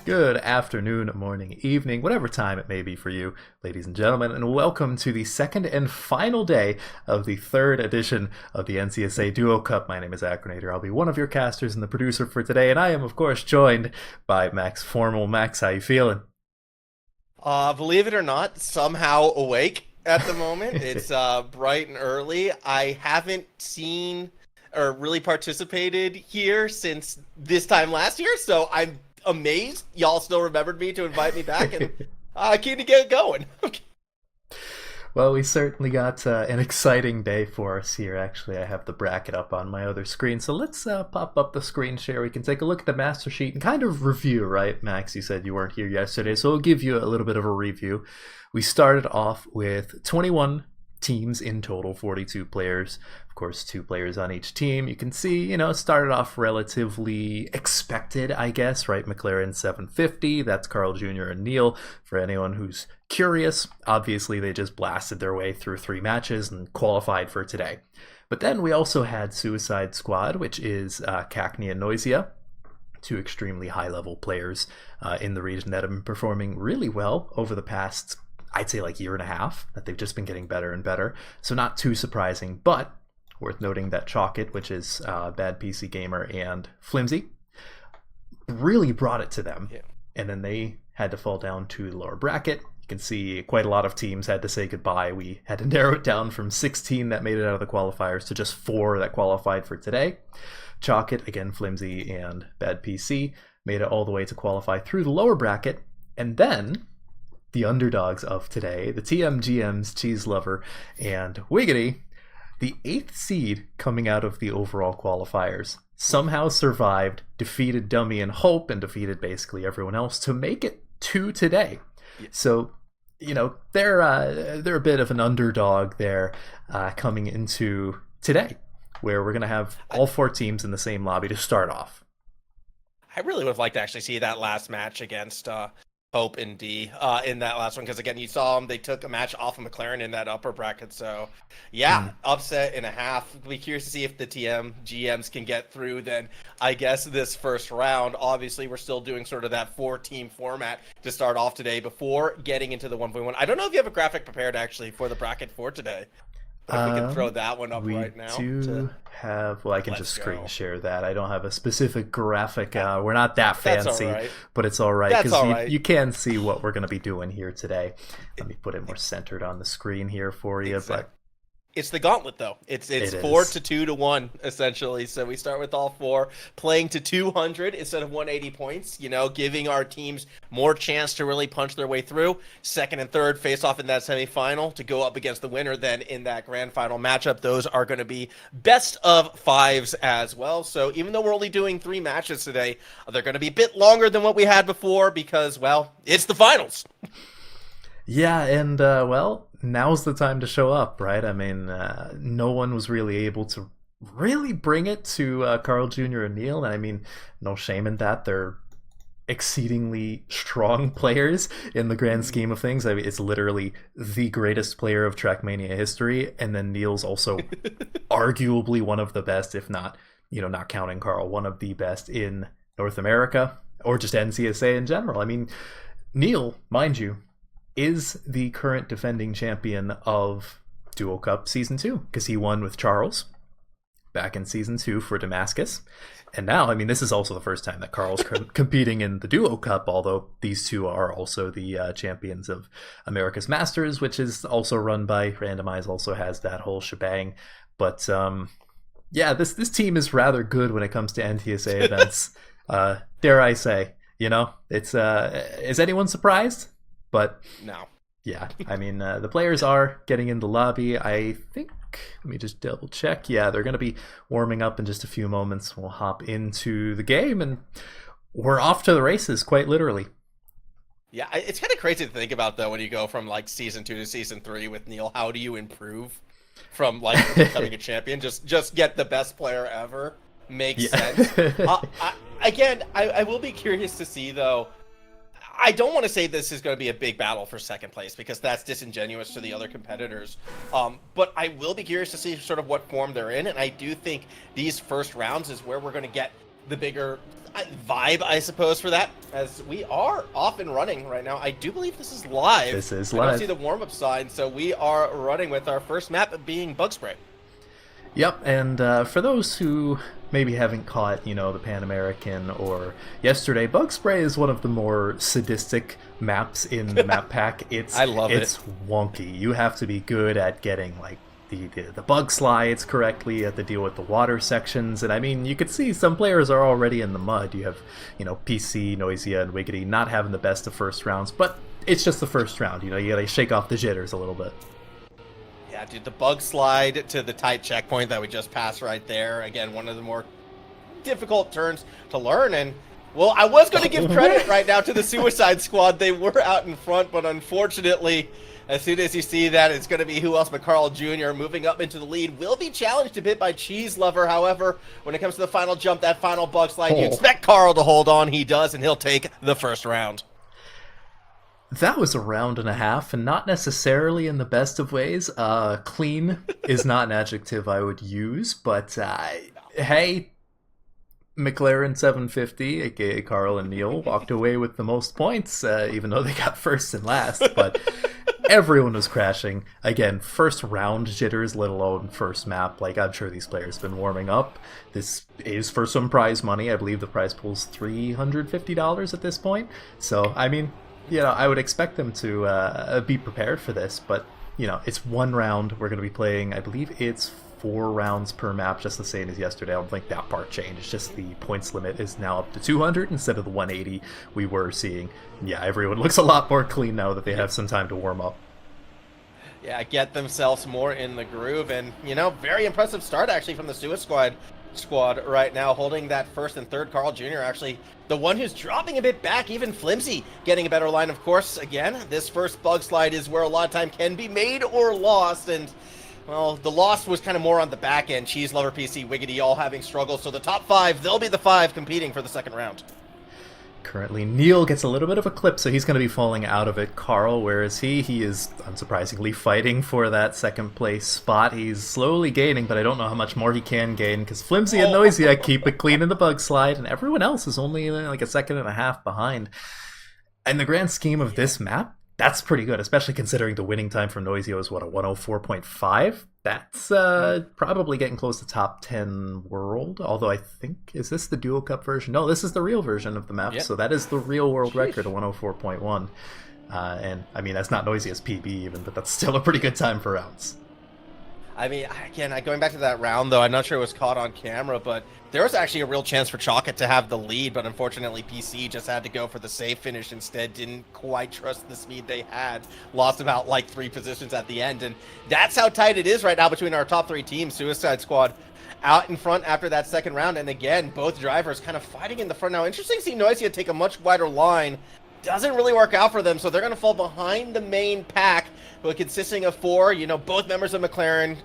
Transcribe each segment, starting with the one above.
Good afternoon, morning, evening, whatever time it may be for you, ladies and gentlemen, and welcome to the second and final day of the third edition of the NCSA Duo Cup. My name is Acrinator. I'll be one of your casters and the producer for today, and I am, of course, joined by MaxFormal. Max, how you feeling? Believe it or not, somehow awake at the moment. It's bright and early. I haven't seen or really participated here since this time last year, so I'm amazed y'all still remembered me to invite me back, and keen to get going. Well, we certainly got an exciting day for us here. Actually, I have the bracket up on my other screen. So let's pop up the screen share. We can take a look at the master sheet and kind of review, right? Max, you said you weren't here yesterday, so we'll give you a little bit of a review. We started off with 21 teams in total, 42 players. Of course, 2 players on each team. You can see, it started off relatively expected, I guess, right? McLaren 750, that's Carl Jr. and Neil. For anyone who's curious, obviously they just blasted their way through 3 matches and qualified for today. But then we also had Suicide Squad, which is Cackney and Noisia, 2 extremely high-level players in the region that have been performing really well over the past, I'd say, like year and a half, that they've just been getting better and better. So not too surprising, but worth noting that Chalkit, which is Bad PC Gamer and Flimsy, really brought it to them. Yeah. And then they had to fall down to the lower bracket. You can see quite a lot of teams had to say goodbye. We had to narrow it down from 16 that made it out of the qualifiers to just 4 that qualified for today. Chalkit, again, Flimsy and Bad PC, made it all the way to qualify through the lower bracket. And then the underdogs of today, the TMGMs, Cheese Lover, and Wiggity, the 8th seed coming out of the overall qualifiers, somehow survived, defeated Dummy and Hope, and defeated basically everyone else to make it to today. Yeah. So, they're a bit of an underdog there coming into today, where we're going to have all 4 teams in the same lobby to start off. I really would have liked to actually see that last match against Hope and D in that last one, because again, you saw them, they took a match off of McLaren in that upper bracket. So yeah, upset and a half. Be curious to see if the TM GMs can get through then, I guess, this first round. Obviously, we're still doing sort of that 4-team format to start off today before getting into the 1.1. I don't know if you have a graphic prepared actually for the bracket for today. If we can throw that one up right now. We do have, well, I can just screen share that. I don't have a specific graphic. We're not that fancy, but it's all right, because you can see what we're going to be doing here today. Let me put it more centered on the screen here for you. Exactly. But it's the gauntlet, though. It's 4 to 2 to 1, essentially. So we start with all 4 playing to 200 instead of 180 points, giving our teams more chance to really punch their way through. Second and third face off in that semifinal to go up against the winner then in that grand final matchup. Those are going to be best of 5s as well. So even though we're only doing 3 matches today, they're going to be a bit longer than what we had before because, well, it's the finals. Yeah, and, now's the time to show up, right? I mean, no one was really able to really bring it to Carl Jr. and Neil, and I mean, no shame in that. They're exceedingly strong players in the grand scheme of things. I mean, it's literally the greatest player of Trackmania history, and then Neil's also arguably one of the best, if not, not counting Carl, one of the best in North America, or just NCSA in general. I mean, Neil, mind you, is the current defending champion of Duo Cup Season 2, because he won with Charles back in Season 2 for Damascus. And now, I mean, this is also the first time that Carl's competing in the Duo Cup, although these 2 are also the champions of America's Masters, which is also run by Randomize, also has that whole shebang. But yeah, this team is rather good when it comes to NTSA events. Dare I say, it's is anyone surprised? But no. Yeah, I mean, the players are getting in the lobby. I think, let me just double check. Yeah, they're going to be warming up in just a few moments. We'll hop into the game, and we're off to the races, quite literally. Yeah, it's kind of crazy to think about, though, when you go from, like, Season 2 to Season 3 with Neil. How do you improve from, like, becoming a champion? Just get the best player ever. Makes sense. I will be curious to see, though. I don't want to say this is going to be a big battle for second place because that's disingenuous to the other competitors. But I will be curious to see sort of what form they're in. And I do think these first rounds is where we're going to get the bigger vibe, I suppose, for that, as we are off and running right now. I do believe this is live. This is I live. don't see the warm-up sign, so we are running with our first map being Bug Spray. Yep, and for those who maybe haven't caught, the Pan American or yesterday, Bug Spray is one of the more sadistic maps in the map pack. I love it. It's wonky. You have to be good at getting, like, the bug slides correctly, you have to deal with the water sections, and I mean, you could see some players are already in the mud. You have, PC, Noisia, and Wiggity not having the best of first rounds, but it's just the first round, you gotta shake off the jitters a little bit. Yeah, dude, the bug slide to the tight checkpoint that we just passed right there, again, one of the more difficult turns to learn, and well, I was going to give credit right now to the Suicide Squad. They were out in front, but unfortunately, as soon as you see that, it's going to be who else but Carl Jr. moving up into the lead. Will be challenged a bit by Cheese Lover. However, when it comes to the final jump, that final bug slide, you expect Carl to hold on. He does, and he'll take the first round. That was a round and a half, and not necessarily in the best of ways. Clean is not an adjective I would use, but hey, McLaren 750, aka Carl and Neil, walked away with the most points, even though they got first and last, but everyone was crashing. Again, first round jitters, let alone first map. Like, I'm sure these players have been warming up. This is for some prize money. I believe the prize pool's $350 at this point. So, I mean, I would expect them to be prepared for this, but, it's one round. We're going to be playing, I believe it's 4 rounds per map, just the same as yesterday. I don't think that part changed. It's just the points limit is now up to 200 instead of the 180 we were seeing. Yeah, everyone looks a lot more clean now that they have some time to warm up. Yeah, get themselves more in the groove, and, very impressive start, actually, from the Suicide Squad right now, holding that first and third. Carl Jr. actually the one who's dropping a bit back, even Flimsy getting a better line. Of course, again, this first bug slide is where a lot of time can be made or lost, and well, the loss was kind of more on the back end. Cheese Lover, PC, Wiggity all having struggles. So the top 5, they'll be the 5 competing for the second round. Currently, Neil gets a little bit of a clip, so he's going to be falling out of it. Carl, where is he? He is, unsurprisingly, fighting for that second place spot. He's slowly gaining, but I don't know how much more he can gain, because Flimsy and Noisia keep it clean in the bug slide, and everyone else is only like a second and a half behind. In the grand scheme of this map, that's pretty good, especially considering the winning time for Noisia was, a 104.5? That's probably getting close to top 10 world, although I think, is this the DuoCup version? No, this is the real version of the map, so that is the real world record, a 104.1. And, I mean, that's not Noisia's PB even, but that's still a pretty good time for rounds. I mean, again, going back to that round, though, I'm not sure it was caught on camera, but there was actually a real chance for Chalkit to have the lead, but unfortunately PC just had to go for the safe finish instead, didn't quite trust the speed they had, lost about, 3 positions at the end, and that's how tight it is right now between our top 3 teams. Suicide Squad out in front after that second round, and again, both drivers kind of fighting in the front now. Interesting to see Noisia take a much wider line. Doesn't really work out for them, so they're going to fall behind the main pack, but consisting of 4, both members of McLaren,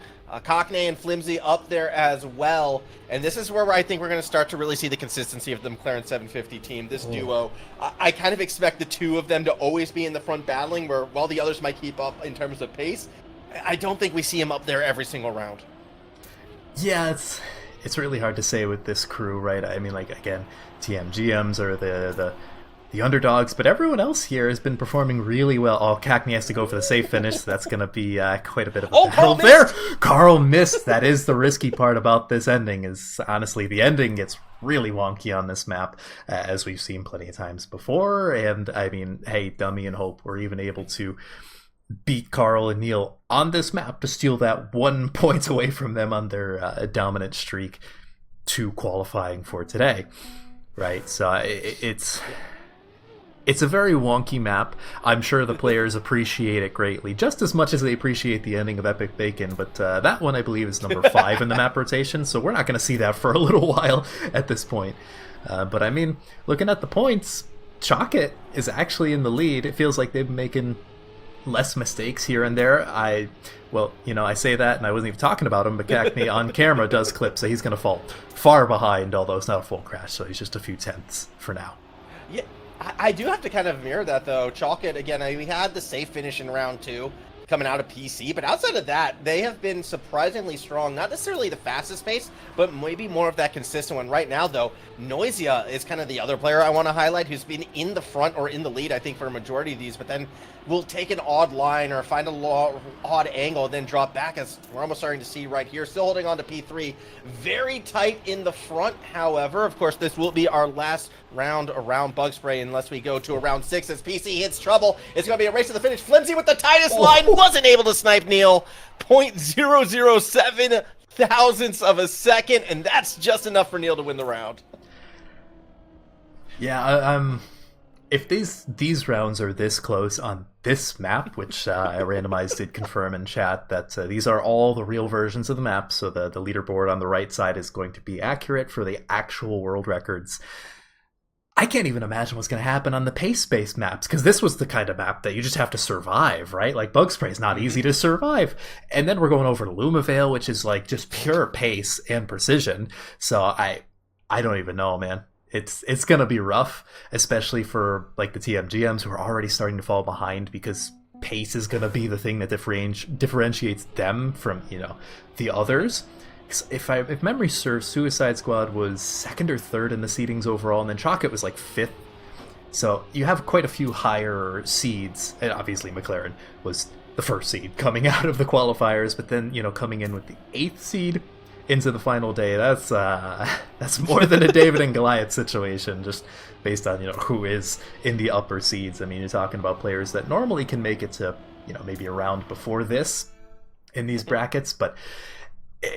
Cockney and Flimsy up there as well. And this is where I think we're going to start to really see the consistency of the McLaren 750 team, this duo. I kind of expect the 2 of them to always be in the front battling, where while the others might keep up in terms of pace, I don't think we see them up there every single round. Yeah, it's really hard to say with this crew, right? I mean, again, TMGMs are the underdogs, but everyone else here has been performing really well. Oh, Cackney has to go for the safe finish, so that's going to be quite a bit of a battle there. Carl missed. That is the risky part about this ending, is honestly the ending gets really wonky on this map, as we've seen plenty of times before. And I mean, hey, Dummy and Hope were even able to beat Carl and Neil on this map to steal that 1 point away from them on their dominant streak to qualifying for today, right? So it's a very wonky map. I'm sure the players appreciate it greatly, just as much as they appreciate the ending of Epic Bacon, but that one I believe is number 5 in the map rotation, so we're not going to see that for a little while at this point. But I mean, looking at the points, Chalkit is actually in the lead. It feels like they've been making less mistakes here and there. I say that, and I wasn't even talking about him, but Cackney on camera does clip, so he's going to fall far behind, although it's not a full crash, so he's just a few tenths for now. Yeah. I do have to kind of mirror that, though. Chalkit, again, we had the safe finish in round 2. coming out of PC. But outside of that, they have been surprisingly strong. Not necessarily the fastest pace, but maybe more of that consistent one. Right now, though, Noisia is kind of the other player I want to highlight who's been in the front or in the lead, I think, for a majority of these, but then will take an odd line or find a odd angle and then drop back, as we're almost starting to see right here. Still holding on to P3. Very tight in the front, however. Of course, this will be our last round around Bug Spray unless we go to a round 6 as PC hits trouble. It's going to be a race to the finish. Flimsy with the tightest line. Wasn't able to snipe Neil. 0.007 thousandths of a second, and that's just enough for Neil to win the round. Yeah, if these rounds are this close on this map, which Randomized did confirm in chat that these are all the real versions of the map, so the leaderboard on the right side is going to be accurate for the actual world records. I can't even imagine what's going to happen on the pace-based maps, because this was the kind of map that you just have to survive, right? Like, Bug Spray is not easy to survive. And then we're going over to Lumavale, which is like just pure pace and precision. So I don't even know, man. It's going to be rough, especially for like the TMGMs who are already starting to fall behind, because pace is going to be the thing that differentiates them from, the others. If memory serves, Suicide Squad was second or third in the seedings overall, and then Chocket was like fifth. So you have quite a few higher seeds, and obviously McLaren was the first seed coming out of the qualifiers, but then coming in with the 8th seed into the final day, that's more than a David and Goliath situation, just based on who is in the upper seeds. I mean, you're talking about players that normally can make it to maybe a round before this in these brackets, but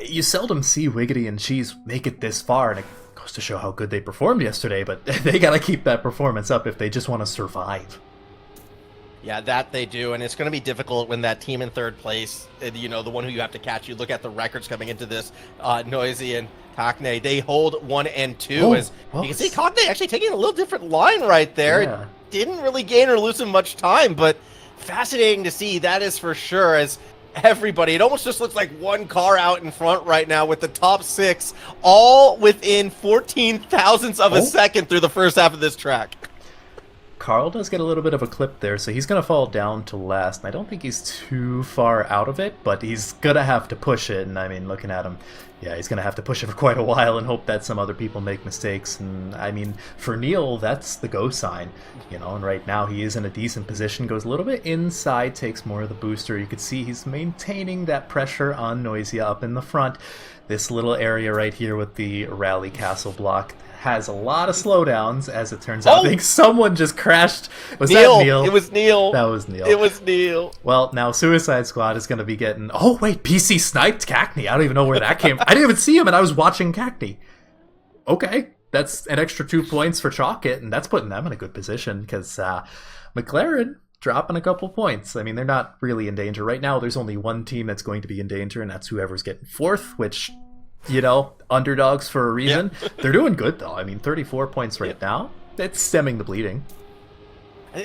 you seldom see Wiggity and Cheese make it this far, and it goes to show how good they performed yesterday, but they gotta keep that performance up if they just want to survive. Yeah, that they do, and it's going to be difficult when that team in third place, the one who you have to catch, you look at the records coming into this, Noisy and Cockney, they hold 1 and 2, you can see Cockney actually taking a little different line right there. Yeah. Didn't really gain or lose him much time, but fascinating to see, that is for sure, as everybody, it almost just looks like one car out in front right now with the top 6 all within 14 thousandths of a second through the first half of this track. Carl does get a little bit of a clip there, so he's going to fall down to last, and I don't think he's too far out of it, but he's going to have to push it, and I mean, looking at him, yeah, he's going to have to push it for quite a while and hope that some other people make mistakes, and I mean, for Neil, that's the go sign, and right now he is in a decent position, goes a little bit inside, takes more of the booster. You can see he's maintaining that pressure on Noisia up in the front. This little area right here with the Rally Castle block has a lot of slowdowns, as it turns out. I think someone just crashed. Was that Neil? It was Neil. That was Neil. It was Neil. Well, now Suicide Squad is going to be getting... Oh, wait, PC sniped Cackney. I don't even know where that came from. I didn't even see him, and I was watching Cackney. Okay, that's an extra 2 points for Chalkit, and that's putting them in a good position, because McLaren dropping a couple points. I mean, they're not really in danger. Right now, there's only one team that's going to be in danger, and that's whoever's getting 4th, which... underdogs for a reason. Yeah. They're doing good, though. I mean, 34 points right now. It's stemming the bleeding.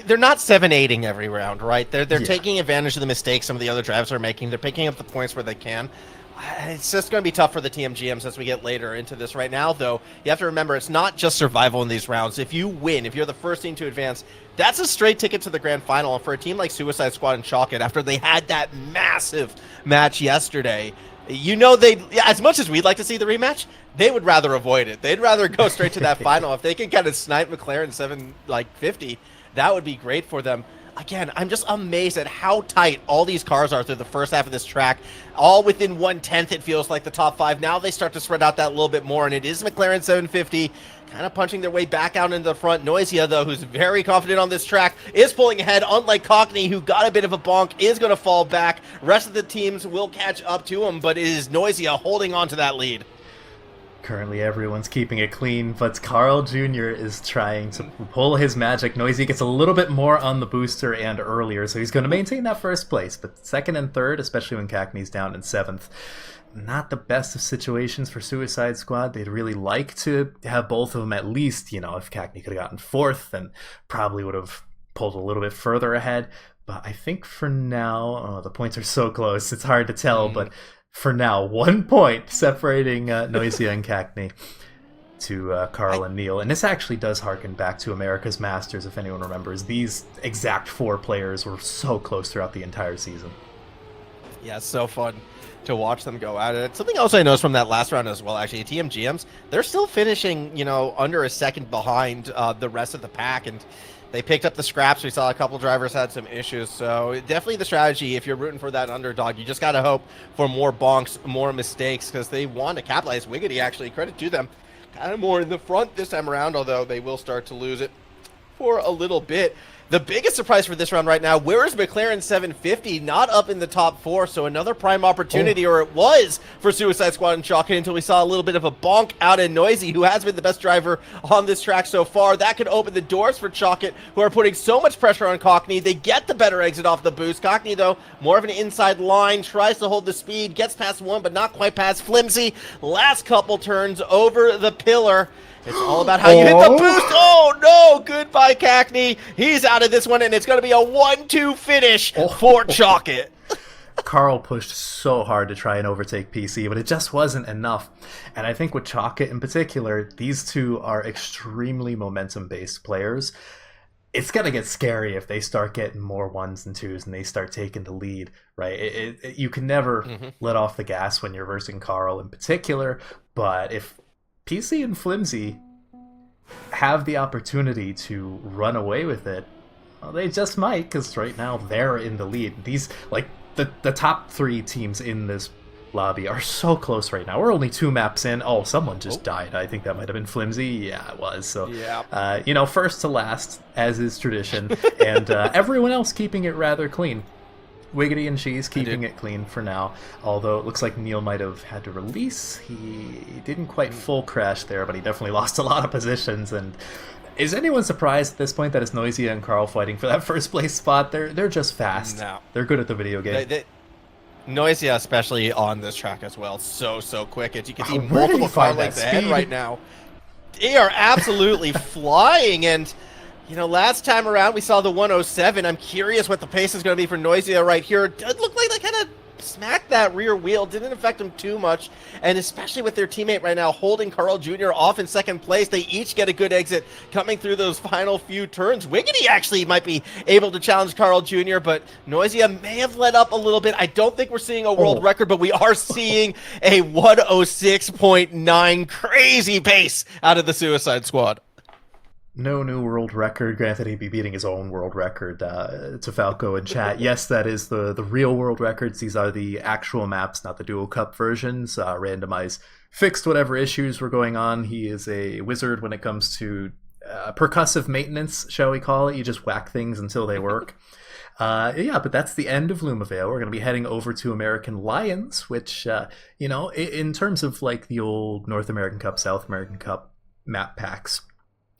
They're not 7-8ing every round, right? They're taking advantage of the mistakes some of the other drivers are making. They're picking up the points where they can. It's just going to be tough for the TMGMs as we get later into this. Right now, though, you have to remember it's not just survival in these rounds. If you win, if you're the first team to advance, that's a straight ticket to the grand final. And for a team like Suicide Squad and Chalkit, after they had that massive match yesterday, they, as much as we'd like to see the rematch, they would rather avoid it. They'd rather go straight to that final. If they can kind of snipe McLaren 750, that would be great for them. Again, I'm just amazed at how tight all these cars are through the first half of this track. All within 1/10, it feels like the top 5. Now they start to spread out that little bit more, and it is McLaren 750 kind of punching their way back out into the front. Noisia, though, who's very confident on this track, is pulling ahead, unlike Cockney, who got a bit of a bonk, is going to fall back. Rest of the teams will catch up to him, but it is Noisia holding on to that lead. Currently, everyone's keeping it clean, but Carl Jr. is trying to pull his magic. Noisy gets a little bit more on the booster and earlier, so he's going to maintain that first place. But second and third, especially when Cackney's down in 7th, not the best of situations for Suicide Squad. They'd really like to have both of them at least, if Cackney could have gotten 4th, then probably would have pulled a little bit further ahead. But I think for now, the points are so close, it's hard to tell, but for now, 1 point separating Noisia and Cackney to Carl and Neil. And this actually does harken back to America's Masters, if anyone remembers. These exact 4 players were so close throughout the entire season. Yeah, it's so fun to watch them go at it. Something else I noticed from that last round as well, actually, TMGMs, they're still finishing, under a second behind the rest of the pack, and they picked up the scraps. We saw a couple drivers had some issues, so definitely the strategy, if you're rooting for that underdog, you just got to hope for more bonks, more mistakes, because they want to capitalize. Wiggity, actually, credit to them, kind of more in the front this time around, although they will start to lose it for a little bit. The biggest surprise for this round right now, where is McLaren 750? Not up in the top 4, so another prime opportunity, or it was for Suicide Squad and Chalky, until we saw a little bit of a bonk out in Noisy, who has been the best driver on this track so far. That could open the doors for Chalkit, who are putting so much pressure on Cockney. They get the better exit off the boost. Cockney, though, more of an inside line, tries to hold the speed, gets past one, but not quite past Flimsy. Last couple turns over the pillar. It's all about how you hit the boost. Oh, no. Goodbye, Cackney. He's out of this one, and it's going to be a 1-2 finish for Chalkit. Carl pushed so hard to try and overtake PC, but it just wasn't enough. And I think with Chalkit in particular, these two are extremely momentum-based players. It's going to get scary if they start getting more 1s and 2s and they start taking the lead, right? You can never let off the gas when you're versing Carl in particular, but if PC and Flimsy have the opportunity to run away with it, well, they just might, because right now they're in the lead. These, the top 3 teams in this lobby are so close right now. We're only 2 maps in. Oh, someone just died. I think that might have been Flimsy. Yeah, it was. So, yeah. First to last, as is tradition, and everyone else keeping it rather clean. Wiggity and Cheese keeping it clean for now, although it looks like Neil might have had to release. He didn't quite full crash there, but he definitely lost a lot of positions. And is anyone surprised at this point that it's Noisia and Carl fighting for that first place spot? They're just fast. No. They're good at the video game. Noisia, especially on this track as well, so quick. As you can see, multiple car lengths ahead right now. They are absolutely flying, and last time around we saw the 107. I'm curious what the pace is going to be for Noisia right here. It does look like they kind of smacked that rear wheel. Didn't affect them too much, and especially with their teammate right now holding Carl Jr. off in second place, they each get a good exit coming through those final few turns. Wiggity actually might be able to challenge Carl Jr., but Noisia may have let up a little bit. I don't think we're seeing a world record, but we are seeing a 106.9 crazy pace out of the Suicide Squad. No new world record. Granted, he'd be beating his own world record. To Falco in chat, yes, that is the real world records. These are the actual maps, not the DuoCup versions. Randomize fixed whatever issues were going on. He is a wizard when it comes to percussive maintenance, shall we call it. You just whack things until they work. But that's the end of Lumavale. We're going to be heading over to American Lions, which, in terms of like the old North American Cup, South American Cup map packs,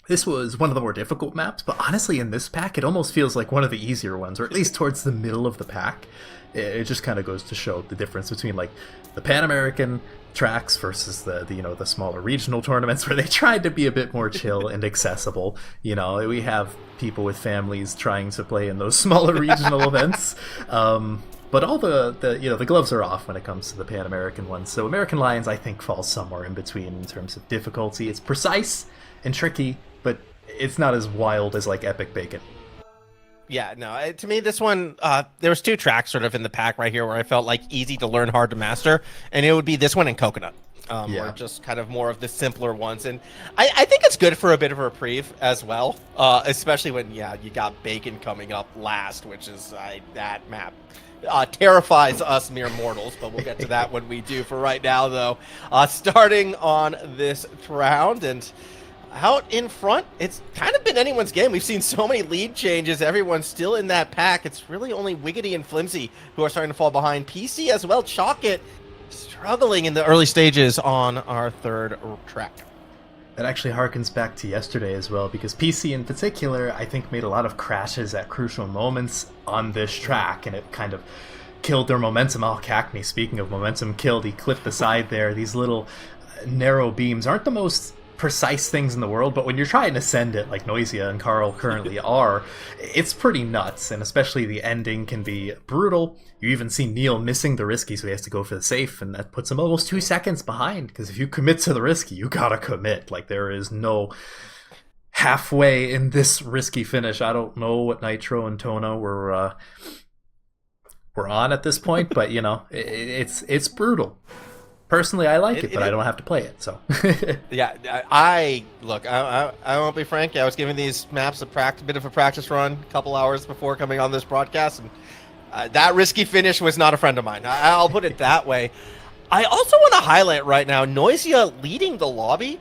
this was one of the more difficult maps, but honestly in this pack it almost feels like one of the easier ones, or at least towards the middle of the pack. It just kind of goes to show the difference between like the Pan American tracks versus the smaller regional tournaments where they tried to be a bit more chill and accessible. We have people with families trying to play in those smaller regional events. But all the gloves are off when it comes to the Pan American ones. So American Lions, I think, falls somewhere in between in terms of difficulty. It's precise and tricky, but it's not as wild as like Epic Bacon. Yeah, no, to me, this one, there was 2 tracks sort of in the pack right here where I felt like easy to learn, hard to master, and it would be this one and Coconut. Or just kind of more of the simpler ones. And I think it's good for a bit of a reprieve as well, especially when, you got Bacon coming up last, which is that map. Terrifies us mere mortals, but we'll get to that when we do. For right now, though, starting on this round, and out in front, it's kind of been anyone's game. We've seen so many lead changes. Everyone's still in that pack. It's really only Wiggity and Flimsy who are starting to fall behind. PC as well. Chalkit struggling in the early stages on our third track. That actually harkens back to yesterday as well, because PC in particular, I think, made a lot of crashes at crucial moments on this track, and it kind of killed their momentum. Oh, Cackney, speaking of momentum killed, he clipped the side there. These little narrow beams aren't the most precise things in the world, but when you're trying to send it like Noisia and Carl currently are, it's pretty nuts, and especially the ending can be brutal. You even see Neil missing the risky, so he has to go for the safe, and that puts him almost 2 seconds behind, because if you commit to the risky, you gotta commit. Like, there is no halfway in this risky finish. I don't know what Nitro and Tona were we're on at this point, but it's brutal. Personally, I like it, but I don't have to play it. So yeah, I look. I won't be frank. I was giving these maps a bit of a practice run a couple hours before coming on this broadcast, and that risky finish was not a friend of mine. I'll put it that way. I also want to highlight right now, Noisia leading the lobby.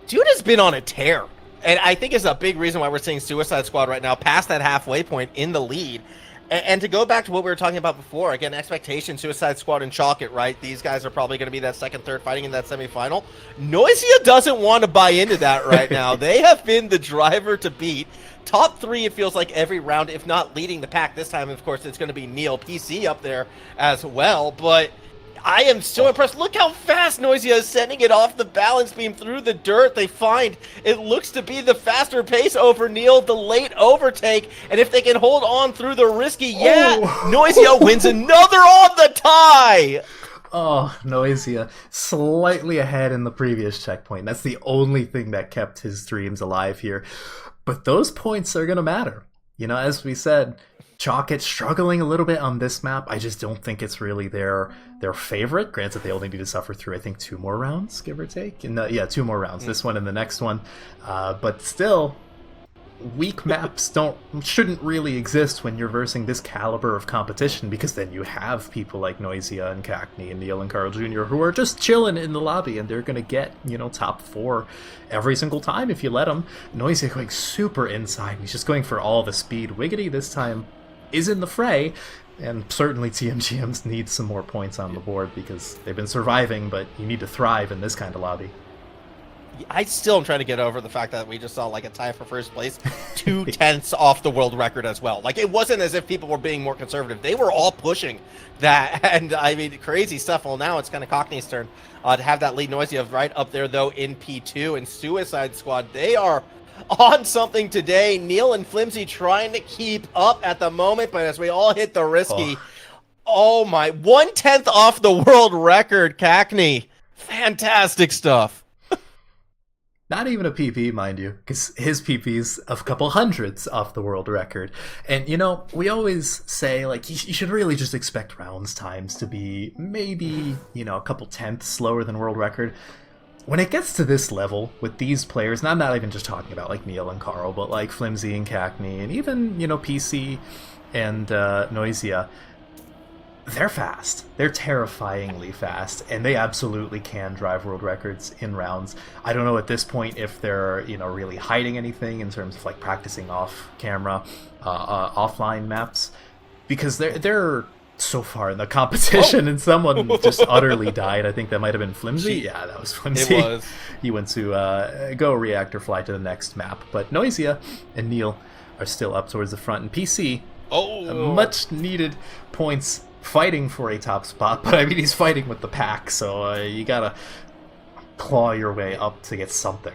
Dude has been on a tear, and I think it's a big reason why we're seeing Suicide Squad right now past that halfway point in the lead. And to go back to what we were talking about before, again, expectation, Suicide Squad and Chalk It, right? These guys are probably going to be that second, third fighting in that semifinal. Noisia doesn't want to buy into that right now. They have been the driver to beat. Top 3, it feels like every round, if not leading the pack this time. Of course, it's going to be Neil PC up there as well, but I am so impressed. Look how fast Noisia is sending it off the balance beam through the dirt. They find it looks to be the faster pace over Neil, the late overtake. And if they can hold on through the risky, Noisia wins another on the tie. Oh, Noisia slightly ahead in the previous checkpoint. That's the only thing that kept his dreams alive here. But those points are going to matter. As we said, Chalk It struggling a little bit on this map. I just don't think it's really their favorite. Granted, they only need to suffer through, I think, 2 more rounds, give or take. And 2 more rounds, this one and the next one. But still, weak maps shouldn't really exist when you're versing this caliber of competition, because then you have people like Noisia and Cackney and Neil and Carl Jr. who are just chilling in the lobby, and they're going to get, top 4 every single time if you let them. Noisia going super inside, and he's just going for all the speed. Wiggity this time is in the fray, and certainly TMGMs need some more points on the board because they've been surviving, but you need to thrive in this kind of lobby. I still am trying to get over the fact that we just saw like a tie for first place 2/10 off the world record as well. Like, it wasn't as if people were being more conservative. They were all pushing that, and I mean, crazy stuff. Well, now it's kind of Cockney's turn to have that lead. Noisia right up there though in P2, and Suicide Squad, they are on something today. Neil and Flimsy trying to keep up at the moment, but as we all hit the risky, oh my, 1/10 off the world record, Cackney. Fantastic stuff. Not even a PP, mind you, because his PP's a couple hundreds off the world record. And, we always say, like, you should really just expect rounds times to be maybe, a couple tenths slower than world record. When it gets to this level with these players, and I'm not even just talking about, like, Neil and Carl, but, like, Flimsy and Cackney, and even, PC and Noisia, they're fast. They're terrifyingly fast, and they absolutely can drive world records in rounds. I don't know at this point if they're, really hiding anything in terms of, like, practicing off camera, offline maps, because they're so far in the competition, and someone just utterly died. I think that might have been Flimsy. Yeah, that was Flimsy. It was. He went to go reactor fly to the next map, but Noisia and Neil are still up towards the front, and PC, much needed points fighting for a top spot, but I mean, he's fighting with the pack, so you gotta claw your way up to get something.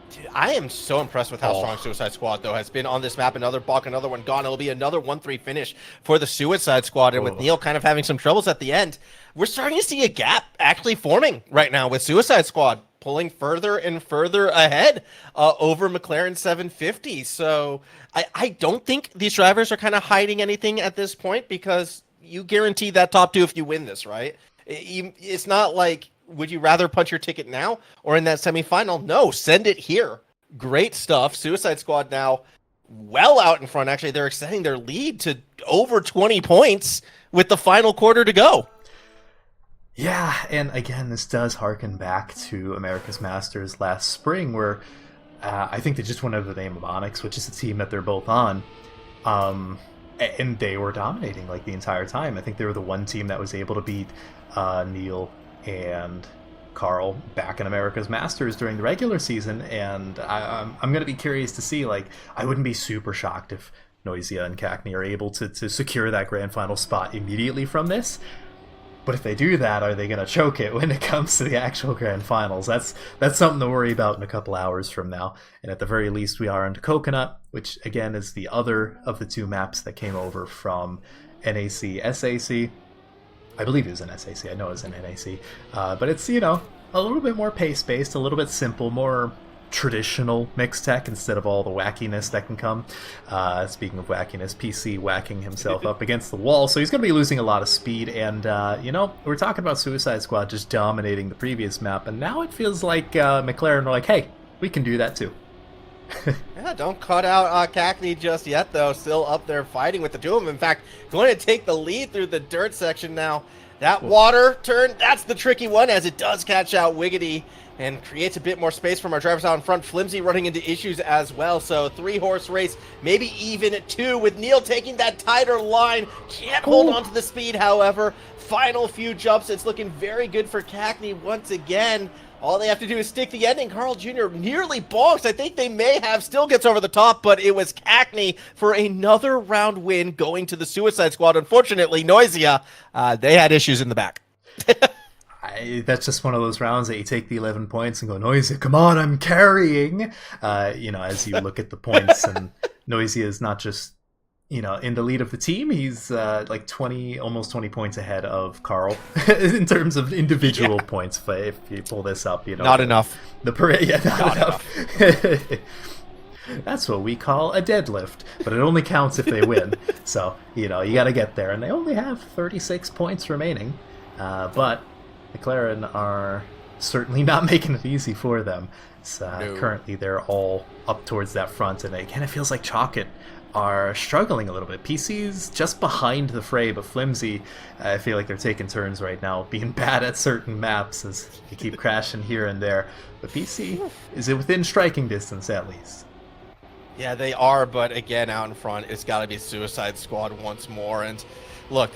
Dude, I am so impressed with how strong Suicide Squad, though, has been on this map. Another balk, another one gone. It'll be another 1-3 finish for the Suicide Squad, and with Neil kind of having some troubles at the end, we're starting to see a gap actually forming right now with Suicide Squad pulling further and further ahead over McLaren 750. So I don't think these drivers are kind of hiding anything at this point, because you guarantee that top 2 if you win this, right? It's not like, would you rather punch your ticket now or in that semifinal? No, send it here. Great stuff. Suicide Squad now well out in front. Actually, they're extending their lead to over 20 points with the final quarter to go. Yeah, and again, this does harken back to America's Masters last spring, where I think they just went under the name of Onyx, which is the team that they're both on, and they were dominating like the entire time. I think they were the one team that was able to beat Neil and Carl back in America's Masters during the regular season, and I'm going to be curious to see, like, I wouldn't be super shocked if Noisia and Cackney are able to secure that grand final spot immediately from this. But if they do that, are they going to choke it when it comes to the actual grand finals? That's something to worry about in a couple hours from now. And at the very least, we are on Coconut, which again is the other of the 2 maps that came over from NAC SAC. I believe it was an SAC. I know it was an NAC. But it's, a little bit more pace-based, a little bit simple, more traditional mix tech instead of all the wackiness that can come. Speaking of wackiness, PC whacking himself up against the wall, so he's going to be losing a lot of speed. And we're talking about Suicide Squad just dominating the previous map, and now it feels like McLaren are like, hey, we can do that too. Yeah, don't cut out Cackney just yet, though. Still up there fighting with the two of them. In fact, going to take the lead through the dirt section now. That water turn, that's the tricky one, as it does catch out Wiggity and creates a bit more space from our drivers out in front. Flimsy running into issues as well. So 3-horse race, maybe even 2, with Neil taking that tighter line. Can't hold on to the speed, however. Final few jumps, it's looking very good for Cackney once again. All they have to do is stick the ending. Carl Jr. nearly bonks. I think they may have. Still gets over the top, but it was Cackney for another round win going to the Suicide Squad. Unfortunately, Noisia, they had issues in the back. That's just one of those rounds that you take the 11 points and go, Noisia, come on, I'm carrying. As you look at the points, and Noisia is not just in the lead of the team. He's like 20, almost 20 points ahead of Carl in terms of individual points. But if you pull this up, not enough. The parade, not enough. That's what we call a deadlift, but it only counts if they win. So you got to get there, and they only have 36 points remaining. But McLaren are certainly not making it easy for them. No. Currently, they're all up towards that front, and again, it feels like Chalkit are struggling a little bit. PC's just behind the fray, but Flimsy, I feel like they're taking turns right now being bad at certain maps as they keep crashing here and there. But PC is within striking distance at least. Yeah, they are, but again, out in front, it's got to be Suicide Squad once more. And look,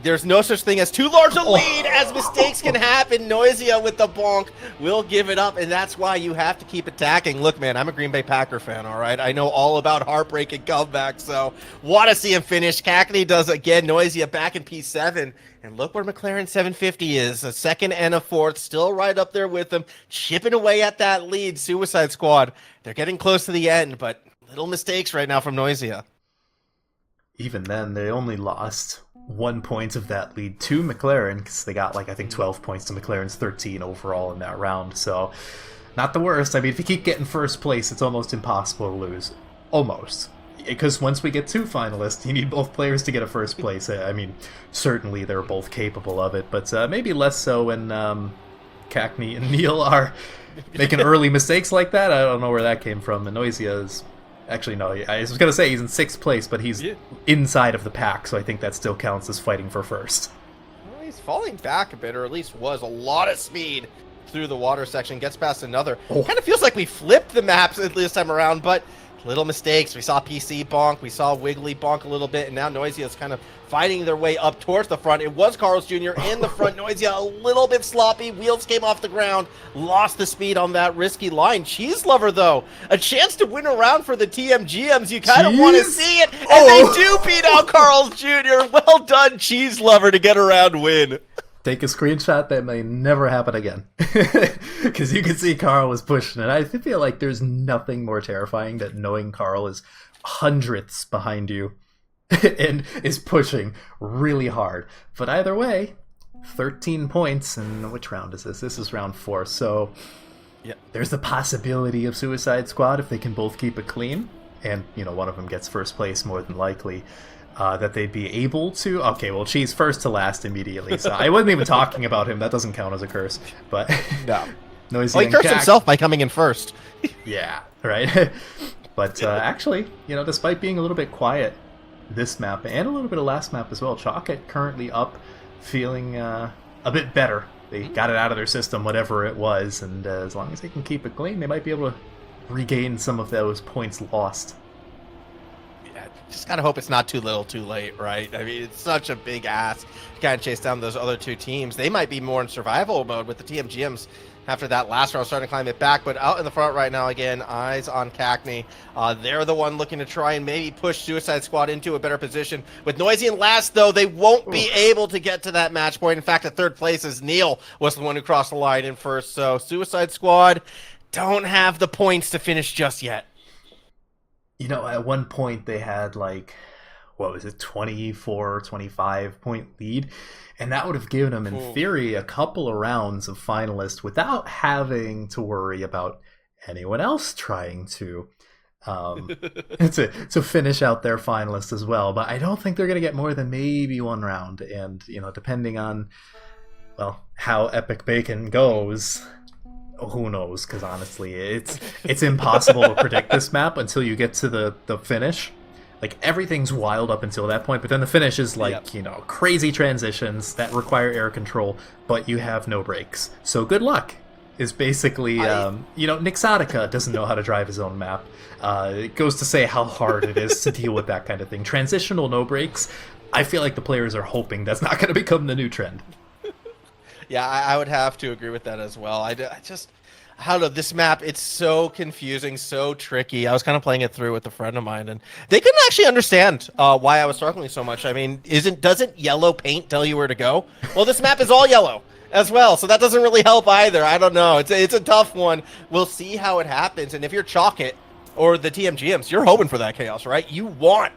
there's no such thing as too large a lead, as mistakes can happen. Noisia with the bonk will give it up, and that's why you have to keep attacking. Look, man, I'm a Green Bay Packer fan, all right? I know all about heartbreaking comebacks, so want to see him finish. Cackney does again. Noisia back in P7, and look where McLaren 750 is. A second and a fourth, still right up there with them, chipping away at that lead. Suicide Squad, they're getting close to the end, but little mistakes right now from Noisia. Even then, they only lost 1 point of that lead to McLaren, because they got, 12 points to McLaren's 13 overall in that round. So, not the worst. I mean, if you keep getting first place, it's almost impossible to lose. Almost. Because once we get 2 finalists, you need both players to get a first place. I mean, certainly they're both capable of it, but maybe less so when Cackney and Neil are making early mistakes like that. I don't know where that came from. And Noisia is... Actually, no, I was going to say he's in 6th place, but he's inside of the pack, so I think that still counts as fighting for first. Well, he's falling back a bit, or at least was. A lot of speed through the water section, gets past another. Kind of feels like we flipped the maps this time around, but little mistakes. We saw PC bonk, we saw Wiggly bonk a little bit, and now Noisia is kind of fighting their way up towards the front. It was Carlos Jr. in the front. Noisia a little bit sloppy. Wheels came off the ground. Lost the speed on that risky line. Cheese Lover, though, a chance to win around for the TMGMs. You kind of want to see it, and they do beat out Carlos Jr. Well done, Cheese Lover, to get a round win. Take a screenshot. That may never happen again. Because you can see Carl was pushing it. I feel like there's nothing more terrifying than knowing Carl is hundredths behind you and is pushing really hard. But either way, 13 points. And which round is this? This is round 4. So there's the possibility of Suicide Squad if they can both keep it clean. And, one of them gets first place more than likely. That they'd be able to... Okay, well, Cheese first to last immediately, so I wasn't even talking about him. That doesn't count as a curse, but... No. Noisy well, he cursed himself by coming in first. Yeah, right? But actually, despite being a little bit quiet this map, and a little bit of last map as well, Chalkit currently up, feeling a bit better. They got it out of their system, whatever it was, and as long as they can keep it clean, they might be able to regain some of those points lost. Just gotta hope it's not too little too late, right? I mean, it's such a big ask to kind of chase down those other 2 teams. They might be more in survival mode with the TMGMs after that last round starting to climb it back. But out in the front right now, again, eyes on Cackney. They're the one looking to try and maybe push Suicide Squad into a better position. With Noisy in last, though, they won't be able to get to that match point. In fact, at 3rd place is Neil was the one who crossed the line in first. So Suicide Squad don't have the points to finish just yet. At one point they had 24, 25 point lead, and that would have given them, in theory, a couple of rounds of finalists without having to worry about anyone else trying to to finish out their finalists as well. But I don't think they're going to get more than maybe one round. And, depending on, well, how Epic Bacon goes, who knows? Because honestly, it's impossible to predict this map until you get to the finish. Like, everything's wild up until that point, but then the finish is like, crazy transitions that require air control, but you have no brakes. So good luck is basically, Nixotica doesn't know how to drive his own map. It goes to say how hard it is to deal with that kind of thing. Transitional no brakes, I feel like the players are hoping that's not going to become the new trend. Yeah, I would have to agree with that as well. I just, how do this map? It's so confusing, so tricky. I was kind of playing it through with a friend of mine, and they couldn't actually understand why I was struggling so much. I mean, doesn't yellow paint tell you where to go? Well, this map is all yellow as well, so that doesn't really help either. I don't know. It's a tough one. We'll see how it happens. And if you're Chalkit or the TMGMs, you're hoping for that chaos, right? You want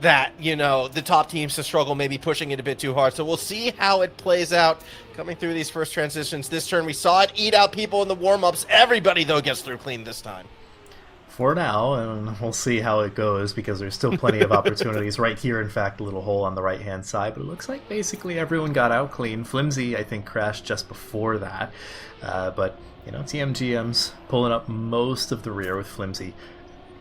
that, the top teams to struggle, maybe pushing it a bit too hard. So we'll see how it plays out coming through these first transitions. This turn, we saw it eat out people in the warm-ups. Everybody, though, gets through clean this time. For now, and we'll see how it goes, because there's still plenty of opportunities right here. In fact, a little hole on the right-hand side, but it looks like basically everyone got out clean. Flimsy, I think, crashed just before that. But, TMGM's pulling up most of the rear with Flimsy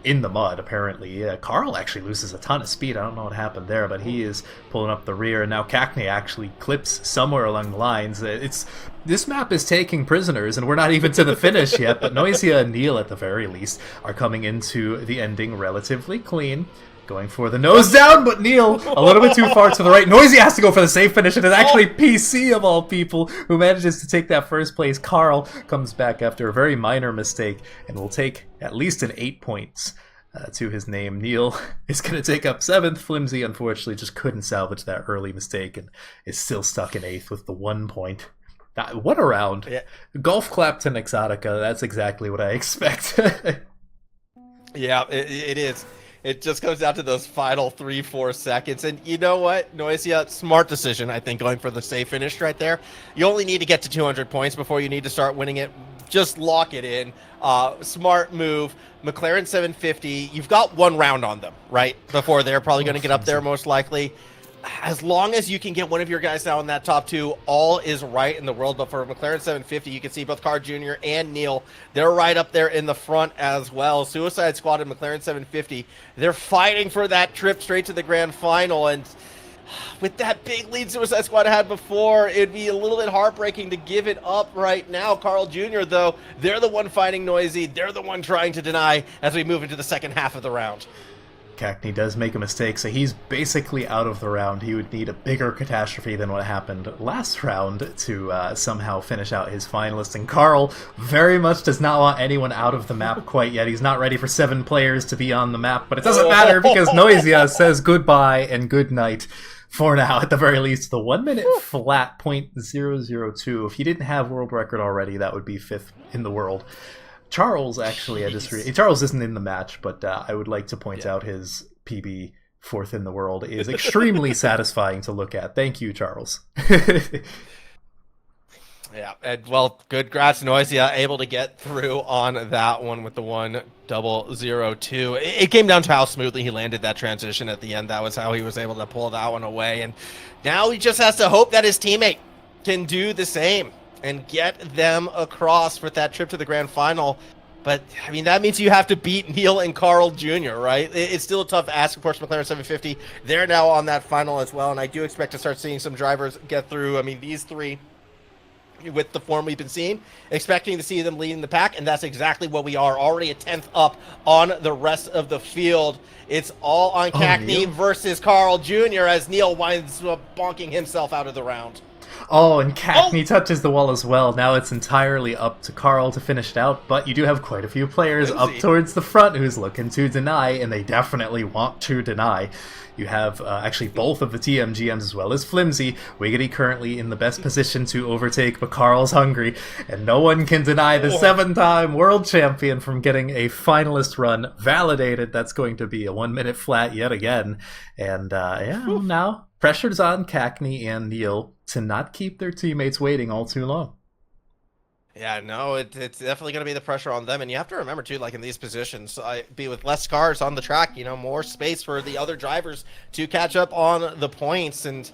in the mud, apparently. Carl actually loses a ton of speed. I don't know what happened there, but he is pulling up the rear, and now Cackney actually clips somewhere along the lines. This map is taking prisoners, and we're not even to the finish yet, but Noisia and Neil, at the very least, are coming into the ending relatively clean. Going for the nose down, but Neil a little bit too far to the right. Noisy has to go for the safe finish, and it's actually PC, of all people, who manages to take that first place. Carl comes back after a very minor mistake and will take at least an 8 points to his name. Neil is going to take up 7th. Flimsy, unfortunately, just couldn't salvage that early mistake and is still stuck in 8th with the 1 point. What a round. Yeah. Golf clap to Nixotica. That's exactly what I expect. Yeah, it is. It just comes down to those final 3-4 seconds. And you know what, Noisia, smart decision, I think, going for the safe finish right there. You only need to get to 200 points before you need to start winning it. Just lock it in. Smart move. McLaren 750, you've got 1 round on them, right? Before they're probably going to get up there, most likely. As long as you can get one of your guys down in that top 2, all is right in the world. But for McLaren 750, you can see both Carl Jr. and Neil. They're right up there in the front as well. Suicide Squad and McLaren 750, they're fighting for that trip straight to the grand final. And with that big lead Suicide Squad had before, it'd be a little bit heartbreaking to give it up right now. Carl Jr., though, they're the one fighting Noisy. They're the one trying to deny as we move into the second half of the round. Cackney does make a mistake, so he's basically out of the round. He would need a bigger catastrophe than what happened last round to somehow finish out his finalist. And Carl very much does not want anyone out of the map quite yet. He's not ready for 7 players to be on the map, but it doesn't matter because Noisia says goodbye and good night for now, at the very least. The 1 minute flat .002. If he didn't have world record already, that would be 5th in the world. Charles, actually, Charles isn't in the match, but I would like to point out his PB 4th in the world is extremely satisfying to look at. Thank you, Charles. Yeah, and well, good grats, Noisia, able to get through on that one with the 1-0-0-2. It came down to how smoothly he landed that transition at the end. That was how he was able to pull that one away, and now he just has to hope that his teammate can do the same and get them across for that trip to the grand final. But, I mean, that means you have to beat Neil and Carl Jr., right? It's still a tough ask, of course. McLaren 750, they're now on that final as well, and I do expect to start seeing some drivers get through. I mean, these 3, with the form we've been seeing, expecting to see them leading the pack, and that's exactly what we are. Already a 10th up on the rest of the field. It's all on Cackney versus Carl Jr. as Neil winds up bonking himself out of the round. Oh, and Cackney touches the wall as well. Now it's entirely up to Carl to finish it out, but you do have quite a few players up towards the front who's looking to deny, and they definitely want to deny. You have actually both of the TMGMs as well as Flimsy. Wiggity currently in the best position to overtake, but Carl's hungry, and no one can deny the 7-time world champion from getting a finalist run validated. That's going to be a 1 minute flat yet again. And now pressure's on Cackney and Neil to not keep their teammates waiting all too long. Yeah, no, it's definitely going to be the pressure on them. And you have to remember, too, like in these positions, be with less cars on the track, more space for the other drivers to catch up on the points. And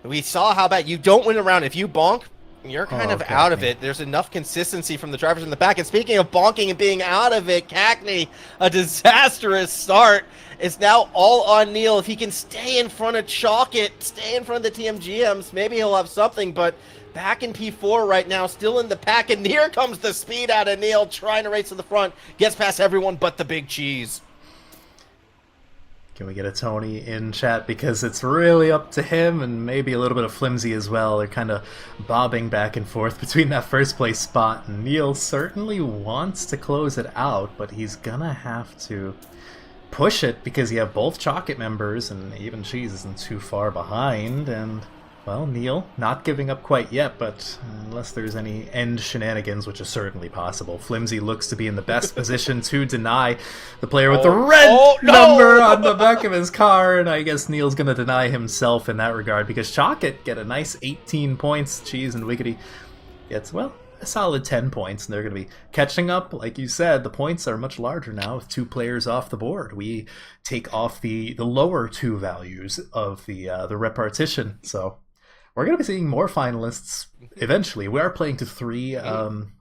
we saw how bad you don't win a round. If you bonk, you're kind of out of it. There's enough consistency from the drivers in the back. And speaking of bonking and being out of it, Cackney, a disastrous start. It's now all on Neil. If he can stay in front of Chalkit, stay in front of the TMGMs, maybe he'll have something. But back in P4 right now, still in the pack. And here comes the speed out of Neil, trying to race to the front. Gets past everyone but the big cheese. Can we get a Tony in chat? Because it's really up to him and maybe a little bit of Flimsy as well. They're kind of bobbing back and forth between that first place spot. And Neil certainly wants to close it out, but he's gonna have to push it because you have both Chalkit members and even Cheese isn't too far behind. And well, Neil not giving up quite yet, but unless there's any end shenanigans, which is certainly possible, Flimsy looks to be in the best position to deny the player with the red number on the back of his car, and I guess Neil's going to deny himself in that regard because Chalkit get a nice 18 points. Cheese and Wiggity gets, well, a solid 10 points, and they're going to be catching up. Like you said, the points are much larger now with 2 players off the board. We take off the lower 2 values of the repartition, so we're going to be seeing more finalists eventually. We are playing to three, what am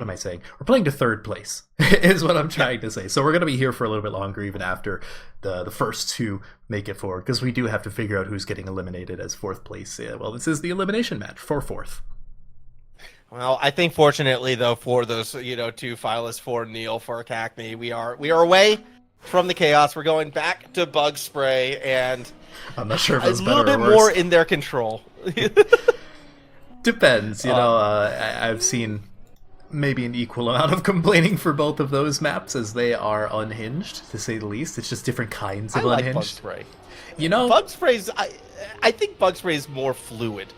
I saying? We're playing to third place, is what I'm trying to say. So we're going to be here for a little bit longer, even after the first 2 make it forward, because we do have to figure out who's getting eliminated as 4th place. Well, this is the elimination match for 4th. Well, I think fortunately, though, for those, 2 finalists, for Neil, for Cackney, we are away from the chaos. We're going back to Bug Spray, and I'm not sure if it's a better little bit or worse. more in their control. Depends, I've seen maybe an equal amount of complaining for both of those maps, as they are unhinged, to say the least. It's just different kinds of unhinged. I like Bug Spray. Bug Spray's, I think Bug Spray is more fluid.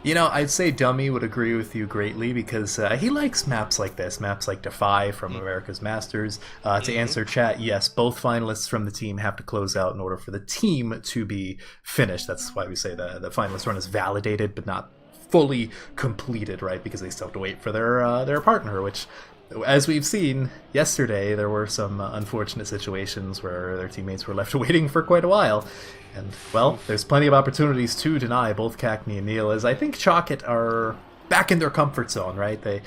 I'd say Dummy would agree with you greatly because he likes maps like this, maps like Defy from America's Masters. To answer chat, yes, both finalists from the team have to close out in order for the team to be finished. That's why we say the finalist run is validated but not fully completed, right? Because they still have to wait for their partner, which, as we've seen yesterday, there were some unfortunate situations where their teammates were left waiting for quite a while. And, well, there's plenty of opportunities to deny both Cackney and Neil, as I think Chalkit are back in their comfort zone, right? They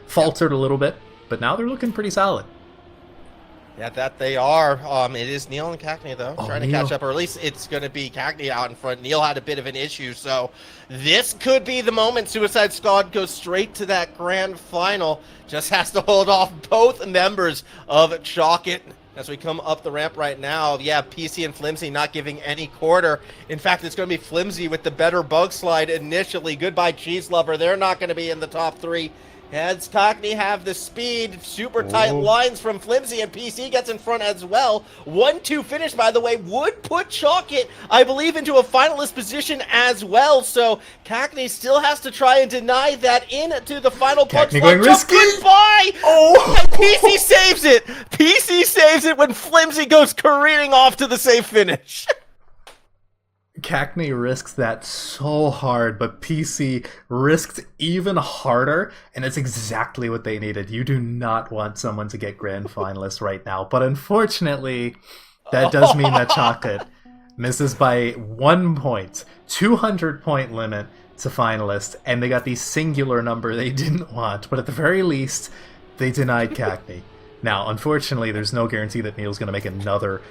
faltered a little bit, but now they're looking pretty solid. Yeah, that they are. It is Neil and Cackney, though, trying to catch up, or at least it's going to be Cackney out in front. Neil had a bit of an issue, so this could be the moment Suicide Squad goes straight to that grand final. Just has to hold off both members of Chalkit. As we come up the ramp right now, yeah, PC and Flimsy not giving any quarter. In fact, it's going to be Flimsy with the better bug slide initially. Goodbye, Cheese Lover. They're not going to be in the top 3. Heads Cockney have the speed. Super tight lines from Flimsy, and PC gets in front as well. 1-2 finish, by the way, would put Chalkit, I believe, into a finalist position as well. So Cockney still has to try and deny that into the final punch. Going risky. Goodbye! And PC saves it! PC saves it when Flimsy goes careening off to the safe finish. Cackney risks that so hard, but PC risked even harder, and it's exactly what they needed. You do not want someone to get grand finalist right now, but unfortunately, that does mean that Chocolate misses by 1 point, 200-point limit to finalist, and they got the singular number they didn't want, but at the very least, they denied Cackney. Now, unfortunately, there's no guarantee that Neil's going to make another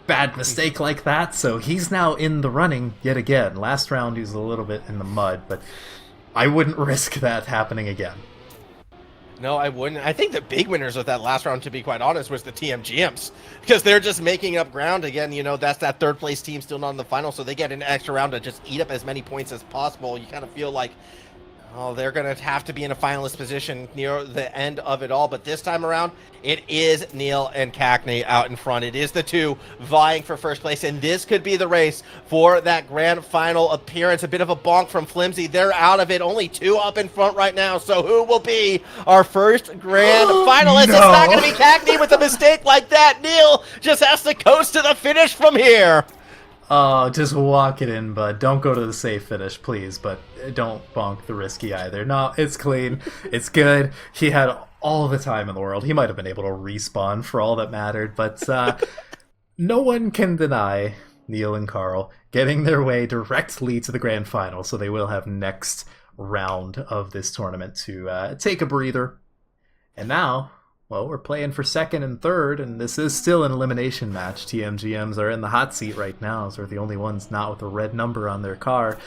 bad mistake like that, so he's now in the running yet again. Last round he was a little bit in the mud, but I wouldn't risk that happening again. No, I wouldn't. I think the big winners of that last round, to be quite honest, was the TMGMs, because they're just making up ground again. That's that third place team still not in the final, so they get an extra round to just eat up as many points as possible. You kind of feel like, they're going to have to be in a finalist position near the end of it all. But this time around, it is Neil and Cackney out in front. It is the 2 vying for first place, and this could be the race for that grand final appearance. A bit of a bonk from Flimsy. They're out of it. Only 2 up in front right now. So who will be our first grand finalist? No. It's not going to be Cackney with a mistake like that. Neil just has to coast to the finish from here. Oh, just walk it in, bud. Don't go to the safe finish, please. But don't bonk the risky either. No, it's clean. It's good. He had all the time in the world. He might have been able to respawn for all that mattered. But no one can deny Neil and Carl getting their way directly to the grand final. So they will have next round of this tournament to take a breather. And now, well, we're playing for second and third, and this is still an elimination match. TMGMs are in the hot seat right now, so they're the only ones not with a red number on their car.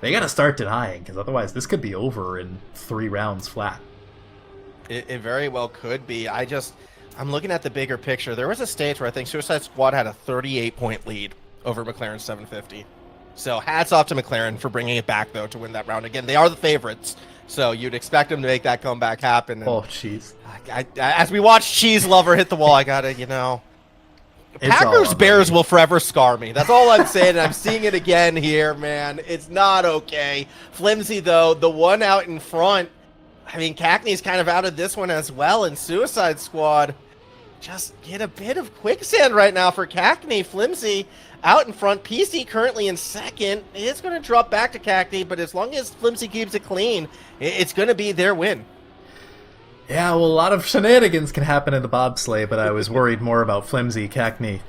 They gotta start denying, because otherwise this could be over in 3 rounds flat. It very well could be. I'm looking at the bigger picture. There was a stage where I think Suicide Squad had a 38-point lead over McLaren 750. So hats off to McLaren for bringing it back, though, to win that round. Again, they are the favorites, so you'd expect them to make that comeback happen. And oh, jeez. As we watch Cheese Lover hit the wall, I gotta, Packers Bears will forever scar me. That's all I'm saying, and I'm seeing it again here, man. It's not okay. Flimsy, though, the one out in front. I mean, Cackney's kind of out of this one as well, and Suicide Squad just get a bit of quicksand right now for Cackney. Flimsy out in front. PC currently in second. It's going to drop back to Cackney, but as long as Flimsy keeps it clean, it's going to be their win. Yeah, well, a lot of shenanigans can happen in the bobsleigh, but I was worried more about Flimsy. Cackney,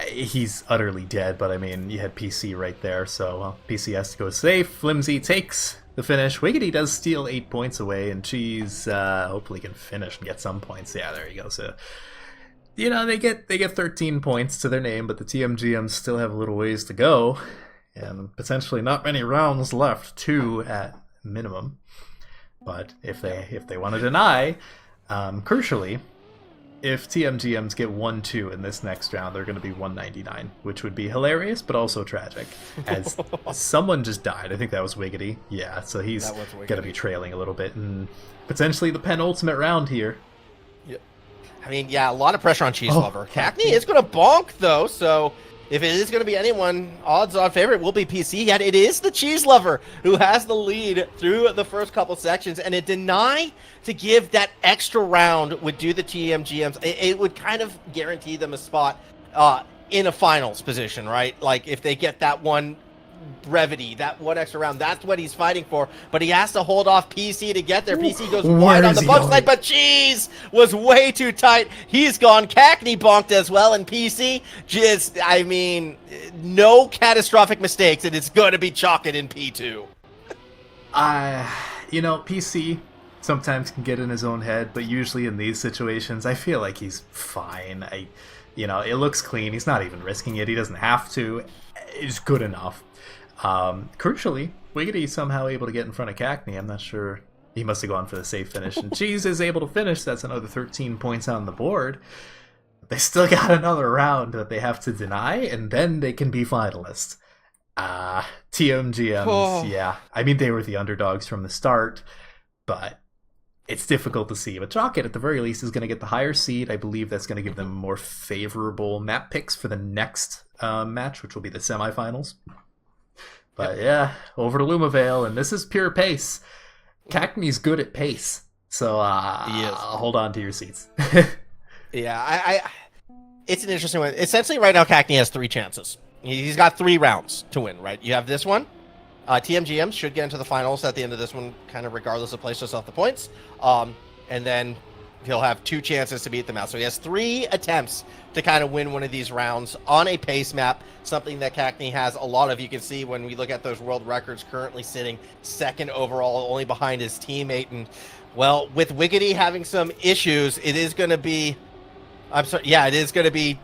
he's utterly dead, but I mean, you had PC right there, so well, PC has to go safe. Flimsy takes the finish. Wiggity does steal 8 points away, and Cheese hopefully can finish and get some points. Yeah, there you go. So, they get 13 points to their name, but the TMGMs still have a little ways to go, and potentially not many rounds left, 2 at minimum. But if they want to deny, crucially, if TMGMs get 1-2 in this next round, they're going to be 199, which would be hilarious, but also tragic. As someone just died. I think that was Wiggity. Yeah, so he's going to be trailing a little bit, and potentially the penultimate round here. Yeah. I mean, yeah, a lot of pressure on Cheese Lover. Cackney is going to bonk, though, so if it is going to be anyone, odds-on favorite will be PC, yet it is the Cheese Lover who has the lead through the first couple sections, and a deny to give that extra round would do the TMGMs. It would kind of guarantee them a spot in a finals position, right? Like, if they get that one brevity, that one extra round, that's what he's fighting for, but he has to hold off PC to get there. PC goes wide on the bunch side, but Cheese was way too tight. He's gone. Cackney bonked as well, and PC just, I mean, no catastrophic mistakes, and it's going to be chalking in P2. PC sometimes can get in his own head, but usually in these situations, I feel like he's fine. It looks clean. He's not even risking it. He doesn't have to. It's good enough. Crucially, Wiggity somehow able to get in front of Cackney. I'm not sure. He must have gone for the safe finish. And Cheese is able to finish. That's another 13 points on the board. They still got another round that they have to deny, and then they can be finalists. TMGMs, yeah. I mean, they were the underdogs from the start, but it's difficult to see. But Jocket, at the very least, is going to get the higher seed. I believe that's going to give them more favorable map picks for the next match, which will be the semifinals. But yeah, over to Lumavale, and this is pure pace. Cackney's good at pace, so hold on to your seats. Yeah, it's an interesting one. Essentially, right now, Cackney has 3 chances. He's got 3 rounds to win, right? You have this one. TMGM should get into the finals at the end of this one, kind of regardless of place just off the points. And then he'll have 2 chances to beat them out. So he has 3 attempts to kind of win one of these rounds on a pace map, something that Cackney has a lot of. You can see when we look at those world records, currently sitting 2nd overall, only behind his teammate. And, well, with Wiggity having some issues, it is going to be... it is going to be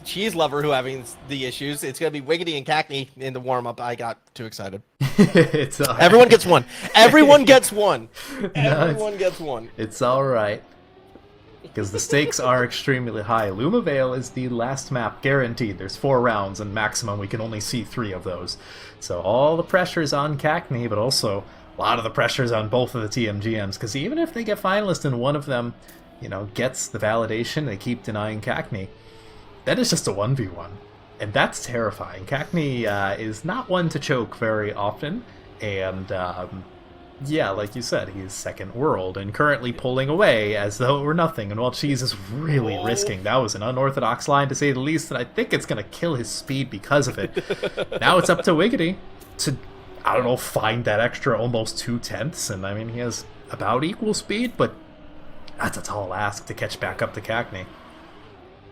Cheese Lover who having the issues. It's going to be Wiggity and Cackney in the warm-up. I got too excited. It's all right. Everyone gets one. Everyone gets one. Everyone gets one. It's all right. Because the stakes are extremely high. Lumavale is the last map, guaranteed. There's 4 rounds, and maximum we can only see 3 of those. So all the pressure's on Cackney, but also a lot of the pressure's on both of the TMGMs. Because even if they get finalist and one of them, gets the validation, they keep denying Cackney, that is just a 1v1. And that's terrifying. Cackney is not one to choke very often, and Yeah, like you said, he's second world and currently pulling away as though it were nothing. And while Cheese is really Oh. risking, that was an unorthodox line to say the least, and I think it's going to kill his speed because of it. Now it's up to Wiggity to, I don't know, find that extra almost 2/10. And I mean, he has about equal speed, but that's a tall ask to catch back up to Cagney.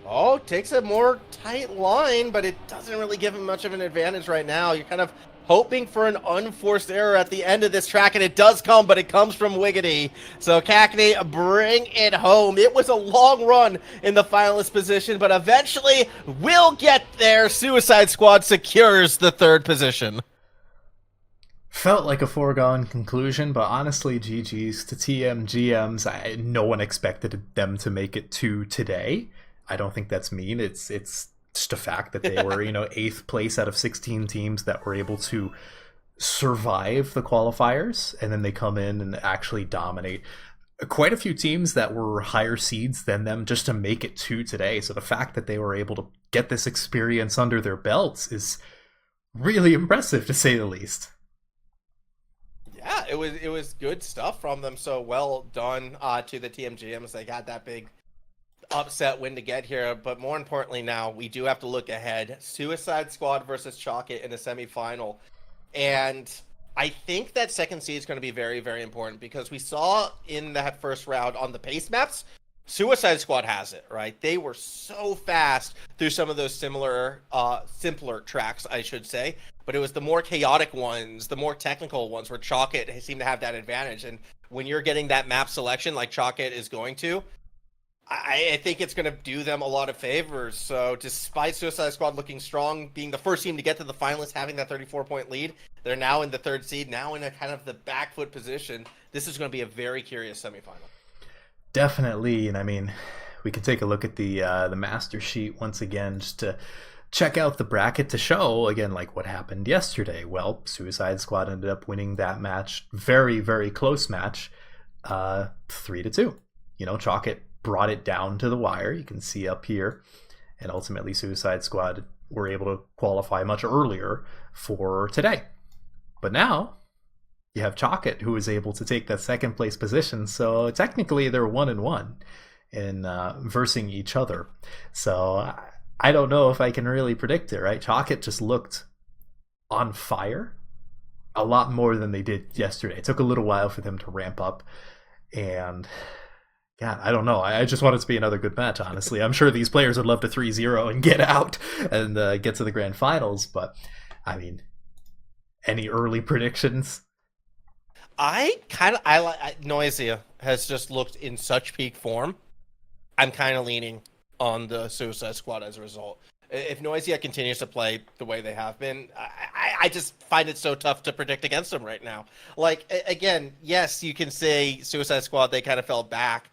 Oh, takes a more tight line, but it doesn't really give him much of an advantage right now. You're kind of hoping for an unforced error at the end of this track, and it does come, but it comes from Wiggity. So Cagney bring it home. It was a long run in the finalist position, but eventually we'll get there. Suicide Squad secures the third position. Felt like a foregone conclusion, but honestly, GG's to TM GMs. No one expected them to make it to today. I don't think that's mean. It's just a fact that they were, eighth place out of 16 teams that were able to survive the qualifiers, and then they come in and actually dominate quite a few teams that were higher seeds than them just to make it to today. So the fact that they were able to get this experience under their belts is really impressive, to say the least. Yeah, it was good stuff from them. So well done to the TMGMs. They got that big upset win to get here, but more importantly now we do have to look ahead. Suicide Squad versus Chalkit in a semifinal, and I think that second seed is going to be very, very important because we saw in that first round on the pace maps, Suicide Squad has it, right? They were so fast through some of those simpler tracks, I should say, but it was the more chaotic ones, the more technical ones where Chalkit seemed to have that advantage. And when you're getting that map selection like Chalkit is going to, I think it's going to do them a lot of favors. So despite Suicide Squad looking strong, being the first team to get to the finalists, having that 34-point lead, they're now in the third seed, now in a kind of the back foot position. This is going to be a very curious semifinal. Definitely, and I mean, we can take a look at the master sheet once again just to check out the bracket to show again like what happened yesterday. Well, Suicide Squad ended up winning that match, very, very close match, 3-2. Chalkit brought it down to the wire. You can see up here, and ultimately Suicide Squad were able to qualify much earlier for today. But now you have Chalkit, who was able to take that second place position. So technically they're 1-1 in versing each other. So I don't know if I can really predict it, right? Chalkit just looked on fire a lot more than they did yesterday. It took a little while for them to ramp up, and God, I don't know. I just want it to be another good match, honestly. I'm sure these players would love to 3-0 and get out and get to the grand finals, but I mean, any early predictions? I like Noisia has just looked in such peak form. I'm kind of leaning on the Suicide Squad as a result. If Noisia continues to play the way they have been, I just find it so tough to predict against them right now. Like, again, yes, you can say Suicide Squad, they kind of fell back.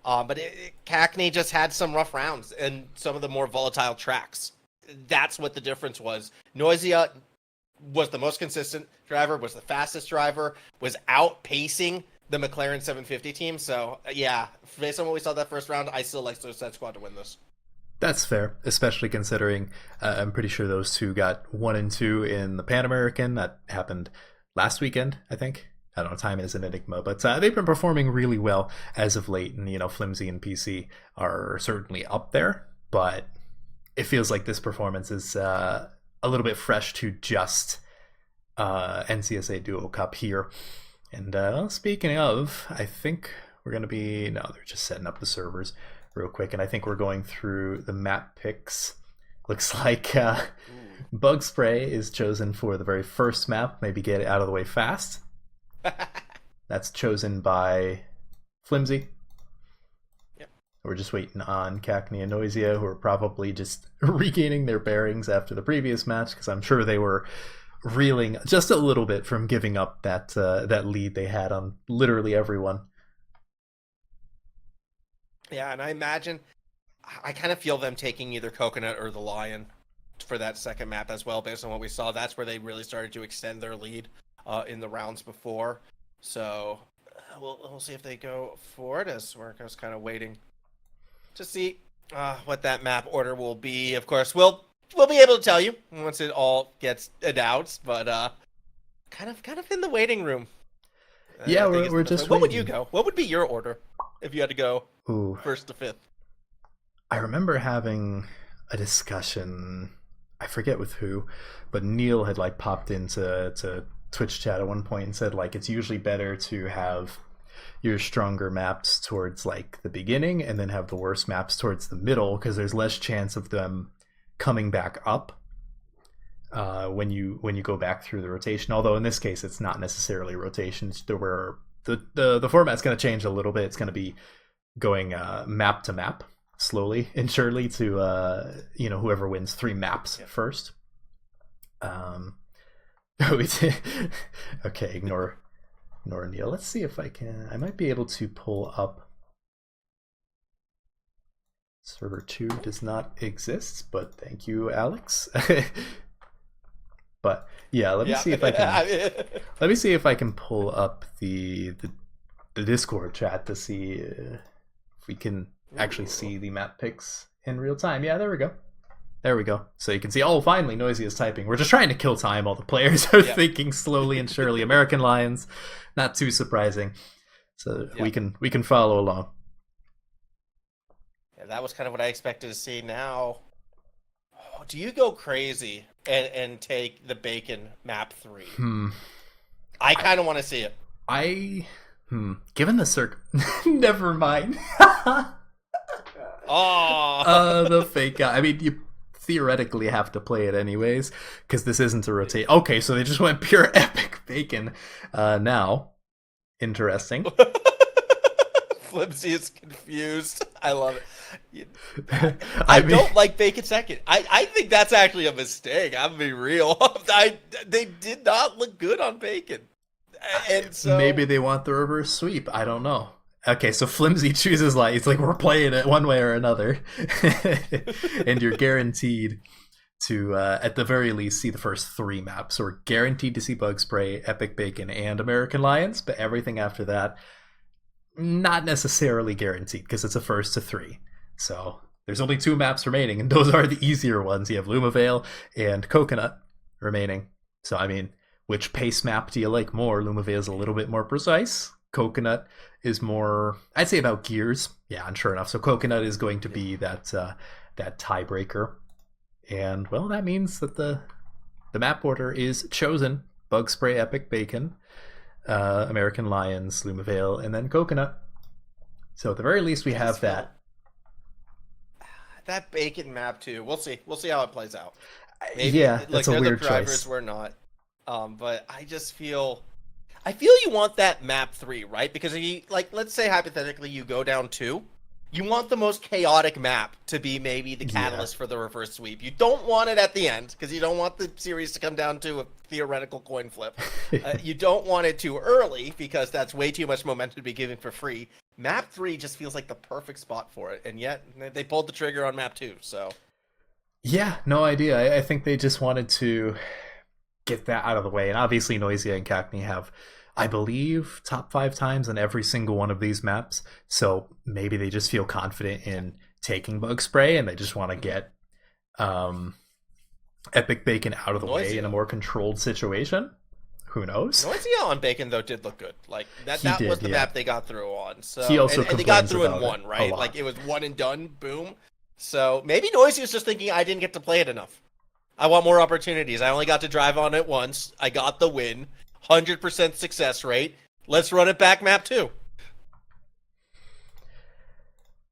But Cagney just had some rough rounds and some of the more volatile tracks. That's what the difference was. Noisia was the most consistent driver, was the fastest driver, was outpacing the McLaren 750 team. So, yeah, based on what we saw that first round, I still like Suicide Squad to win this. That's fair, especially considering I'm pretty sure those two got 1 and 2 in the Pan American. That happened last weekend, I think. I don't know, time is an enigma, but they've been performing really well as of late, and Flimsy and PC are certainly up there, but it feels like this performance is a little bit fresh to just NCSA DuoCup here. And speaking of, I think we're going to be, no, they're just setting up the servers real quick, and I think we're going through the map picks. Looks like Bug Spray is chosen for the very first map, maybe get it out of the way fast. That's chosen by Flimsy. Yep. We're just waiting on Cagney and Noisia, who are probably just regaining their bearings after the previous match, because I'm sure they were reeling just a little bit from giving up that lead they had on literally everyone. Yeah, and I imagine, I kind of feel them taking either Coconut or the Lion for that second map as well, based on what we saw. That's where they really started to extend their lead in the rounds before. So we'll see if they go for it, as we're just kind of waiting to see what that map order will be. Of course, we'll be able to tell you once it all gets announced, but kind of in the waiting room Yeah, I think is the we're best just way. What would you waiting. go? What would be your order if you had to go Ooh, first to fifth? I remember having a discussion. I forget with who, but Neil had like popped into Twitch chat at one point and said like it's usually better to have your stronger maps towards like the beginning and then have the worst maps towards the middle because there's less chance of them coming back up when you go back through the rotation. Although in this case, it's not necessarily rotations. There were the format's going to change a little bit. It's going to be going map to map slowly and surely to whoever wins 3 maps first. Okay, ignore Neil. Let's see if I might be able to pull up. Server 2 does not exist, but thank you, Alex. But yeah, let me see if I can pull up the Discord chat to see if we can actually see the map picks in real time. Yeah, there we go. There we go. So you can see, oh, finally, Noisy is typing. We're just trying to kill time. All the players are thinking slowly and surely. American Lions, not too surprising. So we can follow along. Yeah, that was kind of what I expected to see. Now, do you go crazy and take the Bacon map 3? I kind of want to see it. Given the never mind. The fake guy. I mean, you theoretically have to play it anyways because this isn't a rotate. Okay, so they just went pure epic Bacon. Now, interesting. Flimsy is confused. I love it. I don't like Bacon second. I think that's actually a mistake. I'm gonna be real. They did not look good on Bacon, and so maybe they want the reverse sweep. I don't know. Okay, so Flimsy chooses like it's like we're playing it one way or another, and you're guaranteed to, at the very least, see the first 3 maps. So we're guaranteed to see Bug Spray, Epic Bacon, and American Lions, but everything after that, not necessarily guaranteed because it's a first to 3. So there's only 2 maps remaining, and those are the easier ones. You have Lumavale and Coconut remaining. So I mean, which pace map do you like more? Lumavale is a little bit more precise. Coconut is more, I'd say, about gears. Yeah, and sure enough, so Coconut is going to be that tiebreaker, and well, that means that the map order is chosen: Bug Spray, Epic Bacon, American Lions, Lumavale, and then Coconut. So at the very least, we have that. That Bacon map too. We'll see. We'll see how it plays out. Maybe, yeah, that's a weird the drivers choice. We're not. But I just feel. I feel you want that map 3, right? Because let's say hypothetically you go down 2, you want the most chaotic map to be maybe the catalyst for the reverse sweep. You don't want it at the end because you don't want the series to come down to a theoretical coin flip. You don't want it too early because that's way too much momentum to be given for free. Map 3 just feels like the perfect spot for it, and yet they pulled the trigger on map 2. So yeah, no idea. I think they just wanted to get that out of the way, and obviously Noisia and Cackney have, I believe, top 5 times on every single one of these maps, so maybe they just feel confident in taking Bug Spray and they just want to get Epic Bacon out of the way in a more controlled situation. Who knows? Noisia on Bacon though did look good. Like that was the map they got through on. So he also and they got through in 1, right? Like it was 1 and done, boom. So maybe Noisia was just thinking, I didn't get to play it enough. I want more opportunities. I only got to drive on it once. I got the win. 100% success rate. Let's run it back map 2.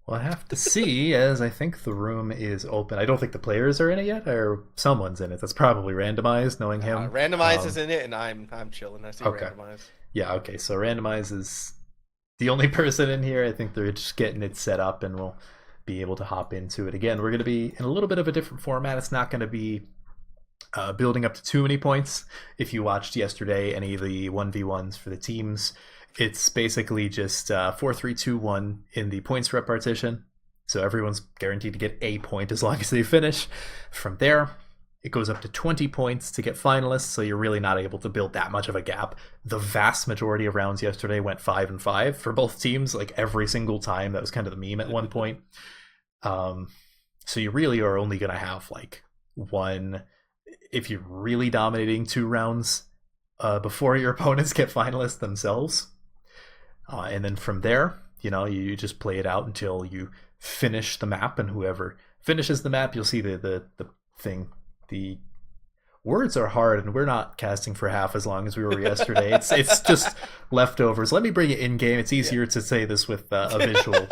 Well, I have to see, as I think the room is open. I don't think the players are in it yet, or someone's in it. That's probably Randomize, knowing him. Randomize is in it, and I'm chilling. I see Randomize. Yeah, okay. So Randomize is the only person in here. I think they're just getting it set up, and we'll be able to hop into it. Again, we're going to be in a little bit of a different format. It's not going to be building up to too many points. If you watched yesterday any of the 1v1s for the teams, it's basically just 4-3-2-1 in the points repartition. So everyone's guaranteed to get a point as long as they finish. From there, it goes up to 20 points to get finalists, so you're really not able to build that much of a gap. The vast majority of rounds yesterday went 5-5 for both teams, like every single time. That was kind of the meme at one point. So you really are only going to have like one, if you're really dominating, 2 rounds before your opponents get finalists themselves. And then from there, you just play it out until you finish the map, and whoever finishes the map, you'll see the thing. The words are hard, and we're not casting for half as long as we were yesterday. It's just leftovers. Let me bring it in game. It's easier to say this with a visual.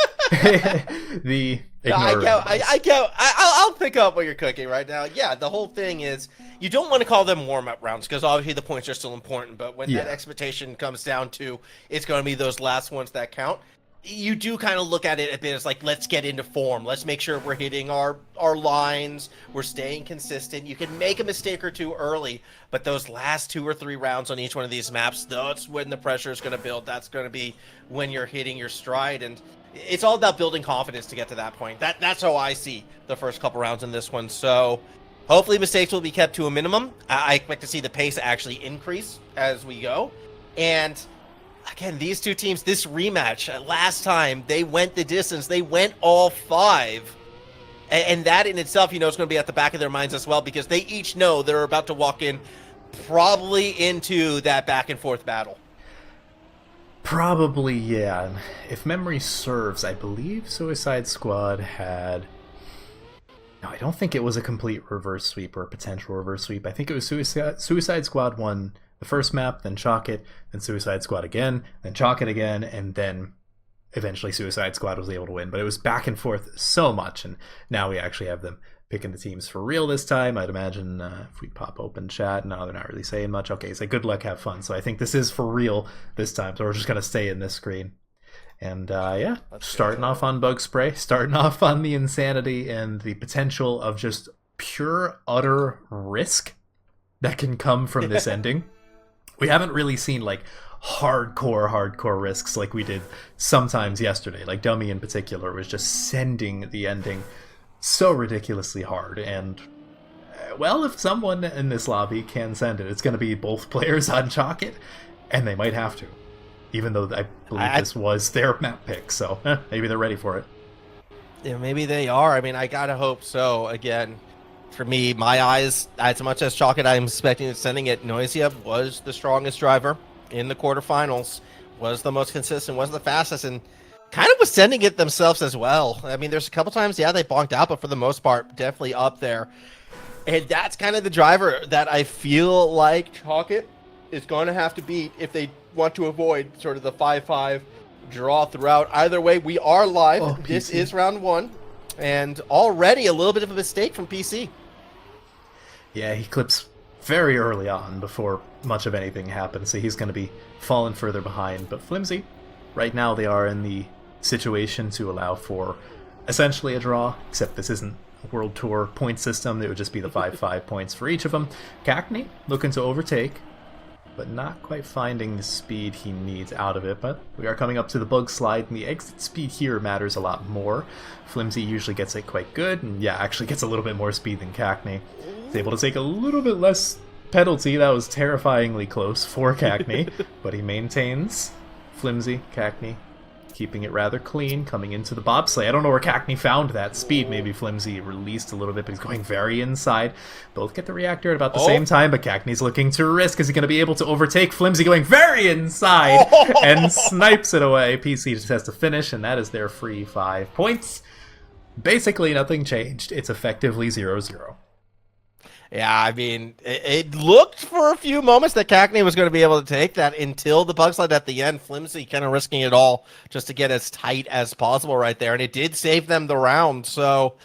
I'll pick up what you're cooking right now. Yeah, the whole thing is you don't want to call them warm-up rounds because obviously the points are still important. But when that expectation comes down to it's going to be those last ones that count, you do kind of look at it a bit as like, let's get into form. Let's make sure we're hitting our lines. We're staying consistent. You can make a mistake or two early, but those last 2 or 3 rounds on each one of these maps, that's when the pressure is going to build. That's going to be when you're hitting your stride. And it's all about building confidence to get to that point. That's how I see the first couple rounds in this one. So hopefully mistakes will be kept to a minimum. I expect to see the pace actually increase as we go. And again, these two teams, this rematch, last time they went the distance. They went all 5. And that in itself, is going to be at the back of their minds as well, because they each know they're about to walk in probably into that back and forth battle. Probably, yeah. If memory serves, I believe Suicide Squad had... No, I don't think it was a complete reverse sweep or a potential reverse sweep. I think it was Suicide Squad won the first map, then Chalk It, then Suicide Squad again, then Chalk It again, and then eventually Suicide Squad was able to win. But it was back and forth so much, and now we actually have them picking the teams for real this time. I'd imagine if we pop open chat, no, they're not really saying much. Okay, so good luck, have fun. So I think this is for real this time, so we're just going to stay in this screen. And starting off on Bug Spray, starting off on the insanity and the potential of just pure, utter risk that can come from this ending. We haven't really seen like hardcore risks like we did sometimes yesterday. Like Dummy in particular was just sending the ending so ridiculously hard. And well, if someone in this lobby can send it, it's going to be both players on Chalk It, and they might have to. Even though I believe this was their map pick, so maybe they're ready for it. Yeah, maybe they are. I mean, I gotta hope so. Again, for me, my eyes, as much as Chalk It, I'm expecting sending it. Noisia was the strongest driver in the quarterfinals, was the most consistent, was the fastest, and kind of was sending it themselves as well. I mean, there's a couple times, they bonked out, but for the most part, definitely up there. And that's kind of the driver that I feel like Chalk It is going to have to beat if they want to avoid sort of the 5-5 draw throughout. Either way, we are live. This is round 1, and already a little bit of a mistake from PC. Yeah, he clips very early on before much of anything happens, so he's going to be falling further behind. But Flimsy, right now they are in the situation to allow for essentially a draw, except this isn't a World Tour point system. It would just be the 5-5 points for each of them. Cackney looking to overtake, but not quite finding the speed he needs out of it. But we are coming up to the bug slide, and the exit speed here matters a lot more. Flimsy usually gets it quite good, and actually gets a little bit more speed than Cackney. He's able to take a little bit less penalty. That was terrifyingly close for Cackney, but he maintains. Flimsy, Cackney, keeping it rather clean, coming into the bobsleigh. I don't know where Cackney found that speed. Maybe Flimsy released a little bit, but he's going very inside. Both get the reactor at about the same time, but Cackney's looking to risk. Is he going to be able to overtake Flimsy going very inside and snipes it away? PC just has to finish, and that is their free 5 points. Basically, nothing changed. It's effectively 0-0. Yeah, I mean, it looked for a few moments that Cackney was going to be able to take that until the bug slide at the end. Flimsy kind of risking it all just to get as tight as possible right there, and it did save them the round. So,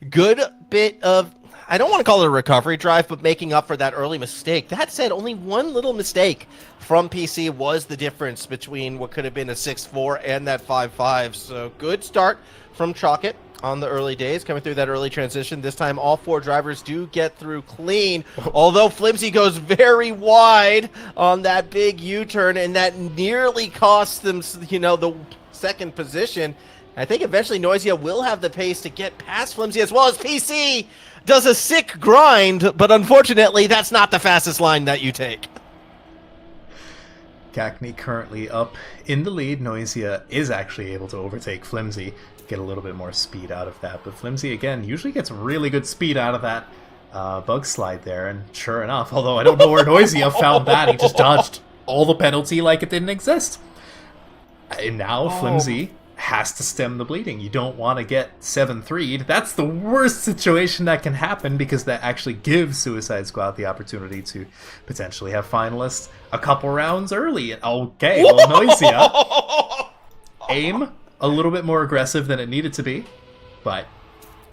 good bit of, I don't want to call it a recovery drive, but making up for that early mistake. That said, only one little mistake from PC was the difference between what could have been a 6-4 and that 5-5. So, good start from Chalk It on the early days, coming through that early transition. This time, all 4 drivers do get through clean, although Flimsy goes very wide on that big U-turn, and that nearly costs them, the second position. I think eventually Noisia will have the pace to get past Flimsy, as well as PC does a sick grind, but unfortunately, that's not the fastest line that you take. Cackney currently up in the lead. Noisia is actually able to overtake Flimsy, get a little bit more speed out of that. But Flimsy, again, usually gets really good speed out of that bug slide there. And sure enough, although I don't know where Noisia found that, he just dodged all the penalty like it didn't exist. And now Flimsy has to stem the bleeding. You don't want to get 7-3'd. That's the worst situation that can happen because that actually gives Suicide Squad the opportunity to potentially have finalists a couple rounds early. Okay, well, Noisia aim a little bit more aggressive than it needed to be, but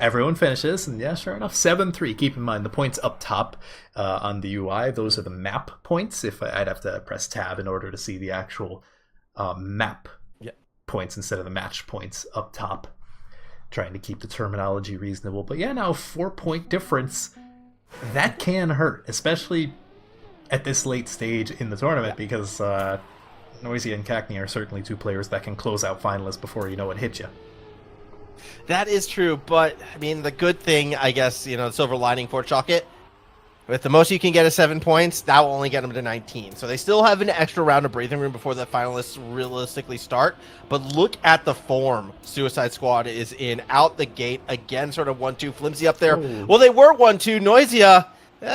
everyone finishes, and yeah, sure enough, 7-3. Keep in mind the points up top on the UI, those are the map points. If I'd have to press tab in order to see the actual map points instead of the match points up top. Trying to keep the terminology reasonable. But yeah, now 4-point difference. That can hurt, especially at this late stage in the tournament, because Noisia and Cackney are certainly two players that can close out finalists before you know what hit you. That is true, but I mean, the good thing, I guess, the silver lining for Chalkit, with the most you can get is 7 points, that will only get them to 19. So they still have an extra round of breathing room before the finalists realistically start. But look at the form Suicide Squad is in out the gate. Again, sort of 1-2. Flimsy up there. Oh. Well, they were 1-2. Noisia,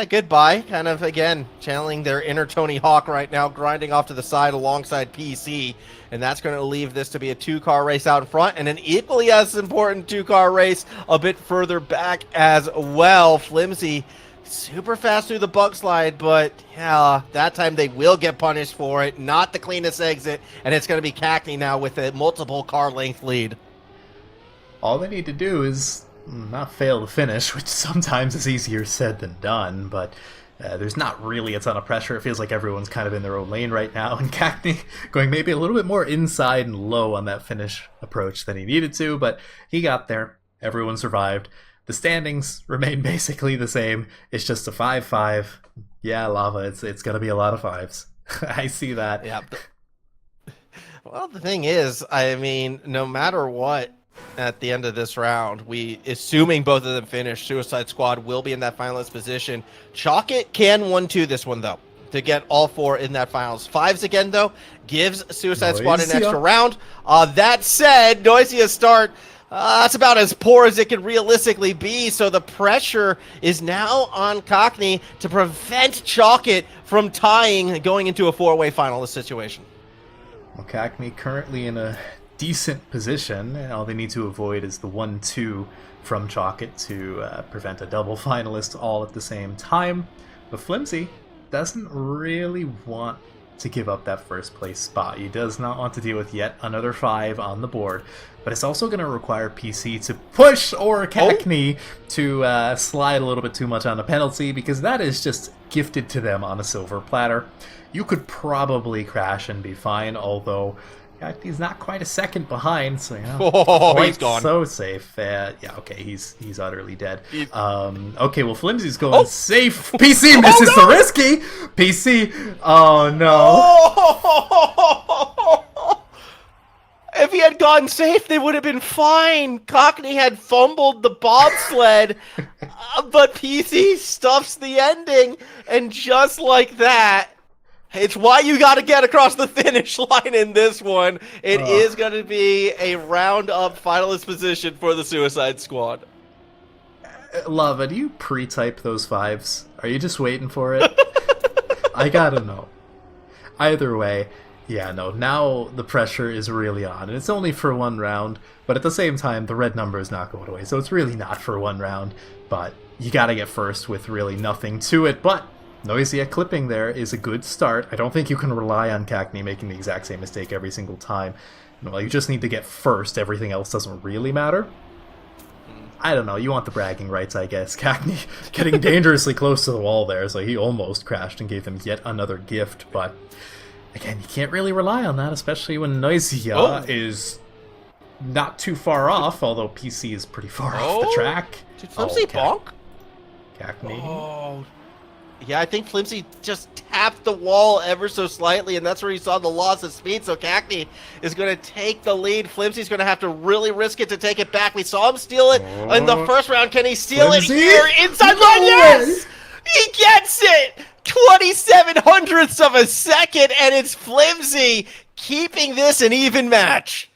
goodbye. Kind of, again, channeling their inner Tony Hawk right now, grinding off to the side alongside PC. And that's going to leave this to be a 2-car race out in front. And an equally as important 2-car race a bit further back as well. Flimsy super fast through the bug slide, but yeah, that time they will get punished for it. Not the cleanest exit, and it's going to be Cackney now with a multiple car length lead. All they need to do is not fail to finish, which sometimes is easier said than done, but there's not really a ton of pressure. It feels like everyone's kind of in their own lane right now, and Cackney going maybe a little bit more inside and low on that finish approach than he needed to, but he got there. Everyone survived. The standings remain basically the same. It's just a 5-5. Yeah, Lava, it's going to be a lot of 5s. I see that. Yeah. Well, the thing is, I mean, no matter what, at the end of this round, assuming both of them finish, Suicide Squad will be in that finalist position. Chalkit can 1-2 this one, though, to get all 4 in that finals. 5s again, though, gives Suicide Squad an extra round. That said, Noisia start... that's about as poor as it could realistically be, so the pressure is now on Cackney to prevent Chalkit from tying and going into a 4-way finalist situation. Well, Cackney currently in a decent position, and all they need to avoid is the 1-2 from Chalkit to prevent a double finalist all at the same time. But Flimsy doesn't really want to give up that first place spot. He does not want to deal with yet another 5 on the board, but it's also going to require PC to push or Cackney to slide a little bit too much on the penalty, because that is just gifted to them on a silver platter. You could probably crash and be fine, although he's not quite a second behind, so he's gone. So safe. Yeah, okay, he's utterly dead. Okay, well, Flimsy's going safe. PC misses the risky. PC. Oh no. If he had gone safe, they would have been fine. Cackney had fumbled the bobsled, but PC stuffs the ending, and just like that, it's why you got to get across the finish line in this one. It is going to be a round-up finalist position for the Suicide Squad. Lava, do you pre-type those 5s? Are you just waiting for it? I gotta know. Either way, yeah, no, now the pressure is really on, and it's only for 1 round, but at the same time, the red number is not going away, so it's really not for 1 round, but you gotta get first with really nothing to it. But Noisia clipping there is a good start. I don't think you can rely on Cackney making the exact same mistake every single time. Well, you just need to get first. Everything else doesn't really matter. I don't know. You want the bragging rights, I guess. Cackney getting dangerously close to the wall there, so he almost crashed and gave them yet another gift. But again, you can't really rely on that, especially when Noisia is not too far off, although PC is pretty far off the track. Did Flimsy bonk? Cackney. Yeah, I think Flimsy just tapped the wall ever so slightly, and that's where he saw the loss of speed, so Cackney is going to take the lead. Flimsy's going to have to really risk it to take it back. We saw him steal it in the first round. Can he steal it here? Inside line, yes! He gets it! 27 hundredths of a second, and it's Flimsy keeping this an even match.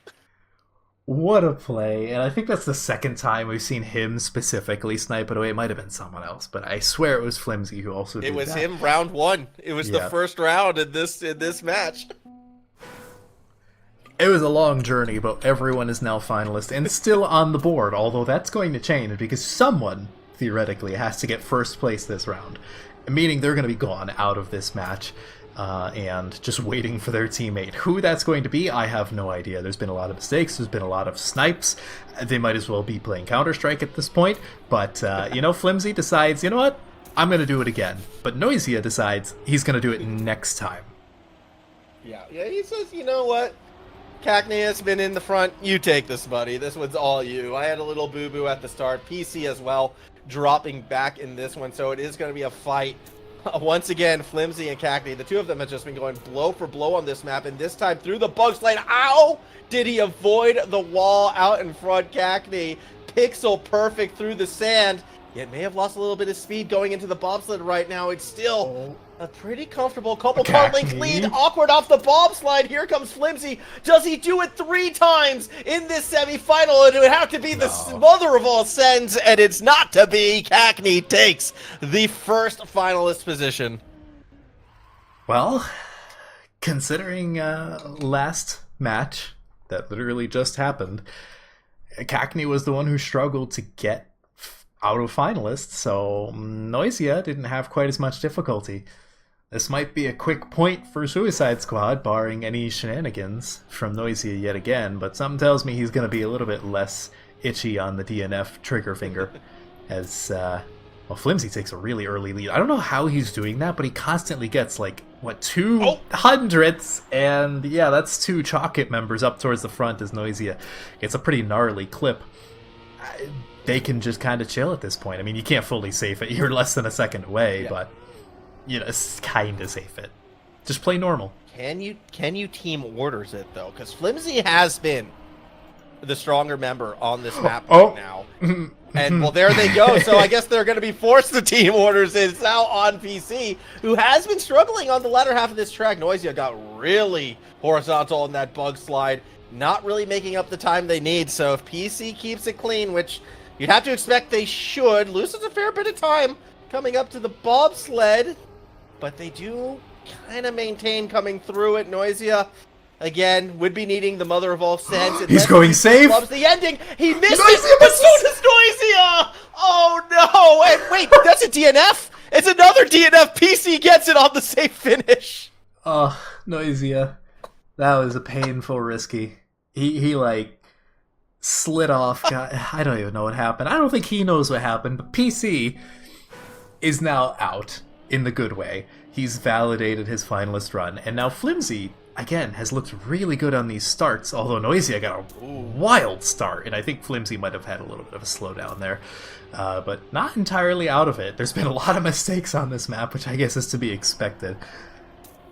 What a play, and I think that's the second time we've seen him specifically snipe it away. It might have been someone else, but I swear it was Flimsy who also did that. It was him round 1. It was the first round in this match. It was a long journey, but everyone is now finalist and still on the board, although that's going to change because someone, theoretically, has to get first place this round, meaning they're going to be gone out of this match and just waiting for their teammate. Who that's going to be, I have no idea. There's been a lot of mistakes, there's been a lot of snipes. They might as well be playing Counter-Strike at this point, but, Flimsy decides, you know what, I'm going to do it again. But Noisia decides he's going to do it next time. Yeah, he says, you know what? Cackney has been in the front. You take this, buddy. This one's all you. I had a little boo-boo at the start. PC as well, dropping back in this one, so it is going to be a fight. Once again, Flimsy and Cackney, the two of them have just been going blow for blow on this map, and this time through the bug slide. How did he avoid the wall out in front? Cackney, pixel perfect through the sand, yet may have lost a little bit of speed going into the bobsled right now. It's still a pretty comfortable couple car link lead. Awkward off the bobslide. Here comes Flimsy. Does he do it 3 times in this semifinal? And it would have to be the mother of all sends, and it's not to be. Cackney takes the first finalist position. Well, considering last match that literally just happened, Cackney was the one who struggled to get out of finalists, so Noisia didn't have quite as much difficulty. This might be a quick point for Suicide Squad, barring any shenanigans from Noisia yet again, but something tells me he's going to be a little bit less itchy on the DNF trigger finger, as, Flimsy takes a really early lead. I don't know how he's doing that, but he constantly gets, 200s, and yeah, that's 2 Chalkit members up towards the front as Noisia gets a pretty gnarly clip. They can just kind of chill at this point. I mean, you can't fully safe it. You're less than a second away, but it's kind of safe it. Just play normal. Can you team orders it though? Because Flimsy has been the stronger member on this map right now. And well, there they go. So I guess they're going to be forced to team orders. It's now on PC, who has been struggling on the latter half of this track. Noisia got really horizontal in that bug slide, not really making up the time they need. So if PC keeps it clean, which you'd have to expect they should, loses a fair bit of time coming up to the bobsled. But they do kind of maintain coming through it. Noisia, again, would be needing the mother of all sends. He's going safe. Loves the ending. He missed it, but so does Noisia. Oh, no. And wait, that's a DNF. It's another DNF. PC gets it on the safe finish. Oh, Noisia. That was a painful risky. He slid off. God, I don't even know what happened. I don't think he knows what happened, but PC is now out. In the good way. He's validated his finalist run, and now Flimsy, again, has looked really good on these starts, although Noisia got a wild start, and I think Flimsy might have had a little bit of a slowdown there, but not entirely out of it. There's been a lot of mistakes on this map, which I guess is to be expected.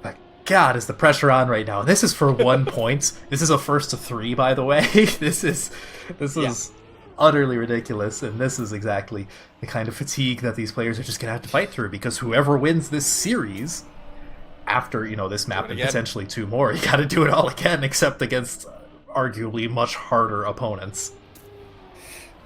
But God, is the pressure on right now. This is for 1 point. This is a first to 3, by the way. This is utterly ridiculous, and this is exactly the kind of fatigue that these players are just going to have to fight through, because whoever wins this series, after, this map and potentially 2 more, you got to do it all again, except against arguably much harder opponents.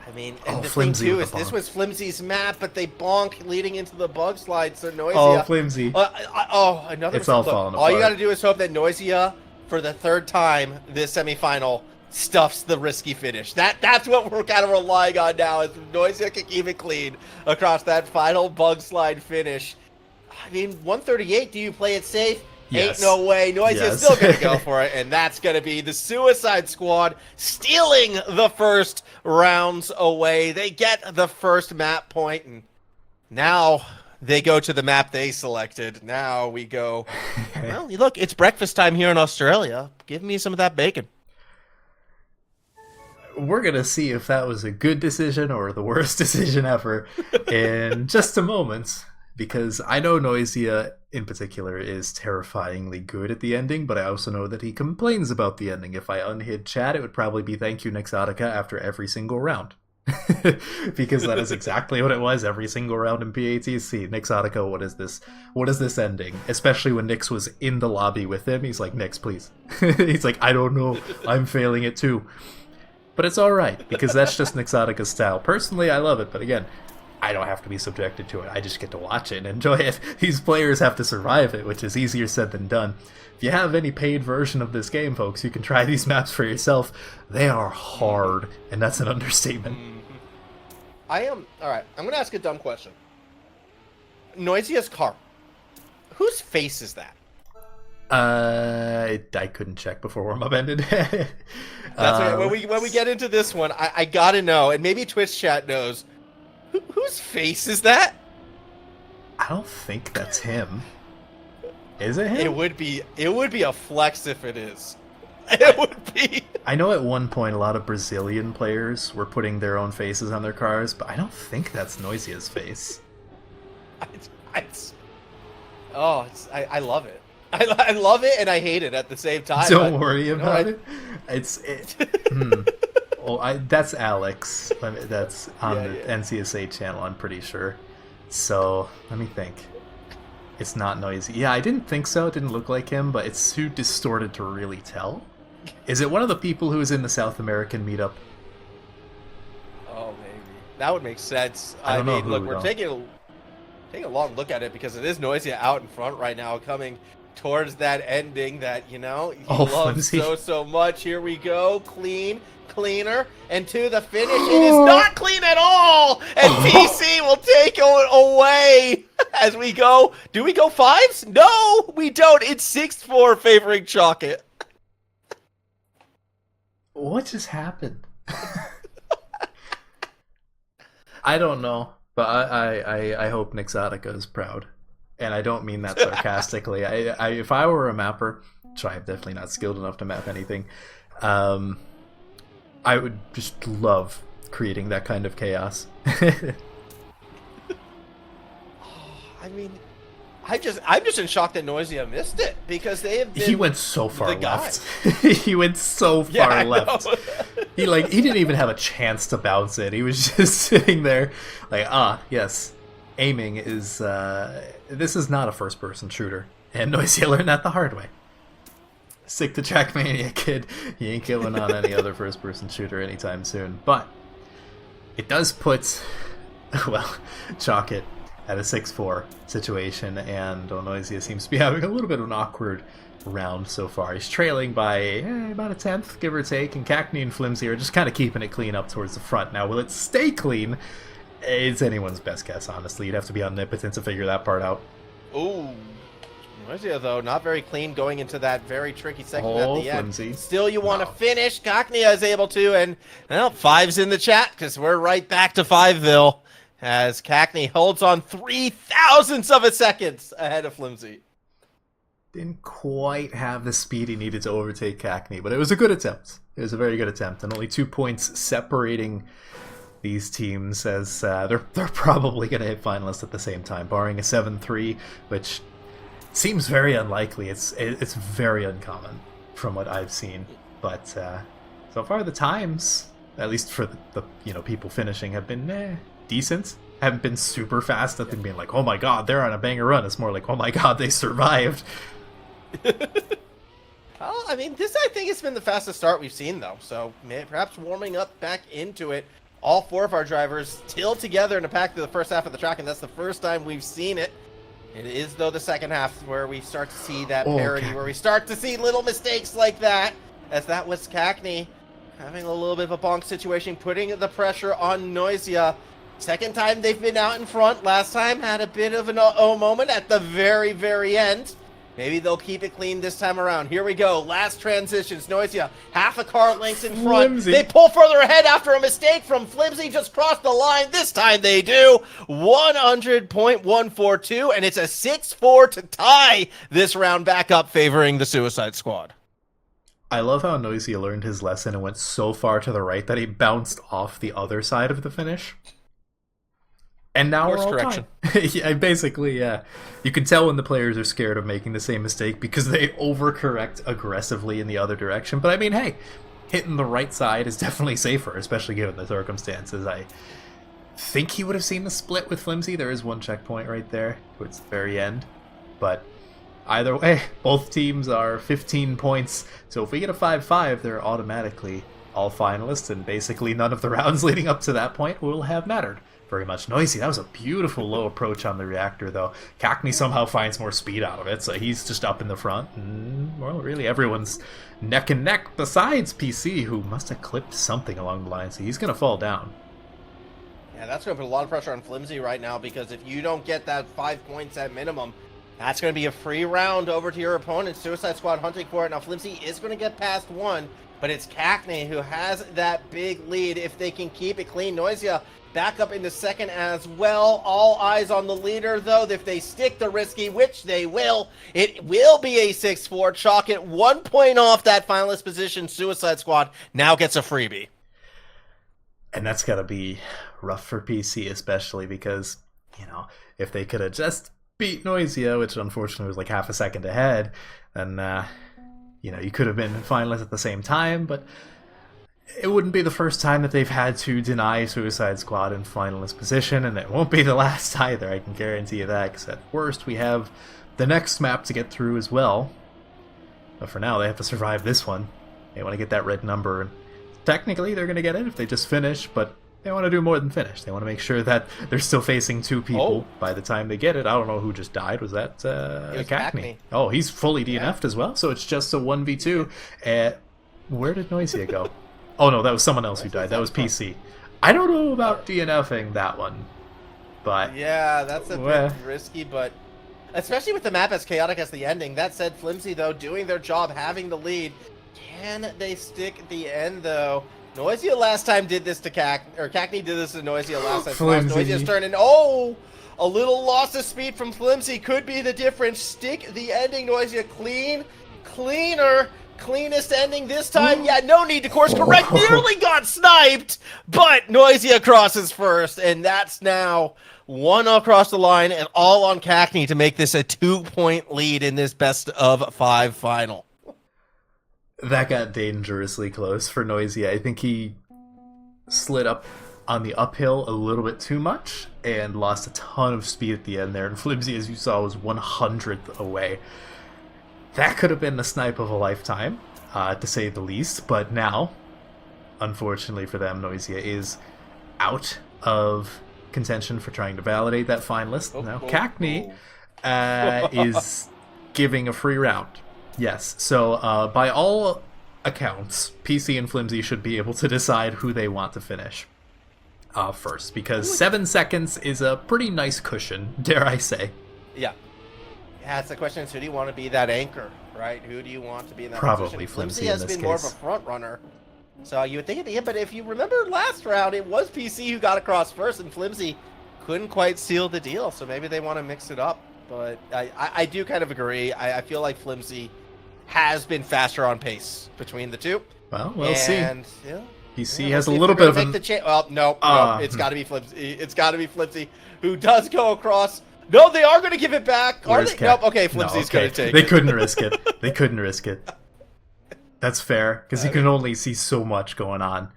I mean, and the thing too is this was Flimsy's map, but they bonk leading into the bug slide, so Noisia... Oh, Flimsy. Another... It's all falling apart. All you got to do is hope that Noisia, for the 3rd time this semifinal, stuffs the risky finish. That's what we're kind of relying on now, is Noisia can keep it clean across that final bug slide finish. I mean, 138, do you play it safe? Yes. Ain't no way. Noisia's still going to go for it, and that's going to be the Suicide Squad stealing the first rounds away. They get the first map point, and now they go to the map they selected. Now we go, well, look, it's breakfast time here in Australia. Give me some of that bacon. We're going to see if that was a good decision or the worst decision ever in just a moment, because I know Noisia in particular is terrifyingly good at the ending, but I also know that he complains about the ending. If I unhid chat, it would probably be thank you Nexotica after every single round. Because that is exactly what it was every single round in PATC. Nexotica, what is this? What is this ending? Especially when Nyx was in the lobby with him. He's like, Nyx, please. He's like, I don't know. I'm failing it too. But it's alright, because that's just Nexotica's style. Personally, I love it, but again, I don't have to be subjected to it. I just get to watch it and enjoy it. These players have to survive it, which is easier said than done. If you have any paid version of this game, folks, you can try these maps for yourself. They are hard, and that's an understatement. Alright, I'm going to ask a dumb question. Noisia's car. Whose face is that? I couldn't check before warm-up ended. That's right. When we get into this one, I gotta know, and maybe Twitch chat knows. Whose face is that? I don't think that's him. Is it him? It would be a flex if it is. It would be. I know at one point a lot of Brazilian players were putting their own faces on their cars, but I don't think that's Noisia's face. I love it. I love it and I hate it at the same time. Don't worry about it. That's Alex. That's on the NCSA channel, I'm pretty sure. So let me think. It's not Noisy. Yeah, I didn't think so. It didn't look like him, but it's too distorted to really tell. Is it one of the people who was in the South American meetup? Oh, maybe. That would make sense. I don't know. Look, we're taking a long look at it because it is Noisy out in front right now, coming towards that ending that, he loves so much. Here we go. Cleaner, and to the finish. It is not clean at all, and PC will take it away as we go. Do we go 5s? No, we don't. It's 6-4 favoring Chalkit. What just happened? I don't know, but I hope Nixotica is proud. And I don't mean that sarcastically. If I were a mapper, which I'm definitely not skilled enough to map anything, I would just love creating that kind of chaos. I'm just in shock that Noisia missed it because they have been. He went so far left. He went so far left. He didn't even have a chance to bounce it. He was just sitting there, like, yes, aiming is. This is not a first-person shooter, and Noisia learned that the hard way. Stick to Trackmania, kid. He ain't killing on any other first-person shooter anytime soon. But it does put, Chalkit at a 6-4 situation, and Noisia seems to be having a little bit of an awkward round so far. He's trailing by about a 10th, give or take, and Cackney and Flimsy are just kind of keeping it clean up towards the front. Now, will it stay clean? It's anyone's best guess, honestly. You'd have to be omnipotent to figure that part out. Ooh. Noisia, though, not very clean going into that very tricky section at the end. Flimsy. Still, you want to finish. Cackney is able to, and, 5's in the chat, because we're right back to 5-ville, as Cackney holds on 0.003 of a second ahead of Flimsy. Didn't quite have the speed he needed to overtake Cackney, but it was a good attempt. It was a very good attempt, and only 2 points separating these teams, as they're probably going to hit finalists at the same time, barring a 7-3, which seems very unlikely. It's very uncommon from what I've seen, but so far the times, at least for the people finishing, have been decent. Haven't been super fast. Nothing being like, oh my god, they're on a banger run. It's more like, oh my god, they survived. Well, this I think has been the fastest start we've seen, though. So perhaps warming up back into it. All 4 of our drivers still together in a pack through the first half of the track, and that's the first time we've seen it. It is, though, the second half where we start to see that parity, where we start to see little mistakes like that, as that was Cackney having a little bit of a bonk situation, putting the pressure on Noisia. Second time they've been out in front. Last time had a bit of an moment at the very, very end. Maybe they'll keep it clean this time around. Here we go. Last transitions. Noisia, half a car length in front. Flimsy. They pull further ahead after a mistake from Flimsy. Just crossed the line. This time they do. 100.142, and it's a 6-4 to tie this round back up, favoring the Suicide Squad. I love how Noisia learned his lesson and went so far to the right that he bounced off the other side of the finish. And now Course we're all correction. yeah, basically, yeah. You can tell when the players are scared of making the same mistake because they overcorrect aggressively in the other direction. But hey, hitting the right side is definitely safer, especially given the circumstances. I think he would have seen the split with Flimsy. There is one checkpoint right there towards the very end. But either way, both teams are 15 points. So if we get a 5-5, they're automatically all finalists, and basically none of the rounds leading up to that point will have mattered very much. Noisy, that was a beautiful low approach on the reactor, though. Cackney somehow finds more speed out of it, so he's just up in the front. And, well, really, everyone's neck and neck besides PC, who must have clipped something along the line, so he's going to fall down. Yeah, that's going to put a lot of pressure on Flimsy right now, because if you don't get that 5 points at minimum, that's going to be a free round over to your opponent. Suicide Squad hunting for it. Now, Flimsy is going to get past one, but it's Cackney who has that big lead if they can keep it clean. Noisia back up into second as well. All eyes on the leader, though. If they stick to Risky, which they will, it will be a 6-4. Chalk it 1 point off that finalist position. Suicide Squad now gets a freebie. And that's got to be rough for PC, especially because, you know, if they could have just beat Noisia, which unfortunately was like half a second ahead, then, you know, you could have been finalists at the same time, but it wouldn't be the first time that they've had to deny Suicide Squad in finalist position, and it won't be the last either, I can guarantee you that, because at worst we have the next map to get through as well. But for now, they have to survive this one. They want to get that red number, and technically they're going to get it if they just finish, but they want to do more than finish. They want to make sure that they're still facing two people by the time they get it. I don't know who just died. Was that Cackney? Oh, he's fully DNF'd as well, so it's just a 1v2. Where did Noisia go? Oh no, that was someone else who died. That was PC. I don't know about DNFing that one, but yeah, that's a bit risky, but especially with the map as chaotic as the ending. That said, Flimsy, though, doing their job, having the lead. Can they stick at the end, though? Noisia last time did this to Cackney did this to Noisia last time. Noisia's turning. Oh, a little loss of speed from Flimsy could be the difference. Stick the ending, Noisia. Cleaner. Cleanest ending this time. Yeah, no need to course correct. Nearly got sniped, but Noisia crosses first, and that's now one across the line and all on Cackney to make this a 2-point lead in this best of 5 final. That got dangerously close for Noisia. I think he slid up on the uphill a little bit too much and lost a ton of speed at the end there, and Flimsy, as you saw, was 100th away. That could have been the snipe of a lifetime, to say the least, but now, unfortunately for them, Noisia is out of contention for trying to validate that finalist. Now, Cackney is giving a free round. Yes, so by all accounts, PC and Flimsy should be able to decide who they want to finish first, because 7 seconds is a pretty nice cushion, dare I say. Yeah. Yeah, it's the question is, who do you want to be that anchor, right? Who do you want to be in that Probably position? Flimsy has in this been case. more of a front runner. So you would think it'd be him, but if you remember last round, it was PC who got across first, and Flimsy couldn't quite seal the deal, so maybe they want to mix it up. But I do kind of agree. I feel like Flimsy has been faster on pace between the two. Well, we'll see. Yeah, PC has a little bit of an... Well, no, it's got to be Flimsy. It's got to be Flimsy who does go across. No, they are going to give it back. Are they? Nope. Okay, Flimsy's going to take it. They couldn't risk it. They couldn't risk it. That's fair, because you can only see so much going on.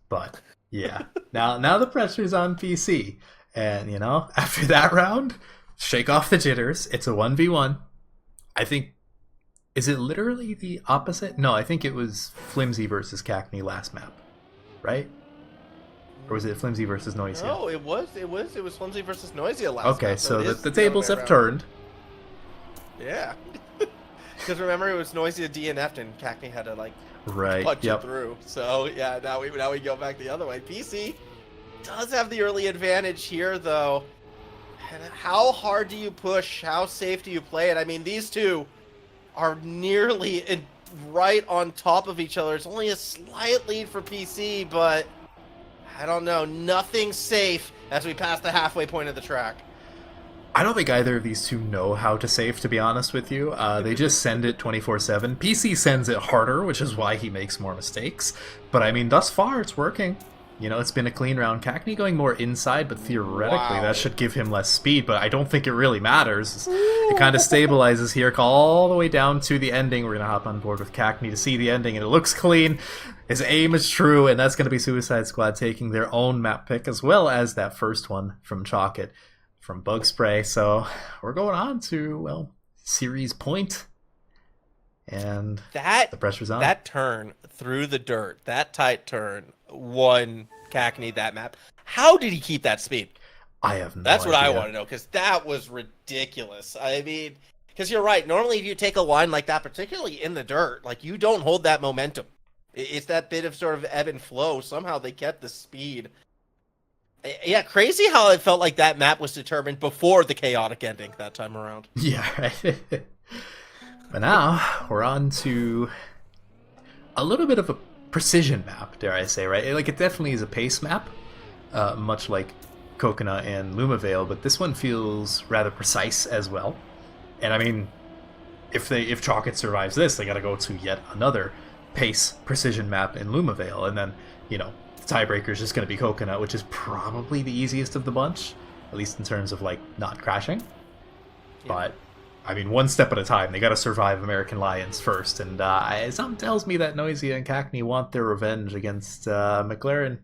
But, yeah. Now the pressure's on PC. And, you know, after that round, shake off the jitters. It's a 1v1. I think... Is it literally the opposite? No, I think it was Flimsy versus Cackney last map. Right? Or was it Flimsy versus Noisia? No, it was Flimsy versus Noisia last Okay, time, so the tables have turned. Yeah. Because remember, it was Noisia DNF'd and Cackney had to, like, punch it through. So, yeah, now we go back the other way. PC does have the early advantage here, though. And how hard do you push? How safe do you play it? I mean, these two are nearly right on top of each other. It's only a slight lead for PC, but... I don't know. Nothing safe as we pass the halfway point of the track. I don't think either of these two know how to save, to be honest with you. They just send it 24/7. PC sends it harder, which is why he makes more mistakes. But I mean, thus far, it's working. You know, it's been a clean round. Cackney going more inside, but theoretically that should give him less speed, but I don't think it really matters. It kind of stabilizes here all the way down to the ending. We're going to hop on board with Cackney to see the ending, and it looks clean. His aim is true, and that's going to be Suicide Squad taking their own map pick, as well as that first one from Chalkit, from Bug Spray. So we're going on to, well, series point. And the pressure's on. That turn through the dirt, that tight turn, won Cackney that map. How did he keep that speed? I have no That's what I idea. want to know, because that was ridiculous. I mean, because you're right. Normally, if you take a line like that, particularly in the dirt, like you don't hold that momentum. It's that bit of sort of ebb and flow. Somehow they kept the speed. Yeah, crazy how it felt like that map was determined before the chaotic ending that time around. Yeah, right. But now we're on to a little bit of a precision map, dare I say, right? Like, it definitely is a pace map, much like Coconut and Lumavale, but this one feels rather precise as well. And I mean, if Chalkit survives this, they got to go to yet another pace precision map in Lumavale, and then the tiebreaker is just going to be Coconut, which is probably the easiest of the bunch, at least in terms of like not crashing. Yeah. But I mean, one step at a time. They got to survive American Lions first, and something tells me that Noisia and Cackney want their revenge against McLaren.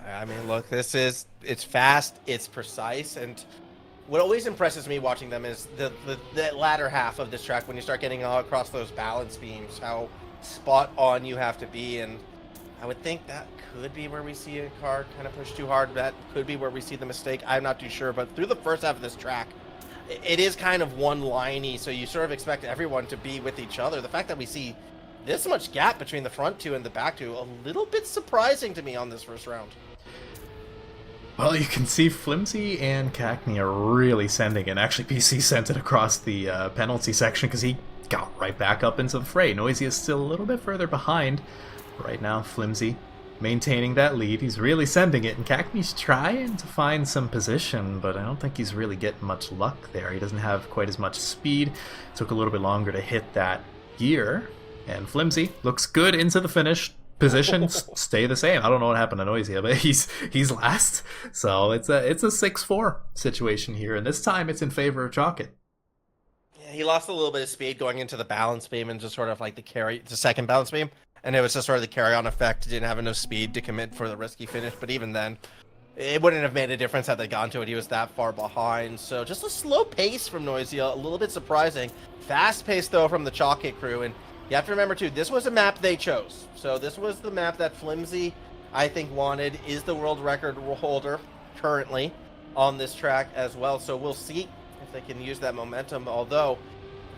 I mean, look, it's fast, it's precise, and what always impresses me watching them is the latter half of this track when you start getting all across those balance beams, how spot on you have to be. And I would think that could be where we see a car kind of push too hard. That could be where we see the mistake. I'm not too sure, but through the first half of this track, it is kind of one-liney, so you sort of expect everyone to be with each other. The fact that we see this much gap between the front two and the back two, a little bit surprising to me on this first round. Well, you can see Flimsy and Cackney are really sending it. Actually, PC sent it across the penalty section because he got right back up into the fray. Noisy is still a little bit further behind. Right now, Flimsy maintaining that lead. He's really sending it, and Cackney's trying to find some position, but I don't think he's really getting much luck there. He doesn't have quite as much speed. Took a little bit longer to hit that gear, and Flimsy looks good into the finish. Positions stay the same. I don't know what happened to Noisia, but he's last. So it's a 6-4 situation here, and this time it's in favor of Chalkit. Yeah, he lost a little bit of speed going into the balance beam and just sort of like the second balance beam, and it was just sort of the carry-on effect. Didn't have enough speed to commit for the risky finish, but even then, it wouldn't have made a difference had they gone to it. He was that far behind. So just a slow pace from Noisia, a little bit surprising. Fast pace though from the Chalkit crew, and you have to remember, too, this was a map they chose. So this was the map that Flimsy, I think, wanted, is the world record holder currently on this track as well. So we'll see if they can use that momentum. Although,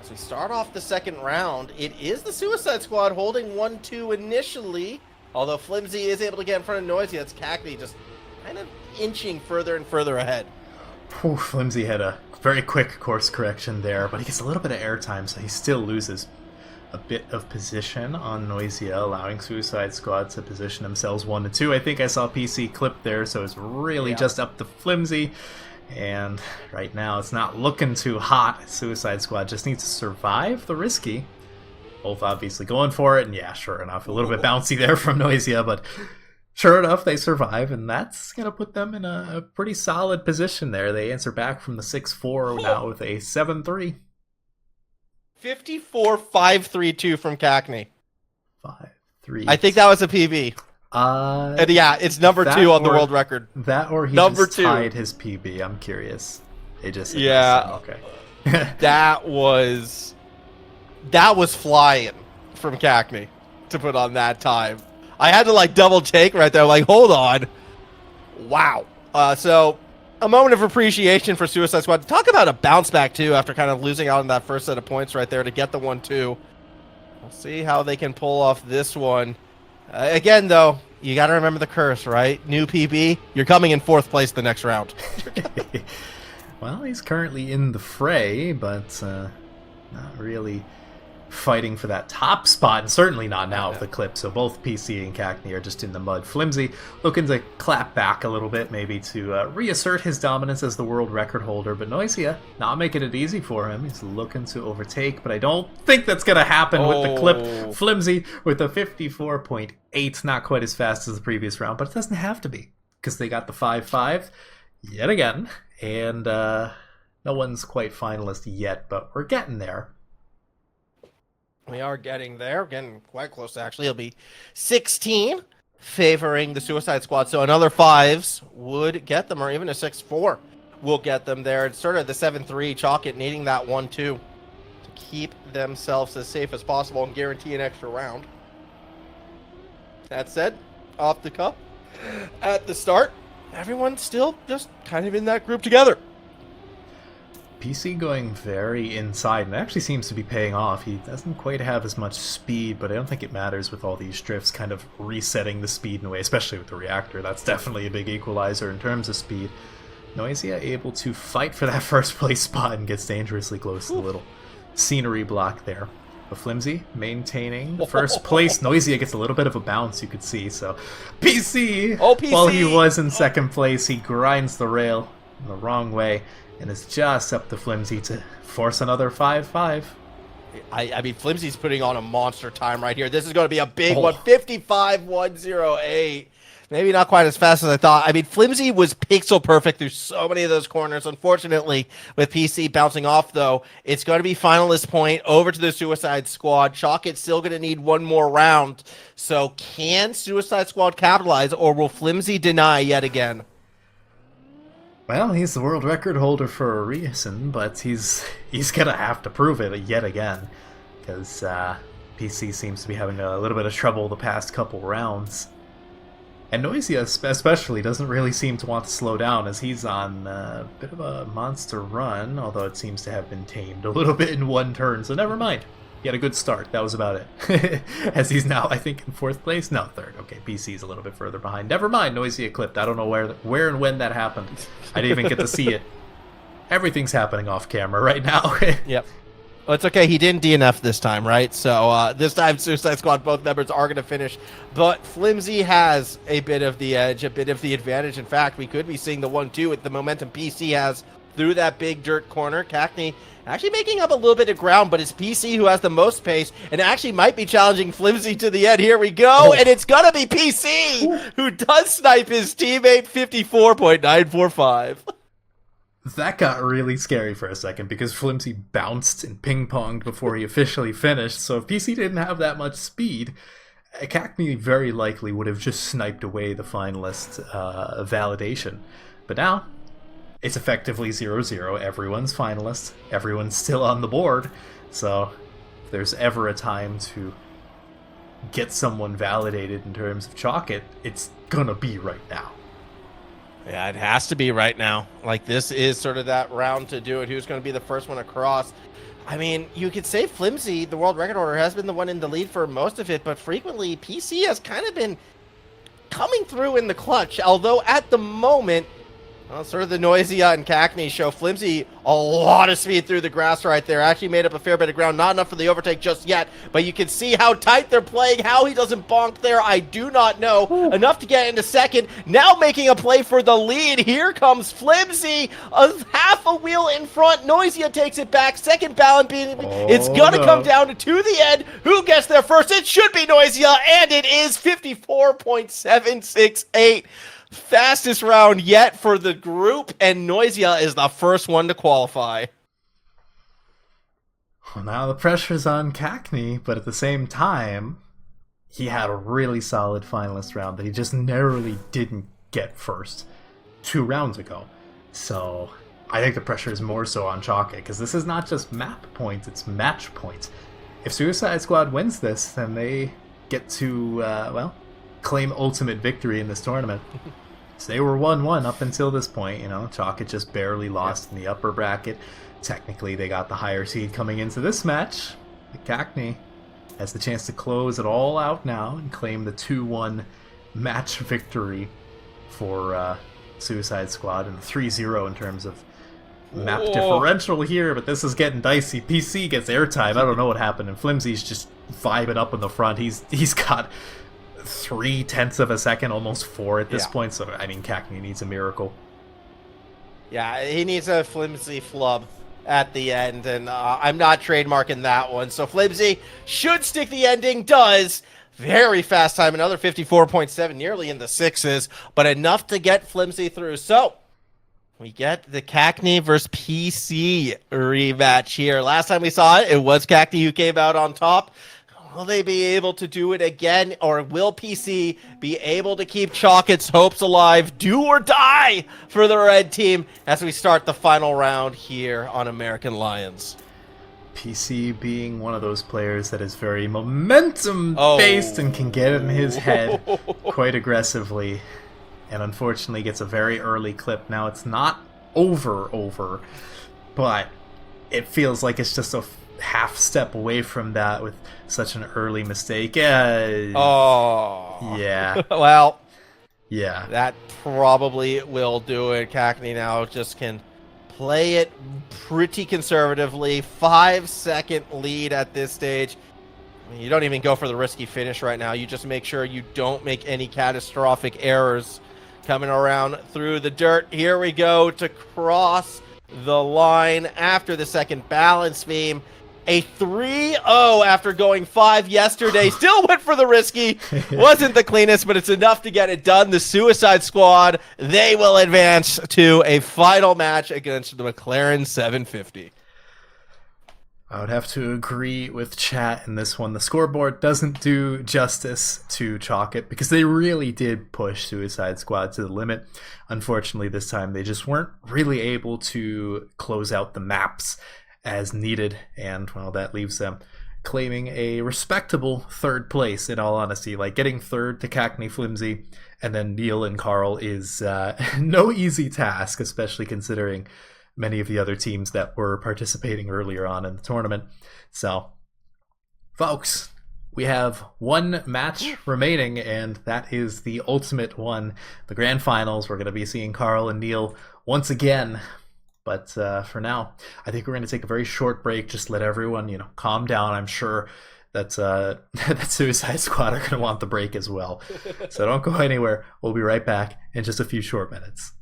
as we start off the second round, it is the Suicide Squad holding 1-2 initially. Although Flimsy is able to get in front of Noisy. That's Cackney just kind of inching further and further ahead. Flimsy had a very quick course correction there, but he gets a little bit of airtime, so he still loses a bit of position on Noisia, allowing Suicide Squad to position themselves 1-2. I think I saw PC clip there, so it's really just up to Flimsy. And right now, it's not looking too hot. Suicide Squad just needs to survive the risky. Both obviously going for it, and yeah, sure enough, a little bit bouncy there from Noisia, but sure enough, they survive, and that's going to put them in a pretty solid position there. They answer back from the 6-4 now with a 7-3. 54-5-3-2 from Cackney. 5-3. I think that was a PB. And yeah, it's number 2 on the world record. That or he tied his PB. I'm curious. It just okay. that was flying from Cackney to put on that time. I had to like double take right there. Like, hold on. Wow. So a moment of appreciation for Suicide Squad. Talk about a bounce back, too, after kind of losing out on that first set of points right there to get the 1-2. We'll see how they can pull off this one. Again, though, you got to remember the curse, right? New PB, you're coming in 4th place the next round. Well, he's currently in the fray, but not really fighting for that top spot, and certainly not now with the clip. So both PC and Cackney are just in the mud. Flimsy looking to clap back a little bit, maybe to reassert his dominance as the world record holder, but Noisia not making it easy for him. He's looking to overtake, but I don't think that's going to happen with the clip. Flimsy with a 54.8, not quite as fast as the previous round, but it doesn't have to be, because they got the 5-5 yet again, and no one's quite finalist yet, but we're getting there. We are getting there, getting quite close actually. It'll be 16 favoring the Suicide Squad, so another 5s would get them, or even a 6-4 will get them there. It's sort of the 7-3 Chalkit needing that 1-2 to keep themselves as safe as possible and guarantee an extra round. That said, off the cup, at the start. Everyone's still just kind of in that group together. PC going very inside, and it actually seems to be paying off. He doesn't quite have as much speed, but I don't think it matters with all these drifts kind of resetting the speed in a way, especially with the reactor. That's definitely a big equalizer in terms of speed. Noisia able to fight for that first place spot and gets dangerously close to the little scenery block there. But Flimsy maintaining the first place. Noisia gets a little bit of a bounce, you could see. So PC, PC! While he was in second place, he grinds the rail in the wrong way. And it's just up to Flimsy to force another 5-5. I mean, Flimsy's putting on a monster time right here. This is going to be a big one. 55-108. Maybe not quite as fast as I thought. I mean, Flimsy was pixel perfect through so many of those corners. Unfortunately, with PC bouncing off, though, it's going to be finalist point over to the Suicide Squad. Chalkit's still going to need one more round. So can Suicide Squad capitalize, or will Flimsy deny yet again? Well, he's the world record holder for a reason, but he's gonna have to prove it yet again, because PC seems to be having a little bit of trouble the past couple rounds. And Noisia especially doesn't really seem to want to slow down, as he's on a bit of a monster run, although it seems to have been tamed a little bit in one turn, so never mind. He had a good start, that was about it. As he's now, I think, in fourth place? No, third. Okay, PC's a little bit further behind. Never mind, Noisia clipped. I don't know where and when that happened. I didn't even get to see it. Everything's happening off camera right now. Yep. Well, it's okay. He didn't DNF this time, right? So this time, Suicide Squad, both members are going to finish. But Flimsy has a bit of the edge, a bit of the advantage. In fact, we could be seeing the 1-2 with the momentum PC has through that big dirt corner. Cackney actually making up a little bit of ground, but it's PC who has the most pace and actually might be challenging Flimsy to the end. Here we go, and it's going to be PC who does snipe his teammate 54.945. That got really scary for a second because Flimsy bounced and ping-ponged before he officially finished, so if PC didn't have that much speed, Cackney very likely would have just sniped away the finalist validation. But now, it's effectively 0-0. Everyone's finalist. Everyone's still on the board. So, if there's ever a time to get someone validated in terms of Chalkit, it's gonna be right now. Yeah, it has to be right now. Like, this is sort of that round to do it. Who's going to be the first one across? I mean, you could say Flimsy, the world record holder, has been the one in the lead for most of it, but frequently PC has kind of been coming through in the clutch, although at the moment, well, sort of the Noisia and Cackney show Flimsy a lot of speed through the grass right there. Actually made up a fair bit of ground. Not enough for the overtake just yet, but you can see how tight they're playing. How he doesn't bonk there, I do not know. Ooh. Enough to get into second. Now making a play for the lead. Here comes Flimsy, a half a wheel in front. Noisia takes it back. Second balance being, it's gonna come down to the end. Who gets there first? It should be Noisia, and it is 54.768. Fastest round yet for the group, and Noisia is the first one to qualify. Well, now the pressure's on Cackney, but at the same time, he had a really solid finalist round that he just narrowly didn't get first 2 rounds ago. So I think the pressure is more so on Chalkit, because this is not just map points, it's match points. If Suicide Squad wins this, then they get to, claim ultimate victory in this tournament. So they were 1-1 up until this point, you know. Chalkit just barely lost in the upper bracket. Technically, they got the higher seed coming into this match. Cackney has the chance to close it all out now and claim the 2-1 match victory for Suicide Squad, and 3-0 in terms of map differential here, but this is getting dicey. PC gets airtime. I don't know what happened, and Flimsy's just vibing up in the front. He's got 0.3 of a second, almost 4 at this point, so I mean, Cackney needs a miracle. Yeah, he needs a Flimsy flub at the end, and I'm not trademarking that one. So Flimsy should stick the ending, does. Very fast time, another 54.7, nearly in the 6s, but enough to get Flimsy through. So we get the Cackney versus PC rematch here. Last time we saw it, it was Cackney who came out on top. Will they be able to do it again, or will PC be able to keep Chalkit's hopes alive, do or die for the red team as we start the final round here on American Lions? PC being one of those players that is very momentum-based and can get in his head quite aggressively, and unfortunately gets a very early clip. Now, it's not over, but it feels like it's just a half step away from that with such an early mistake. Yeah. Well, yeah. that probably will do it. Cackney now just can play it pretty conservatively. 5-second lead at this stage. I mean, you don't even go for the risky finish right now. You just make sure you don't make any catastrophic errors coming around through the dirt. Here we go to cross the line after the second balance beam. A 3-0 after going 5 yesterday. Still went for the risky. Wasn't the cleanest, but it's enough to get it done. The Suicide Squad, they will advance to a final match against the McLaren 750. I would have to agree with chat in this one. The scoreboard doesn't do justice to Chalk It because they really did push Suicide Squad to the limit. Unfortunately, this time they just weren't really able to close out the maps as needed, and well, that leaves them claiming a respectable third place, in all honesty. Like, getting third to Cackney Flimsy and then Neil and Carl is no easy task, especially considering many of the other teams that were participating earlier on in the tournament. So, folks, we have one match remaining, and that is the ultimate one, the grand finals. We're going to be seeing Carl and Neil once again. But for now, I think we're going to take a very short break, just let everyone, calm down. I'm sure that that Suicide Squad are going to want the break as well. So don't go anywhere. We'll be right back in just a few short minutes.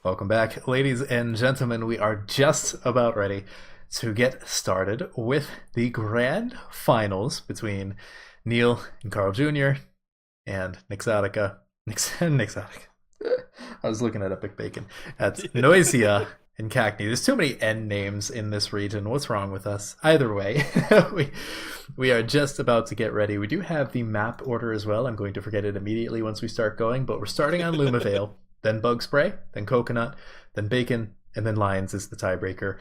Welcome back, ladies and gentlemen. We are just about ready to get started with the grand finals between Neil and Carl Jr. and Nixotica. Nixotica. I was looking at Epic Bacon. That's Noisia and Cackney. There's too many N names in this region. What's wrong with us? Either way, we are just about to get ready. We do have the map order as well. I'm going to forget it immediately once we start going, but we're starting on Lumavale, then Bug Spray, then Coconut, then Bacon, and then Lions is the tiebreaker.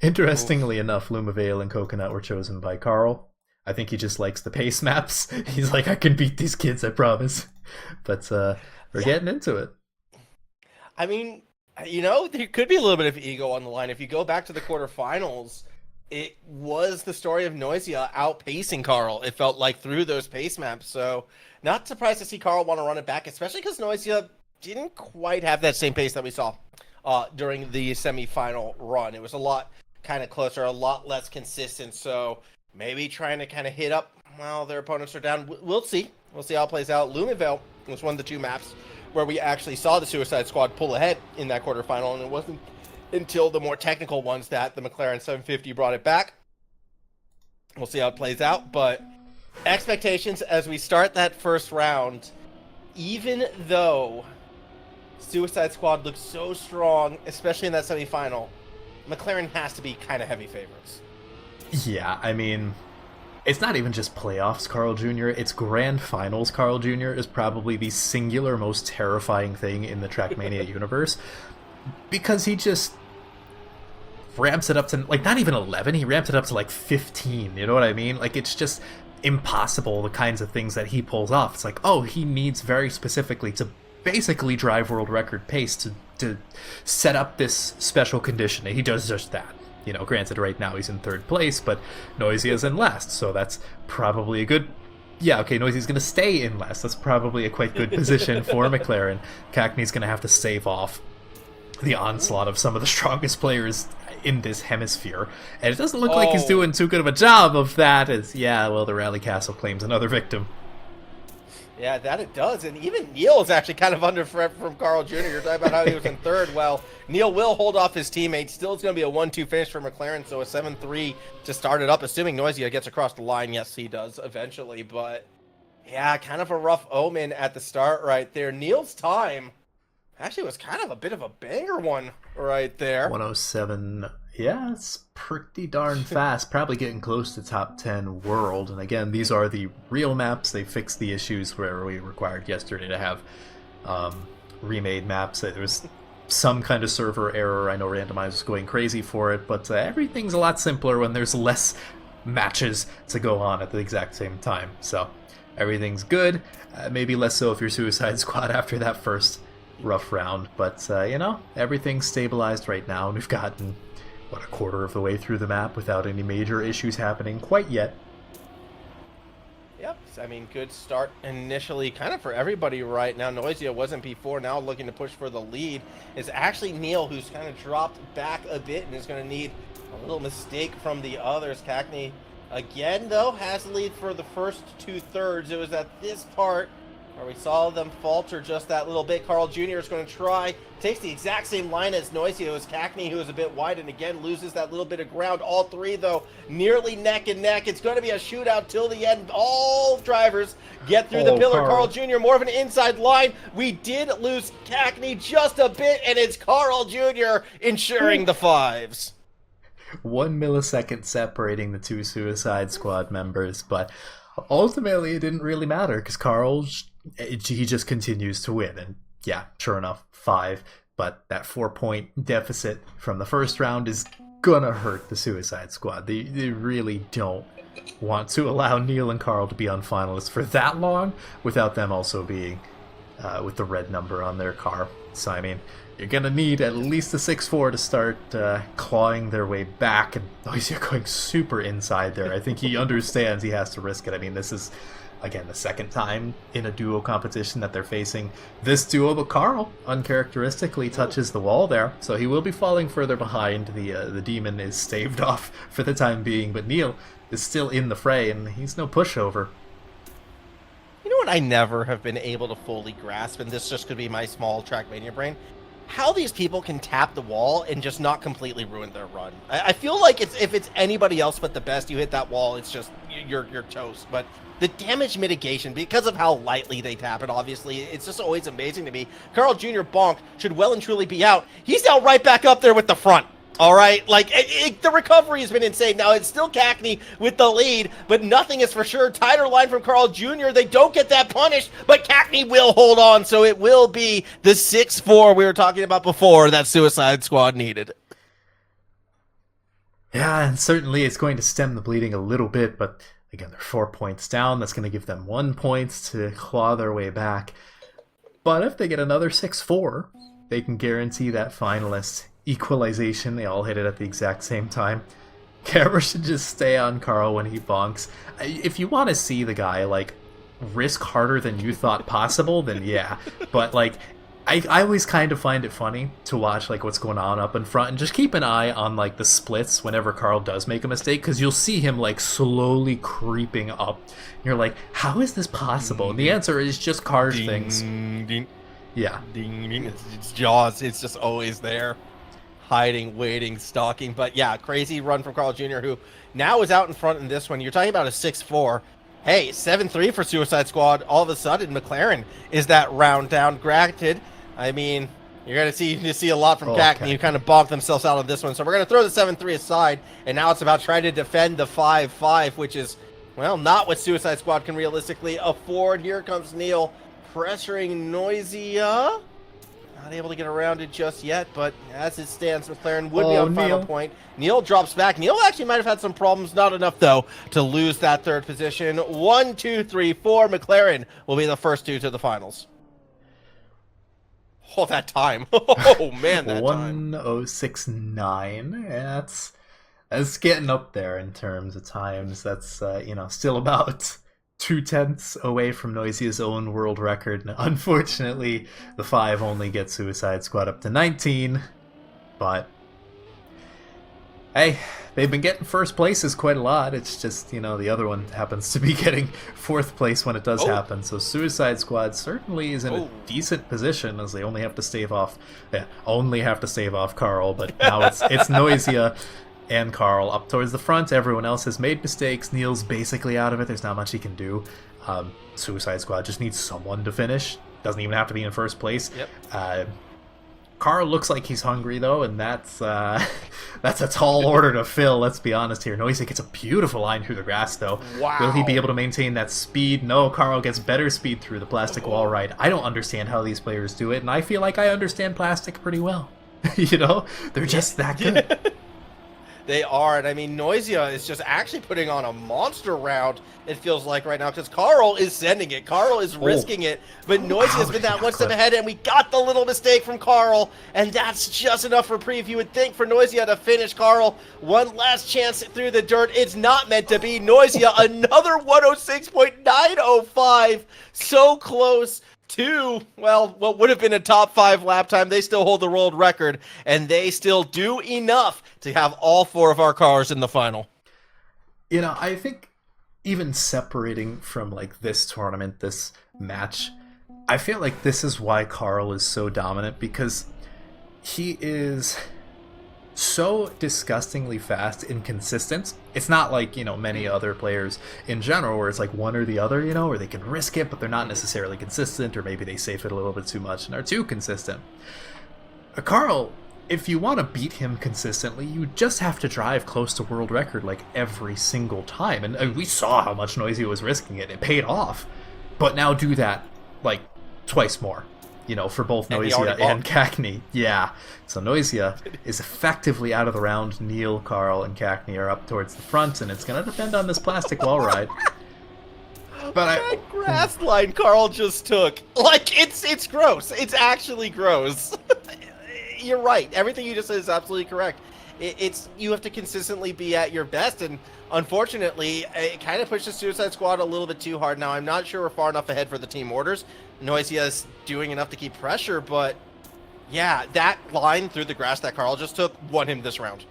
Interestingly enough, Lumavale and Coconut were chosen by Carl. I think he just likes the pace maps. He's like, I can beat these kids, I promise. But we're getting into it. I mean, there could be a little bit of ego on the line. If you go back to the quarterfinals, it was the story of Noisia outpacing Carl. It felt like through those pace maps. So not surprised to see Carl want to run it back, especially because Noisia didn't quite have that same pace that we saw during the semifinal run. It was a lot kind of closer, a lot less consistent. So maybe trying to kind of hit up while their opponents are down. We'll see. We'll see how it plays out. Lumenvale was one of the two maps where we actually saw the Suicide Squad pull ahead in that quarterfinal, and it wasn't until the more technical ones that the McLaren 750 brought it back. We'll see how it plays out, but expectations as we start that first round, even though Suicide Squad looks so strong, especially in that semifinal, McLaren has to be kind of heavy favorites. Yeah, I mean, it's not even just playoffs Carl Jr., it's grand finals Carl Jr. is probably the singular most terrifying thing in the Trackmania universe, because he just ramps it up to, like, not even 11, he ramps it up to, like, 15, you know what I mean? Like, it's just impossible, the kinds of things that he pulls off. It's like, oh, he needs very specifically to basically drive world record pace to set up this special condition, and he does just that. You know, granted, right now he's in third place, but Noisia's in last, so that's probably a good... Yeah, okay, Noisia's going to stay in last. That's probably a quite good position for McLaren. Cackney's going to have to save off the onslaught of some of the strongest players in this hemisphere, and it doesn't look like he's doing too good of a job of that, as, yeah, well, the Rally Castle claims another victim. Yeah, that it does. And even Neil is actually kind of under threat from Carl Jr. You're talking about how he was in third. Well, Neil will hold off his teammates. Still, it's going to be a 1-2 finish for McLaren, so a 7-3 to start it up, assuming Noisia gets across the line. Yes, he does eventually, but yeah, kind of a rough omen at the start right there. Neil's time actually was kind of a bit of a banger one right there. 107. Yeah, it's pretty darn fast. Probably getting close to top 10 world. And again, these are the real maps. They fixed the issues where we required yesterday to have remade maps. There was some kind of server error. I know Randomize was going crazy for it, but everything's a lot simpler when there's less matches to go on at the exact same time. So everything's good. Maybe less so if you're Suicide Squad after that first rough round. But, everything's stabilized right now, and we've gotten... a quarter of the way through the map without any major issues happening quite yet. Yep, I mean, good start initially kind of for everybody right now. Noisia wasn't before, now looking to push for the lead. It's actually Neil who's kind of dropped back a bit and is going to need a little mistake from the others. Cackney, again, though, has the lead for the first two-thirds. It was at this part where we saw them falter just that little bit. Carl Jr. is going to try. Takes the exact same line as Noisia. It was Cackney who was a bit wide and again loses that little bit of ground. All three, though, nearly neck and neck. It's going to be a shootout till the end. All drivers get through the pillar. Carl Jr. more of an inside line. We did lose Cackney just a bit, and it's Carl Jr. ensuring the fives. 1 millisecond separating the two Suicide Squad members, but ultimately it didn't really matter because Carl, he just continues to win. And yeah, sure enough, 5. But that 4-point deficit from the first round is gonna hurt the Suicide Squad. They really don't want to allow Neil and Carl to be on finalists for that long without them also being with the red number on their car. So, I mean, you're gonna need at least a 6-4 to start clawing their way back. And he's going super inside there. I think he understands he has to risk it. I mean, this is, again, the second time in a duo competition that they're facing this duo, but Carl uncharacteristically touches the wall there, so he will be falling further behind. The demon is staved off for the time being, but Neil is still in the fray, and he's no pushover. You know what I never have been able to fully grasp, and this just could be my small Trackmania brain? How these people can tap the wall and just not completely ruin their run. I feel like if it's anybody else but the best, you hit that wall, it's just, you're toast. But the damage mitigation, because of how lightly they tap it, obviously, it's just always amazing to me. Carl Jr. Bonk should well and truly be out. He's now right back up there with the front. All right, like, the recovery has been insane. Now, it's still Cackney with the lead, but nothing is for sure. Tighter line from Carl Jr. They don't get that punished, but Cackney will hold on, so it will be the 6-4 we were talking about before that Suicide Squad needed. Yeah, and certainly it's going to stem the bleeding a little bit, but again, they're 4 points down. That's going to give them 1 point to claw their way back. But if they get another 6-4... they can guarantee that finalist equalization. They all hit it at the exact same time. Camera should just stay on Carl when he bonks. If you want to see the guy, like, risk harder than you thought possible, then yeah. But, like, I always kind of find it funny to watch, like, what's going on up in front, and just keep an eye on, like, the splits whenever Carl does make a mistake, because you'll see him, like, slowly creeping up. And you're like, how is this possible? And the answer is just card things. Ding. Yeah. Ding, ding. It's Jaws. It's just always there. Hiding, waiting, stalking. But yeah, crazy run from Carl Jr., who now is out in front in this one. You're talking about a 6-4. Hey, 7-3 for Suicide Squad. All of a sudden, McLaren is that round down. Granted, I mean, you're going to see a lot from Cackney, who kind of bonked themselves out of this one. So we're going to throw the 7-3 aside, and now it's about trying to defend the 5-5, which is, well, not what Suicide Squad can realistically afford. Here comes Neil, pressuring Noisia. Not able to get around it just yet, but as it stands, McLaren would be on final point. Neil drops back. Neil actually might have had some problems, not enough, though, to lose that third position. 1, 2, 3, 4. McLaren will be the first two to the finals. Oh, that time. Oh, man, that time. 1:06.9. That's getting up there in terms of times. That's, still about 0.2 away from Noisia's own world record. And unfortunately, the 5 only gets Suicide Squad up to 19. But, hey, they've been getting first places quite a lot. It's just, the other one happens to be getting 4th place when it does happen. So Suicide Squad certainly is in a decent position, as they only have to stave off Carl. But now it's Noisia and Carl up towards the front. Everyone else has made mistakes. Neil's basically out of it. There's not much he can do. Suicide Squad just needs someone to finish. Doesn't even have to be in first place. Yep. Carl looks like he's hungry, though, and that's a tall order to fill, let's be honest here. Noisia gets a beautiful line through the grass, though. Wow. Will he be able to maintain that speed? No, Carl gets better speed through the plastic wall ride. I don't understand how these players do it, and I feel like I understand plastic pretty well. They're just that good. They are, and I mean, Noisia is just actually putting on a monster round, it feels like right now, because Carl is sending it. Carl is risking it, but Noisia's been that one step ahead, and we got the little mistake from Carl, and that's just enough reprieve, you would think, for Noisia to finish. Carl, one last chance through the dirt. It's not meant to be. Noisia, another 106.905. So close to, well, what would have been a top 5 lap time. They still hold the world record, and they still do enough to have all 4 of our cars in the final. I think even separating from, like, this tournament, this match, I feel like this is why Carl is so dominant, because he is so disgustingly fast and consistent. It's not like, many other players in general where it's like one or the other, where they can risk it, but they're not necessarily consistent, or maybe they safe it a little bit too much and are too consistent. Carl, if you want to beat him consistently, you just have to drive close to world record, like, every single time. And we saw how much Noisia was risking it. It paid off. But now do that, like, twice more. For both Noisia and Cackney. Yeah. So Noisia is effectively out of the round. Neil, Carl, and Cackney are up towards the front, and it's going to depend on this plastic wall ride. But that grass line Carl just took, like, it's gross. It's actually gross. You're right. Everything you just said is absolutely correct. It's you have to consistently be at your best, and unfortunately, it kind of pushes Suicide Squad a little bit too hard. Now, I'm not sure we're far enough ahead for the team orders. Noisia is doing enough to keep pressure, but yeah, that line through the grass that Carl just took won him this round.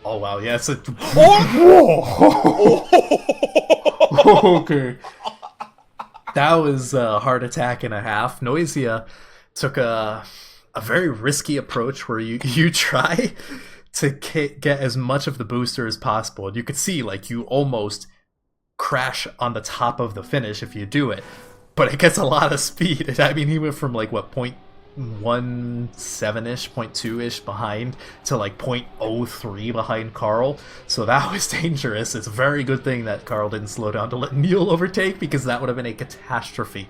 Oh, wow. Yeah, it's a... Okay. That was a heart attack and a half. Noisia took a very risky approach where you try to get as much of the booster as possible. And you could see, like, you almost crash on the top of the finish if you do it. But it gets a lot of speed. I mean, he went from, like, what, 0.17-ish, 0.2-ish behind to, like, 0.03 behind Carl. So that was dangerous. It's a very good thing that Carl didn't slow down to let Neil overtake, because that would have been a catastrophe.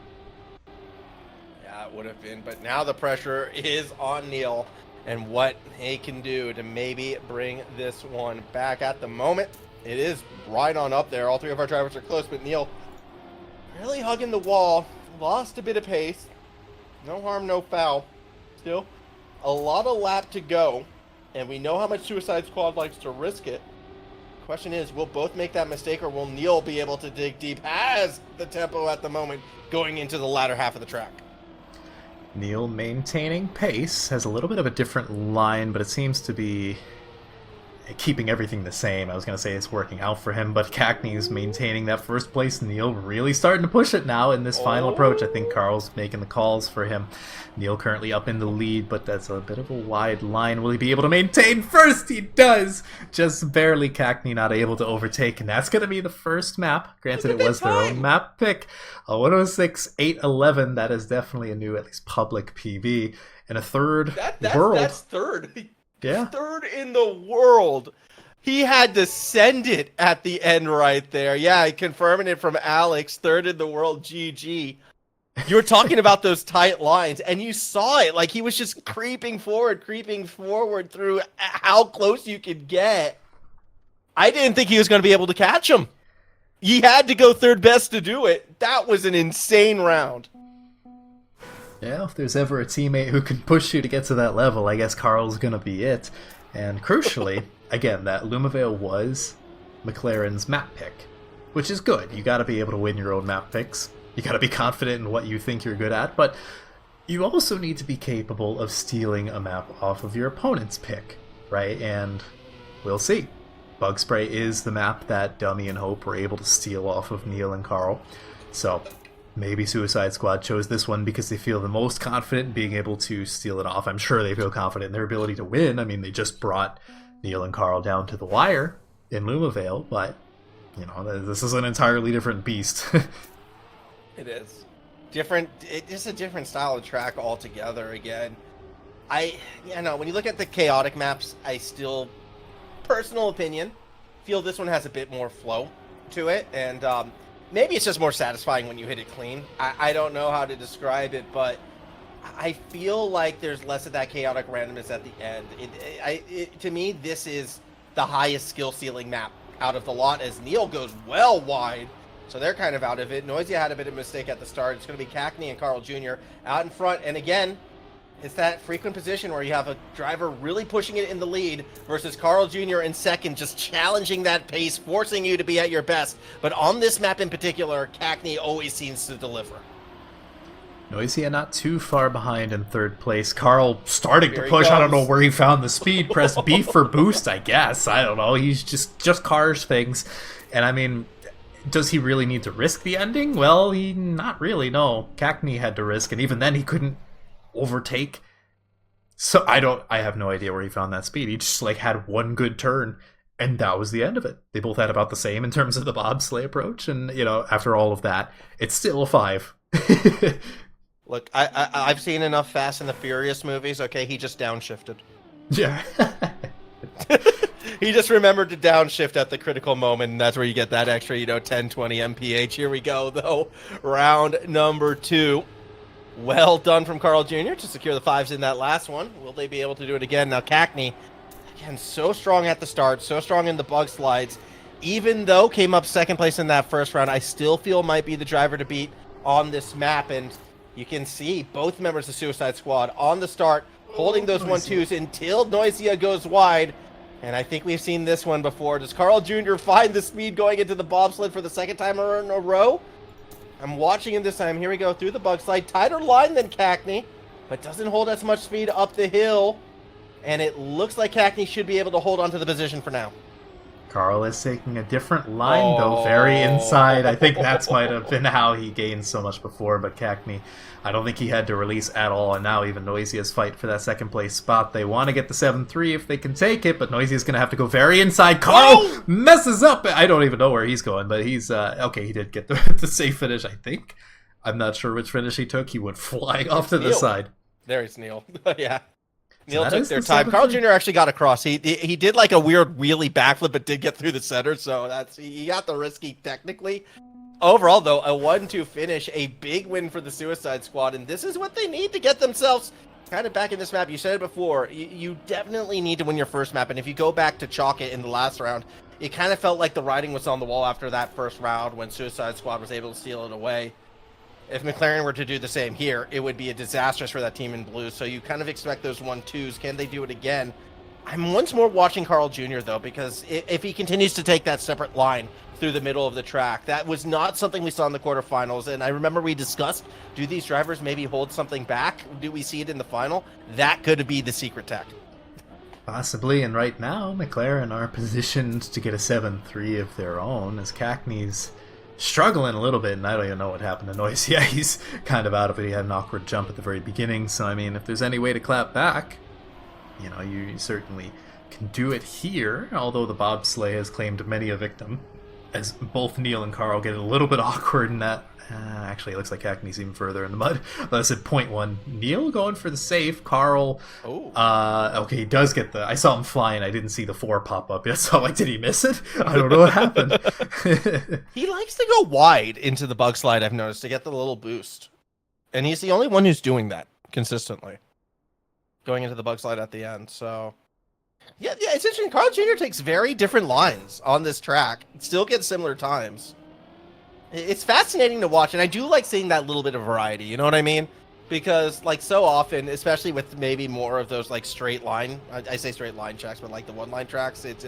Yeah, it would have been. But now the pressure is on Neil and what he can do to maybe bring this one back. At the moment, it is right on up there. All 3 of our drivers are close, but Neil really hugging the wall. Lost a bit of pace. No harm, no foul. still a lot of lap to go, and we know how much Suicide Squad likes to risk it. Question is, will both make that mistake, or will Neil be able to dig deep? Has the tempo at the moment going into the latter half of the track. Neil maintaining pace, has a little bit of a different line, but it seems to be keeping everything the same. I was going to say it's working out for him, but Cackney is maintaining that first place. Neil really starting to push it now in this final approach. I think Carl's making the calls for him. Neil currently up in the lead, but that's a bit of a wide line. Will he be able to maintain first? He does! Just barely. Cackney not able to overtake, and that's going to be the first map. Granted, it was their own map pick. A 106.811. That is definitely a new, at least public PB. And a third world. That's third. Yeah. Third in the world. He had to send it at the end right there. Yeah, confirming it from Alex. Third in the world, GG. You were talking about those tight lines, and you saw it. Like, he was just creeping forward through how close you could get. I didn't think he was going to be able to catch him. He had to go third best to do it. That was an insane round. Yeah, if there's ever a teammate who can push you to get to that level, I guess Carl's going to be it. And crucially, again, that Lumavale was McLaren's map pick, which is good. You got to be able to win your own map picks. You got to be confident in what you think you're good at, but you also need to be capable of stealing a map off of your opponent's pick, right? And we'll see. Bug Spray is the map that Dummy and Hope were able to steal off of Neil and Carl. So maybe Suicide Squad chose this one because they feel the most confident in being able to steal it off. I'm sure they feel confident in their ability to win. I mean, they just brought Neil and Carl down to the wire in Lumavale, but, you know, this is an entirely different beast. It is. It's a different style of track altogether again. When you look at the chaotic maps, I still, personal opinion, feel this one has a bit more flow to it, and maybe it's just more satisfying when you hit it clean. I don't know how to describe it, but I feel like there's less of that chaotic randomness at the end. To me, this is the highest skill ceiling map out of the lot, as Neil goes well wide. So they're kind of out of it. Noisia had a bit of a mistake at the start. It's going to be Cackney and Carl Jr. out in front. And again, it's that frequent position where you have a driver really pushing it in the lead versus Carl Jr. in second, just challenging that pace, forcing you to be at your best. But on this map in particular, Cackney always seems to deliver. Noisia not too far behind in third place. Carl starting to push. I don't know where he found the speed. Press B for boost, I guess. I don't know. He's just cars things. And I mean, does he really need to risk the ending? Well, not really, no. Cackney had to risk, and even then he couldn't overtake. So I have no idea where he found that speed. He just had one good turn, and that was the end of it. They both had about the same in terms of the bobsleigh approach, and after all of that, it's still a 5. Look, I've seen enough Fast and the Furious movies. Okay, he just downshifted. Yeah. He just remembered to downshift at the critical moment, and that's where you get that extra, 10, 20 mph. Here we go, though. Round number 2. Well done from Carl Jr. to secure the 5s in that last one. Will they be able to do it again? Now, Cackney, again, so strong at the start, so strong in the bug slides. Even though came up second place in that first round, I still feel might be the driver to beat on this map. And you can see both members of Suicide Squad on the start, holding those 1-2s until Noisia goes wide. And I think we've seen this one before. Does Carl Jr. find the speed going into the bobsled for the second time in a row? I'm watching him this time. Here we go through the bug slide. Tighter line than Cackney, but doesn't hold as much speed up the hill. And it looks like Cackney should be able to hold on to the position for now. Carl is taking a different line, though, very inside. I think that might have been how he gained so much before, but Cackney, I don't think he had to release at all, and now even Noisia's fight for that second place spot. They want to get the 7-3 if they can take it, but Noisia's going to have to go very inside. Carl messes up! I don't even know where he's going, but he's, okay, he did get the safe finish, I think. I'm not sure which finish he took. He went flying off to the side. There's Neil. Yeah. Neil took their time. Carl Jr. actually got across. He did like a weird wheelie backflip, but did get through the center, so he got the risky technically. Overall, though, a 1-2 finish, a big win for the Suicide Squad, and this is what they need to get themselves kind of back in this map. You said it before, you definitely need to win your first map, and if you go back to chalk it in the last round, it kind of felt like the writing was on the wall after that first round when Suicide Squad was able to steal it away. If McLaren were to do the same here, it would be a disastrous for that team in blue. So you kind of expect those 1-2s. Can they do it again? I'm once more watching Carl Jr., though, because if he continues to take that separate line through the middle of the track, that was not something we saw in the quarterfinals. And I remember we discussed, do these drivers maybe hold something back? Do we see it in the final? That could be the secret tech. Possibly, and right now, McLaren are positioned to get a 7-3 of their own, as Cackney's struggling a little bit, and I don't even know what happened to Noyes. Yeah, he's kind of out of it. He had an awkward jump at the very beginning, so I mean, if there's any way to clap back, you know, you certainly can do it here, although the bobsleigh has claimed many a victim, as both Neil and Carl get a little bit awkward in that. Actually, it looks like Hackney's even further in the mud. I said 0.1. Neil going for the safe. Carl, okay, he does get the... I saw him flying. I didn't see the 4 pop up yet, so like, did he miss it? I don't know what happened. He likes to go wide into the bug slide, I've noticed, to get the little boost. And he's the only one who's doing that consistently. Going into the bug slide at the end, so... Yeah, it's interesting. Carl Jr. takes very different lines on this track. Still gets similar times. It's fascinating to watch, and I do like seeing that little bit of variety, you know what I mean? Because, like, so often, especially with maybe more of those, like, straight line, I say straight line tracks, but, like, the one-line tracks, it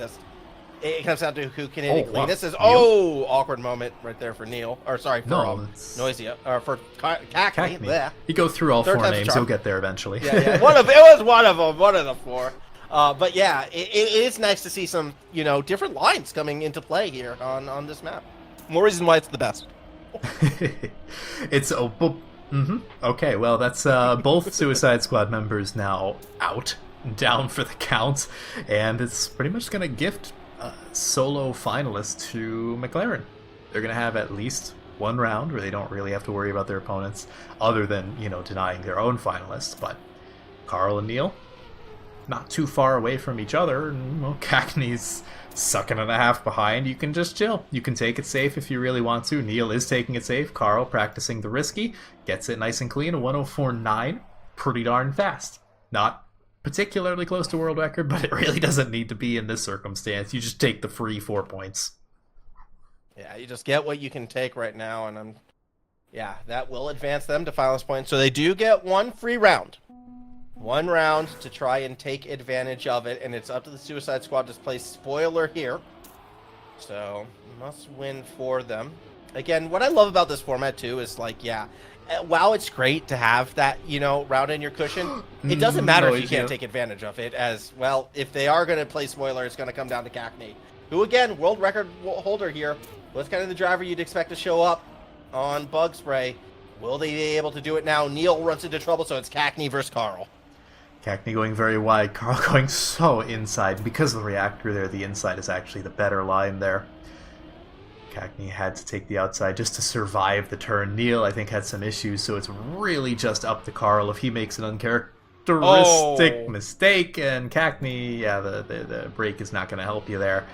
comes down to who can hit it cleanest. Awkward moment right there for Neil. Or, sorry, for Noisy, or for Cackney. You go through all 4 names, you'll get there eventually. Yeah. It was one of them, one of the 4. But yeah, it is nice to see some, you know, different lines coming into play here on this map. More reason why it's the best. It's okay. Well, that's both Suicide Squad members now out, down for the count, and it's pretty much going to gift solo finalists to McLaren. They're going to have at least one round where they don't really have to worry about their opponents, other than, you know, denying their own finalists. But Carl and Neil, not too far away from each other, and well, Cackney's sucking and a half behind. You can just chill. You can take it safe if you really want to. Neil is taking it safe. Carl practicing the risky, gets it nice and clean. A 104.9, pretty darn fast. Not particularly close to world record, but it really doesn't need to be in this circumstance. You just take the free 4 points. Yeah, you just get what you can take right now, and that will advance them to finalist points. So they do get one free round. One round to try and take advantage of it, and it's up to the Suicide Squad to play spoiler here. So, must win for them. Again, what I love about this format, too, is, like, while it's great to have that, you know, round in your cushion, it doesn't matter if you can't take advantage of it, as, well, if they are going to play spoiler, it's going to come down to Cackney, who, again, world record holder here, was kind of the driver you'd expect to show up on Bug Spray. Will they be able to do it now? Neil runs into trouble, so it's Cackney versus Carl. Cackney going very wide, Carl going so inside. Because of the reactor there, the inside is actually the better line there. Cackney had to take the outside just to survive the turn. Neil, I think, had some issues, so it's really just up to Carl if he makes an uncharacteristic mistake. And Cackney, the break is not going to help you there.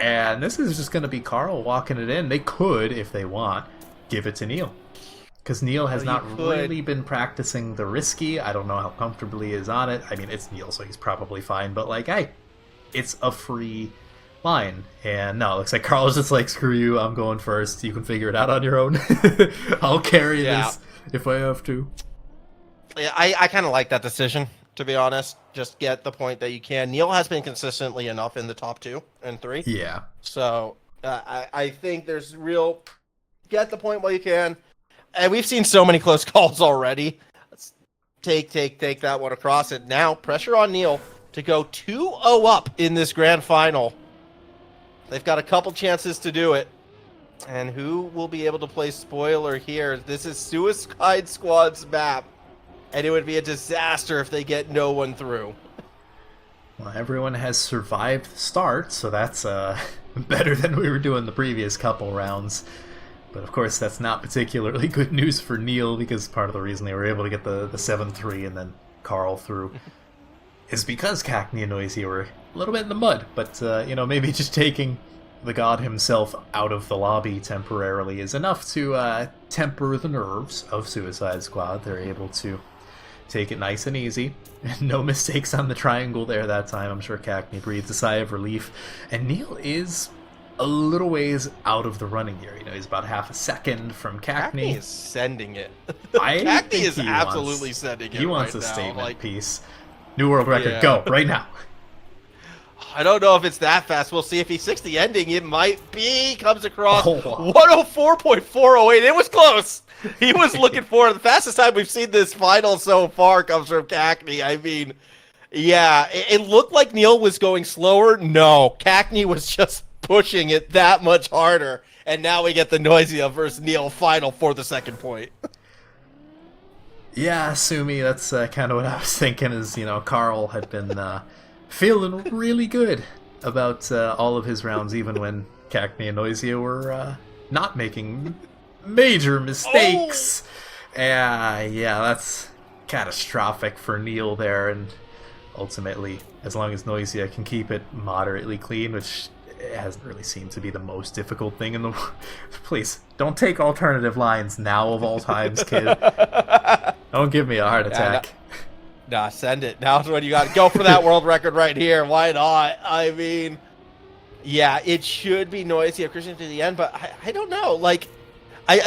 And this is just going to be Carl walking it in. They could, if they want, give it to Neil. Because Neil has not really been practicing the risky. I don't know how comfortably he is on it. I mean, it's Neil, so he's probably fine. But, like, hey, it's a free line. And no, it looks like Carl's just like, screw you, I'm going first. You can figure it out on your own. I'll carry this if I have to. Yeah, I kind of like that decision, to be honest. Just get the point that you can. Neil has been consistently enough in the top 2 and 3. Yeah. So I think there's real... Get the point while you can. And we've seen so many close calls already. Let's take that one across it. Now, pressure on Neil to go 2-0 up in this grand final. They've got a couple chances to do it. And who will be able to play spoiler here? This is Suicide Squad's map. And it would be a disaster if they get no one through. Well, everyone has survived the start, so that's better than we were doing the previous couple rounds. But of course, that's not particularly good news for Neil, because part of the reason they were able to get the 7-3 and then Carl through is because Cackney and Noisy were a little bit in the mud. But, you know, maybe just taking the god himself out of the lobby temporarily is enough to temper the nerves of Suicide Squad. They're able to take it nice and easy. No mistakes on the triangle there that time. I'm sure Cackney breathes a sigh of relief. And Neil is a little ways out of the running here. You know, he's about half a second from Cackney Cackney. is sending it. I Cackney think is absolutely sending it. He wants right a now. statement piece. New world record, go right now. I don't know if it's that fast. We'll see if he sticks the ending. It might be. Comes across 104.408. It was close. He was looking for it. The fastest time we've seen this final so far comes from Cackney. I mean, yeah, it looked like Neil was going slower. No, Cackney was just pushing it that much harder. And now we get the Noisia versus Neil final for the second point. Yeah, Sumi, that's kind of what I was thinking is, you know, Carl had been feeling really good about all of his rounds, even when Cackney and Noisia were not making major mistakes. Yeah, that's catastrophic for Neil there, and ultimately, as long as Noisia can keep it moderately clean, which it hasn't really seemed to be the most difficult thing in the world. Please, don't take alternative lines now of all times, kid. Don't give me a heart attack. Nah, send it. Now's when you got to go for that world record right here. Why not? I mean, yeah, it should be Noisia Christian to the end, but I don't know. Like,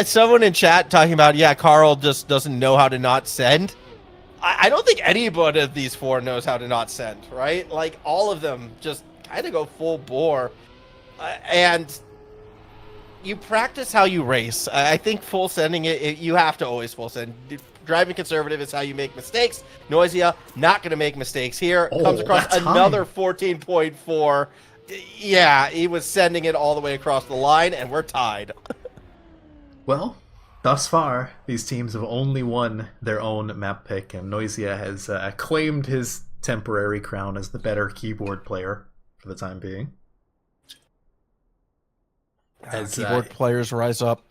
someone in chat talking about, yeah, Carl just doesn't know how to not send. I don't think anybody of these four knows how to not send, right? Like, all of them just kind of go full bore. And you practice how you race. I think full sending, you have to always full send. Driving conservative is how you make mistakes. Noisia, not going to make mistakes here. Comes across another 14.4. Yeah, he was sending it all the way across the line, and we're tied. Well, thus far, these teams have only won their own map pick, and Noisia has claimed his temporary crown as the better keyboard player for the time being. As keyboard players rise up.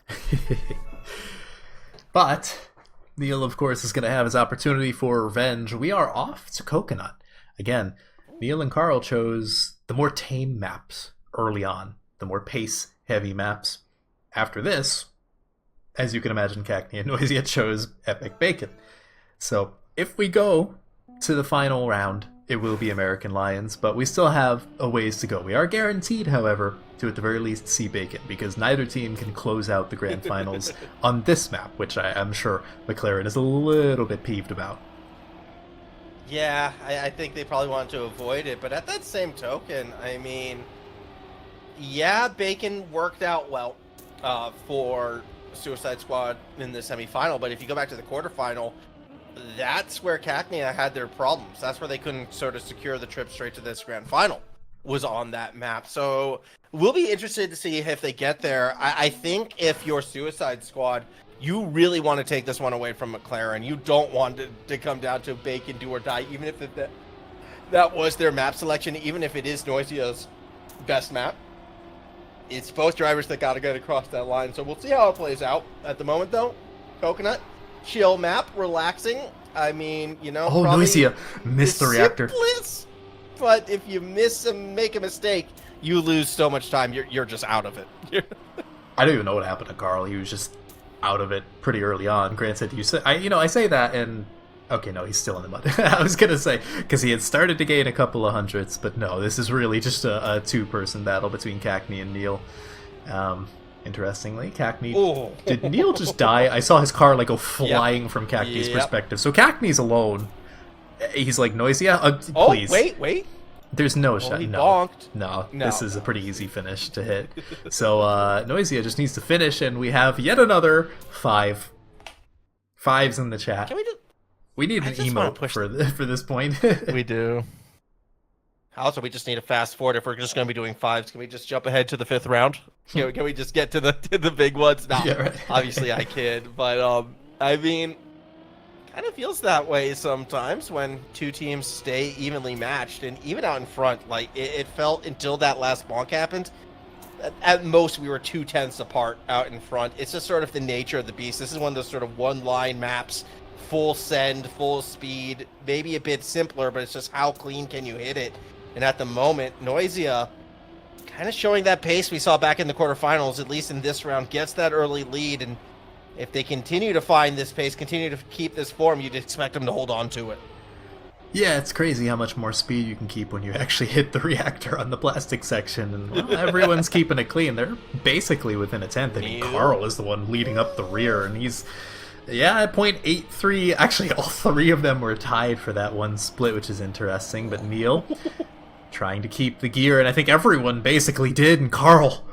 But Neil, of course, is going to have his opportunity for revenge. We are off to Coconut. Again, Neil and Carl chose the more tame maps early on, the more pace-heavy maps. After this, as you can imagine, Cackney and Noisia chose Epic Bacon. So if we go to the final round, it will be American Lions, but we still have a ways to go. We are guaranteed, however, to at the very least see Bacon, because neither team can close out the grand finals on this map, which I'm sure McLaren is a little bit peeved about. Yeah, I think they probably want to avoid it, but at that same token, I mean, yeah, Bacon worked out well for Suicide Squad in the semifinal, but if you go back to the quarterfinal, that's where Cackney had their problems. That's where they couldn't sort of secure the trip straight to this grand final, was on that map. So we'll be interested to see if they get there. I think if you're Suicide Squad, you really want to take this one away from McLaren. You don't want to come down to Bacon, do or die, even if that was their map selection, even if it is Noisia's best map. It's both drivers that got to get across that line. So we'll see how it plays out. At the moment, though, Coconut, chill map, relaxing. I mean, you know, Noisia missed the reactor. Simplest, but if you make a mistake, you lose so much time. You're just out of it. I don't even know what happened to Carl. He was just out of it pretty early on. Granted, I say that, and okay, no, he's still in the mud. I was gonna say because he had started to gain a couple of hundreds, but no, this is really just a two-person battle between Cackney and Neil. Interestingly, Cackney... Ooh. Did Neil just die? I saw his car go flying from Cackney's perspective. So Cackney's alone. He's like, Noisia, please. Wait. There's no shot. He No. bonked. No, this is a pretty easy finish to hit. So Noisia just needs to finish, and we have yet another 5. 5s in the chat. Can we just... We need an emote for this point. We do. Also, we just need to fast forward if we're just going to be doing 5s. Can we just jump ahead to the 5th round? Can we just get to the big ones? No, yeah, right. Obviously I kid, but I mean, kind of feels that way sometimes when two teams stay evenly matched, and even out in front, like it felt until that last bonk happened. At most, we were 2/10 apart out in front. It's just sort of the nature of the beast. This is one of those sort of one-line maps, full send, full speed, maybe a bit simpler, but it's just how clean can you hit it. And at the moment, Noisia kind of showing that pace we saw back in the quarterfinals, at least in this round, gets that early lead. And if they continue to find this pace, continue to keep this form, you'd expect them to hold on to it. Yeah, it's crazy how much more speed you can keep when you actually hit the reactor on the plastic section, and well, everyone's keeping it clean. They're basically within a tenth. I mean, Carl is the one leading up the rear, and he's, yeah, at 0.83. Actually, all three of them were tied for that one split, which is interesting. But Neil trying to keep the gear, and I think everyone basically did, and Carl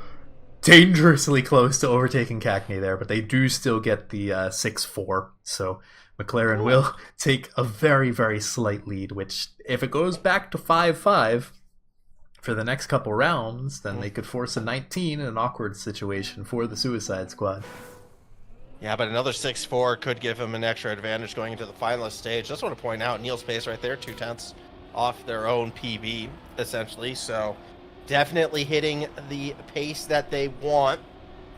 dangerously close to overtaking Cackney there, but they do still get the 6-4, so McLaren will take a very, very slight lead, which, if it goes back to 5-5 for the next couple rounds, then they could force a 19 in an awkward situation for the Suicide Squad. Yeah, but another 6-4 could give him an extra advantage going into the finalist stage. Just want to point out, Neil's pace right there, 0.2 off their own PB, essentially, so definitely hitting the pace that they want.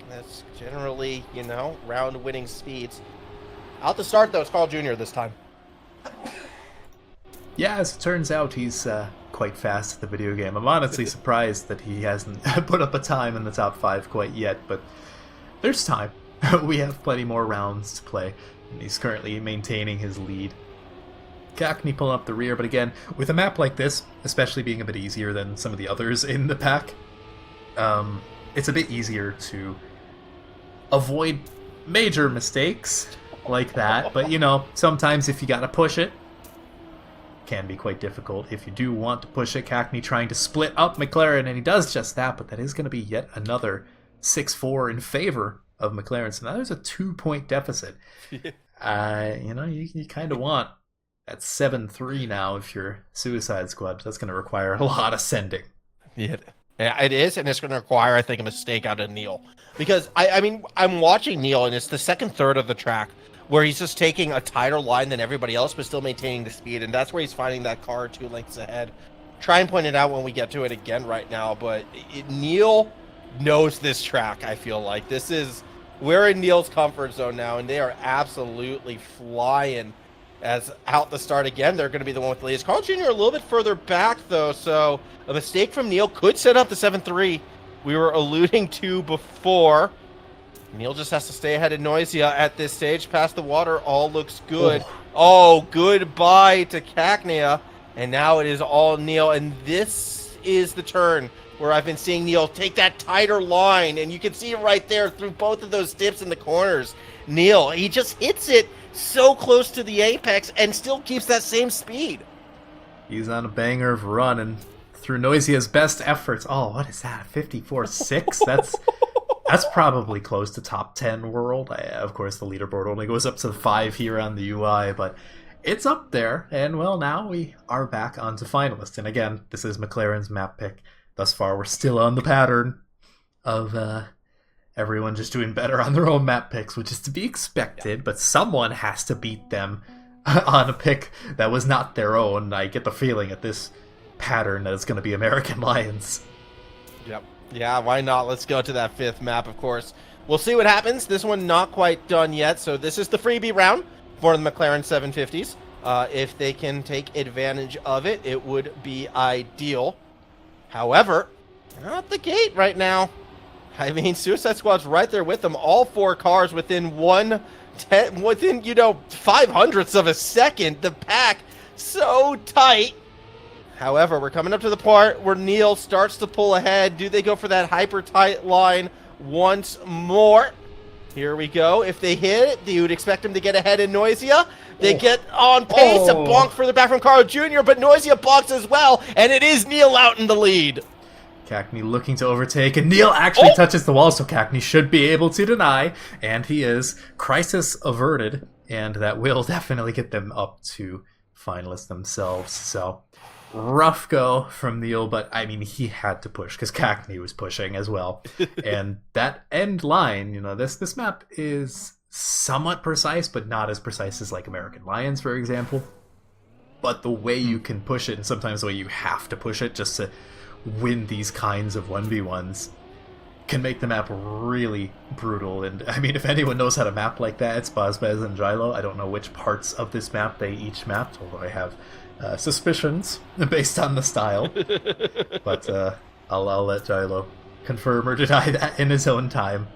That's generally, you know, round-winning speeds. Out to start, though, it's Carl Jr. this time. Yeah, as it turns out, he's quite fast at the video game. I'm honestly surprised that he hasn't put up a time in the top 5 quite yet, but there's time. We have plenty more rounds to play, and he's currently maintaining his lead. Cackney pulling up the rear, but again, with a map like this, especially being a bit easier than some of the others in the pack, it's a bit easier to avoid major mistakes like that. But, you know, sometimes if you gotta push it, can be quite difficult. If you do want to push it, Cackney trying to split up McLaren, and he does just that, but that is going to be yet another 6-4 in favor of McLaren. So now there's a 2-point deficit. You know, you kind of want at 7-3 now if you're Suicide Squad. That's going to require a lot of sending. Yeah, it is, and it's going to require, I think, a mistake out of Neil. Because, I mean, I'm watching Neil, and it's the second third of the track where he's just taking a tighter line than everybody else, but still maintaining the speed, and that's where he's finding that car 2 lengths ahead. Try and point it out when we get to it again right now, but Neil knows this track, I feel like. We're in Neil's comfort zone now, and they are absolutely flying. As out the start again, they're going to be the one with the lead. Carl Jr. a little bit further back, though, so a mistake from Neil could set up the 7-3 we were alluding to before. Neil just has to stay ahead of Noisia at this stage. Past the water, all looks good. Oh, goodbye to Cackney. And now it is all Neil, and this is the turn where I've been seeing Neil take that tighter line, and you can see it right there through both of those dips in the corners. Neil, he just hits it so close to the apex and still keeps that same speed. He's on a banger of run, and through Noisia's best efforts, oh, what is that, 54.6? That's probably close to top 10 world. Of course, the leaderboard only goes up to 5 here on the UI, but it's up there. And, well, now we are back onto finalists. And again, this is McLaren's map pick. Thus far, we're still on the pattern of everyone just doing better on their own map picks, which is to be expected, but someone has to beat them on a pick that was not their own. I get the feeling at this pattern that it's going to be American Lions. Yep. Yeah, why not? Let's go to that 5th map, of course. We'll see what happens. This one not quite done yet, so this is the freebie round for the McLaren 750s. If they can take advantage of it, it would be ideal. However, not the gate right now. I mean, Suicide Squad's right there with them. All 4 cars within 5/100ths of a second. The pack so tight. However, we're coming up to the part where Neil starts to pull ahead. Do they go for that hyper tight line once more? Here we go. If they hit it, you would expect him to get ahead in Noisia. They get on pace. A bonk further back from Carl Jr., but Noisia bonks as well, and it is Neil out in the lead. Cackney looking to overtake, and Neil actually touches the wall, so Cackney should be able to deny, and he is. Crisis averted, and that will definitely get them up to finalists themselves. So, rough go from Neil, but I mean, he had to push, because Cackney was pushing as well. And that end line, you know, this map is somewhat precise, but not as precise as like American Lions, for example. But the way you can push it, and sometimes the way you have to push it just to win these kinds of 1v1s, can make the map really brutal. And I mean, if anyone knows how to map like that, it's Bazbaz and Jilo. I don't know which parts of this map they each mapped, although I have suspicions based on the style. But I'll let Jilo confirm or deny that in his own time.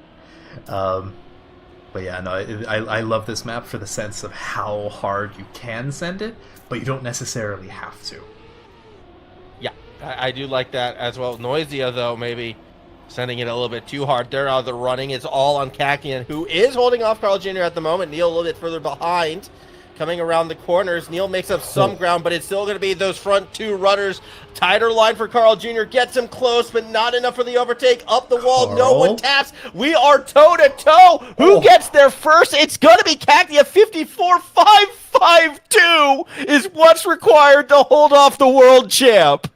But yeah, no, I love this map for the sense of how hard you can send it, but you don't necessarily have to. Yeah, I do like that as well. Noisia, though, maybe sending it a little bit too hard. They're out of the running. It's all on Cactian, who is holding off Carl Jr. at the moment. Neil a little bit further behind. Coming around the corners, Neil makes up some ground, but it's still going to be those front two runners. Tighter line for Carl Jr. Gets him close, but not enough for the overtake. Up the wall, Carl. no one taps. We are toe-to-toe. Who gets there first? It's going to be Cactia. 54.552 is what's required to hold off the world champ.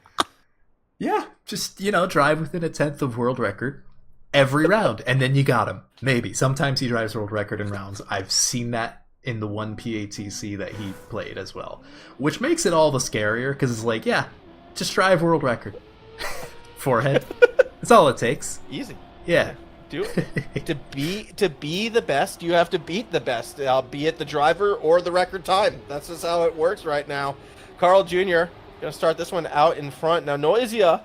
Yeah, just, drive within a tenth of world record every round, and then you got him. Maybe. Sometimes he drives world record in rounds. I've seen that in the one PATC that he played as well, which makes it all the scarier because it's like, yeah, just drive world record. Forehead. That's all it takes. Easy. Yeah. Do it. to be the best, you have to beat the best, be it the driver or the record time. That's just how it works right now. Carl Jr. gonna start this one out in front. Now Noisia,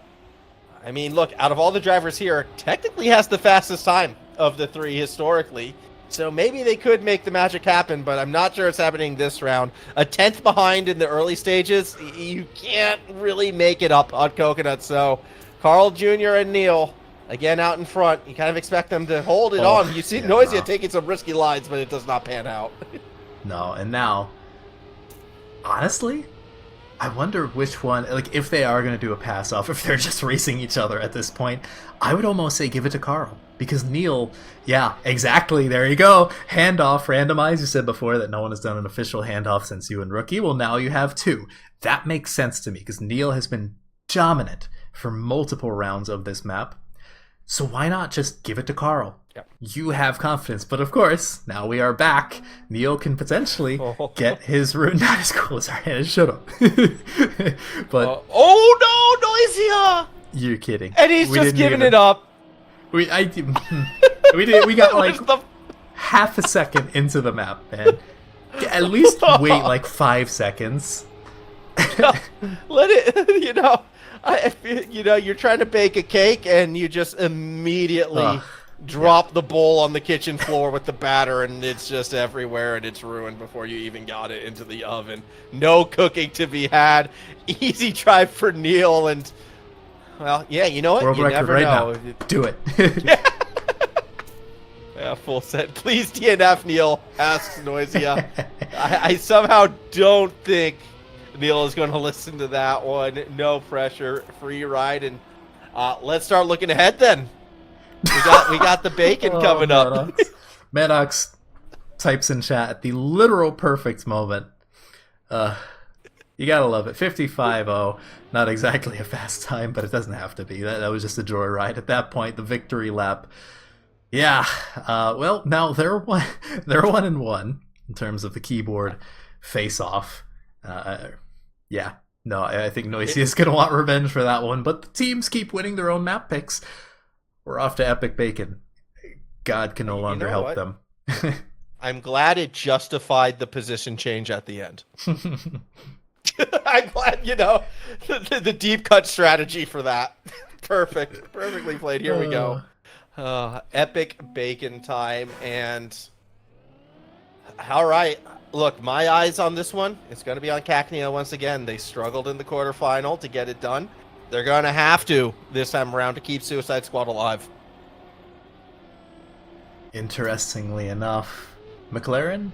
I mean, look, out of all the drivers here, technically has the fastest time of the three historically. So maybe they could make the magic happen, but I'm not sure it's happening this round. A 10th behind in the early stages, you can't really make it up on Coconut. So Carl Jr. and Neil, again out in front. You kind of expect them to hold it on. You see Noisia taking some risky lines, but it does not pan out. No, and now, honestly, I wonder which one, like, if they are going to do a pass-off, if they're just racing each other at this point, I would almost say give it to Carl. Because Neil, yeah, exactly, there you go. Handoff, randomize. You said before that no one has done an official handoff since you and Rookie. Well, now you have two. That makes sense to me, because Neil has been dominant for multiple rounds of this map. So why not just give it to Carl? Yep. You have confidence. But of course, now we are back. Neil can potentially get his rune not as cool as our hand should have. But oh no, Noisia! You're kidding. And he's just giving it up. We got like half a second into the map, man. At least wait like 5 seconds. Let it, I feel, you're trying to bake a cake and you just immediately drop the bowl on the kitchen floor with the batter, and it's just everywhere and it's ruined before you even got it into the oven. No cooking to be had. Easy drive for Neil, and well, yeah, you know what? World you record never right know. now. Do it. Yeah, full set. Please DNF, Neil, asks Noisia. I somehow don't think Neil is going to listen to that one. No pressure, free ride, and let's start looking ahead then. We got the bacon coming up. Manox types in chat at the literal perfect moment. You gotta love it. 55-0. Not exactly a fast time, but it doesn't have to be. That was just a joyride at that point. The victory lap. Yeah. Well, now they're 1-1 in terms of the keyboard face-off. Yeah. No, I think Noisia is gonna want revenge for that one. But the teams keep winning their own map picks. We're off to Epic Bacon. God can no longer help them. I'm glad it justified the position change at the end. I'm glad, the deep cut strategy for that. Perfectly played. Here we go. Epic Bacon time, and all right. Look, my eyes on this one. It's going to be on Cacnea once again. They struggled in the quarterfinal to get it done. They're going to have to this time around to keep Suicide Squad alive. Interestingly enough, McLaren,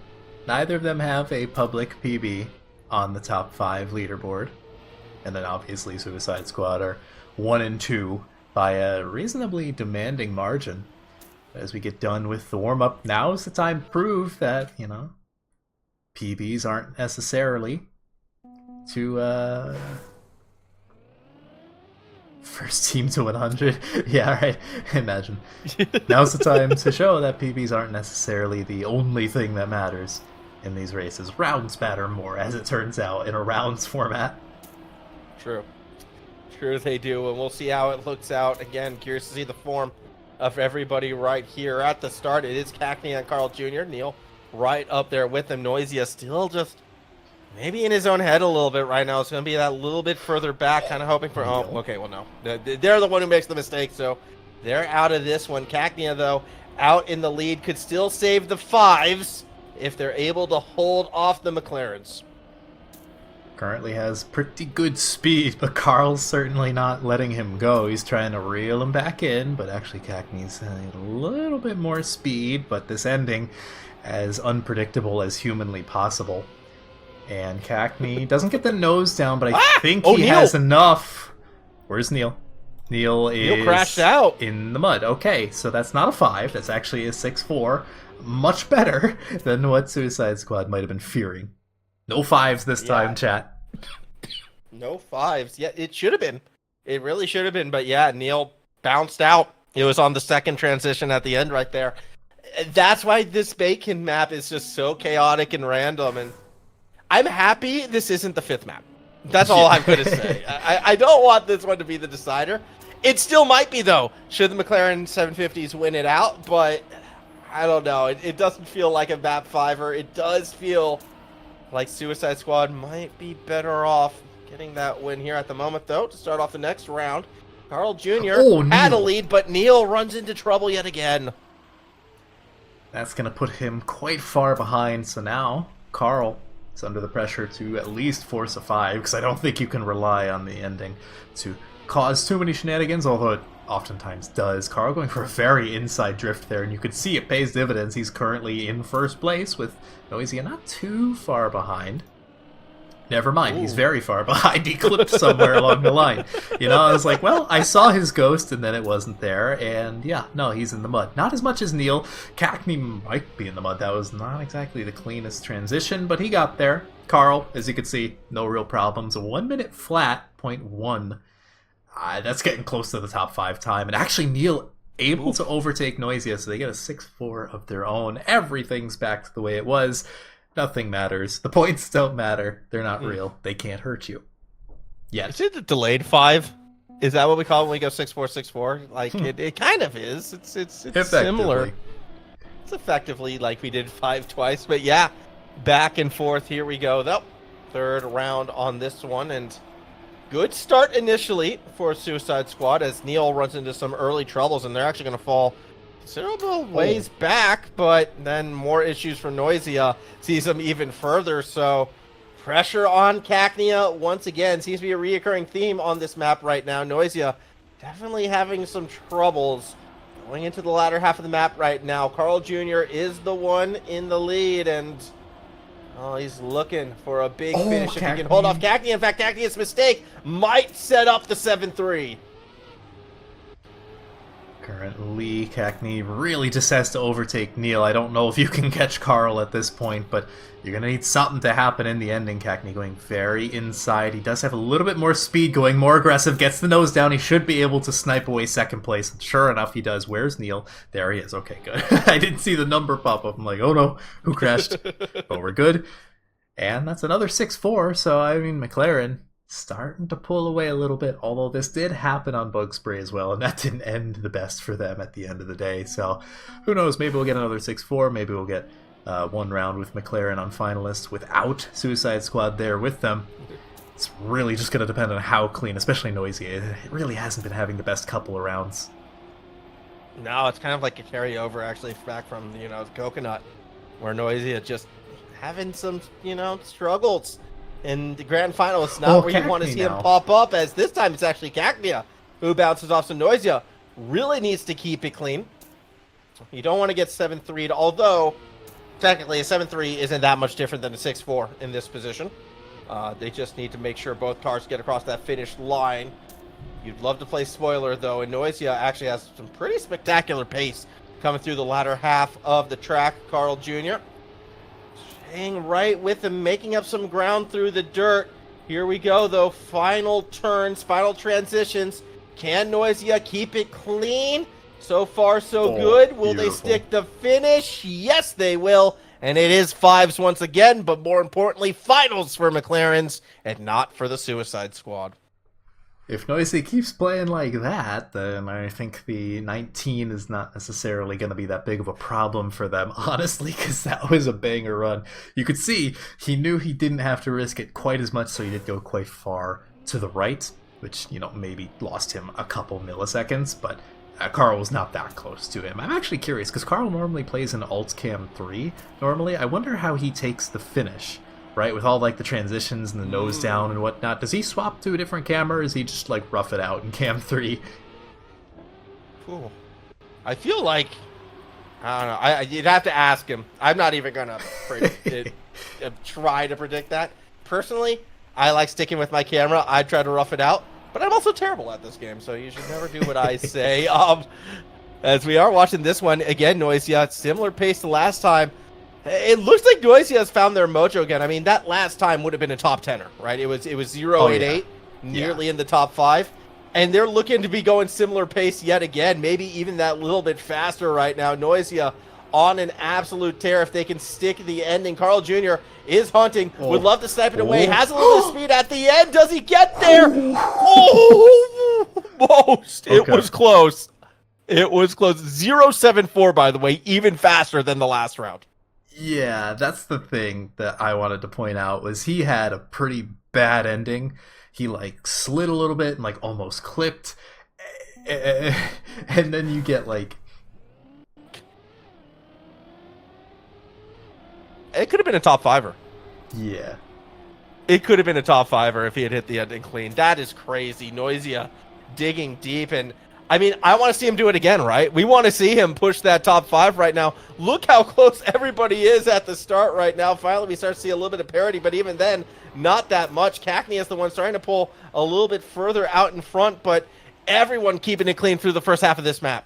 neither of them have a public PB on the top 5 leaderboard. And then obviously Suicide Squad are 1 and 2 by a reasonably demanding margin. As we get done with the warm-up, now is the time to prove that, PBs aren't necessarily to first team to 100. Yeah, right. Imagine. Now's the time to show that PBs aren't necessarily the only thing that matters in these races. Rounds matter more, as it turns out, in a rounds format. True they do, and we'll see how it looks out. Again, curious to see the form of everybody right here at the start. It is Cacnea and Carl Jr. Neil right up there with him. Noisia still just maybe in his own head a little bit right now. It's going to be that little bit further back, kind of hoping for... Oh, okay, well, no. They're the one who makes the mistake, so they're out of this one. Cacnea, though, out in the lead could still save the 5s if they're able to hold off the McLarens. Currently has pretty good speed, but Carl's certainly not letting him go. He's trying to reel him back in, but actually Cackney's a little bit more speed, but this ending as unpredictable as humanly possible. And Cackney doesn't get the nose down, but I think he has enough. Where's Neil? Neil crashed out in the mud. Okay, so that's not a 5. That's actually a 6-4. Much better than what Suicide Squad might have been fearing. No 5s this time, chat. No 5s. Yeah, it should have been. It really should have been. But yeah, Neil bounced out. It was on the second transition at the end right there. That's why this Bacon map is just so chaotic and random. And I'm happy this isn't the 5th map. That's all I'm going to say. I don't want this one to be the decider. It still might be, though, should the McLaren 750s win it out. But I don't know. It doesn't feel like a map 5er. It does feel like Suicide Squad might be better off getting that win here at the moment, though, to start off the next round. Carl Jr. had a lead, but Neil runs into trouble yet again. That's going to put him quite far behind, so now Carl is under the pressure to at least force a 5, because I don't think you can rely on the ending to cause too many shenanigans, although it oftentimes does. Carl going for a very inside drift there, and you can see it pays dividends. He's currently in first place with Noisia not too far behind. Never mind, he's very far behind. He clipped somewhere along the line. You know, I was like, well, I saw his ghost and then it wasn't there. And yeah, no, he's in the mud. Not as much as Neil. Cackney might be in the mud. That was not exactly the cleanest transition, but he got there. Carl, as you can see, no real problems. A 1 minute flat, 0.1. That's getting close to the top 5 time. And actually, Neil able to overtake Noisia, so they get a 6-4 of their own. Everything's back to the way it was. Nothing matters. The points don't matter. They're not real. They can't hurt you. Yet. Is it a delayed 5? Is that what we call it when we go 6-4, 6-4? Like, it kind of is. It's similar. It's effectively like we did 5 twice. But yeah, back and forth. Here we go, though. Third round on this one. And good start initially for Suicide Squad as Neil runs into some early troubles. And they're actually going to fall considerable ways back, but then more issues for Noisia sees them even further, so pressure on Cackney once again. Seems to be a reoccurring theme on this map right now. Noisia definitely having some troubles going into the latter half of the map right now. Carl Jr. is the one in the lead, and he's looking for a big finish if he can hold off Cackney. In fact, Cackney's mistake might set up the 7-3. Currently, Cackney really just has to overtake Neil. I don't know if you can catch Carl at this point, but you're going to need something to happen in the ending. Cackney going very inside. He does have a little bit more speed, going more aggressive, gets the nose down. He should be able to snipe away second place. And sure enough, he does. Where's Neil? There he is. Okay, good. I didn't see the number pop up. I'm like, oh no, who crashed? But we're good. And that's another 6-4, so I mean, McLaren starting to pull away a little bit, although this did happen on Bug Spray as well, and that didn't end the best for them at the end of the day. So who knows, maybe we'll get another 6-4, maybe we'll get one round with McLaren on finalists without Suicide Squad there with them. It's really just going to depend on how clean, especially Noisia. It really hasn't been having the best couple of rounds. No, it's kind of like a carryover actually back from, Coconut, where Noisia just having some, struggles. In the grand final, it's not where you want to see him pop up, as this time it's actually Cackney who bounces off some Noisia. Really needs to keep it clean. You don't want to get 7-3'd, although technically a 7-3 isn't that much different than a 6-4 in this position. They just need to make sure both cars get across that finish line. You'd love to play spoiler, though, and Noisia actually has some pretty spectacular pace coming through the latter half of the track. Carl Jr. staying right with him, making up some ground through the dirt. Here we go, though. Final turns, final transitions. Can Noisia keep it clean? So far, so good. Will they stick the finish? Yes, they will. And it is 5s once again, but more importantly, finals for McLaren's and not for the Suicide Squad. If Noisia keeps playing like that, then I think the 19 is not necessarily going to be that big of a problem for them, honestly, because that was a banger run. You could see he knew he didn't have to risk it quite as much, so he did go quite far to the right, which, maybe lost him a couple milliseconds, but Carl was not that close to him. I'm actually curious, because Carl normally plays in Alt Cam 3, normally. I wonder how he takes the finish, right? With all, like, the transitions and the nose down and whatnot. Does he swap to a different camera, or is he just, like, rough it out in Cam 3? Cool. I feel like, I don't know, you'd have to ask him. I'm not even going to try to predict that. Personally, I like sticking with my camera. I try to rough it out. But I'm also terrible at this game, so you should never do what I say. As we are watching this one, again, Noisia, similar pace to last time. It looks like Noisia has found their mojo again. I mean, that last time would have been a top 10er, right? It was 088, nearly in the top 5. And they're looking to be going similar pace yet again, maybe even that little bit faster right now. Noisia on an absolute tear if they can stick the ending. Carl Jr. is hunting, would love to snipe it away, has a little bit of speed at the end. Does he get there? Almost. It was close. It was close. 074, by the way, even faster than the last round. Yeah, that's the thing that I wanted to point out, was he had a pretty bad ending. He, like, slid a little bit and, like, almost clipped. And then you get, like... It could have been a top 5er. Yeah. It could have been a top 5er if he had hit the ending clean. That is crazy. Noisia digging deep. And, I mean, I want to see him do it again, right? We want to see him push that top 5 right now. Look how close everybody is at the start right now. Finally, we start to see a little bit of parity, but even then, not that much. Cackney is the one starting to pull a little bit further out in front, but everyone keeping it clean through the first half of this map.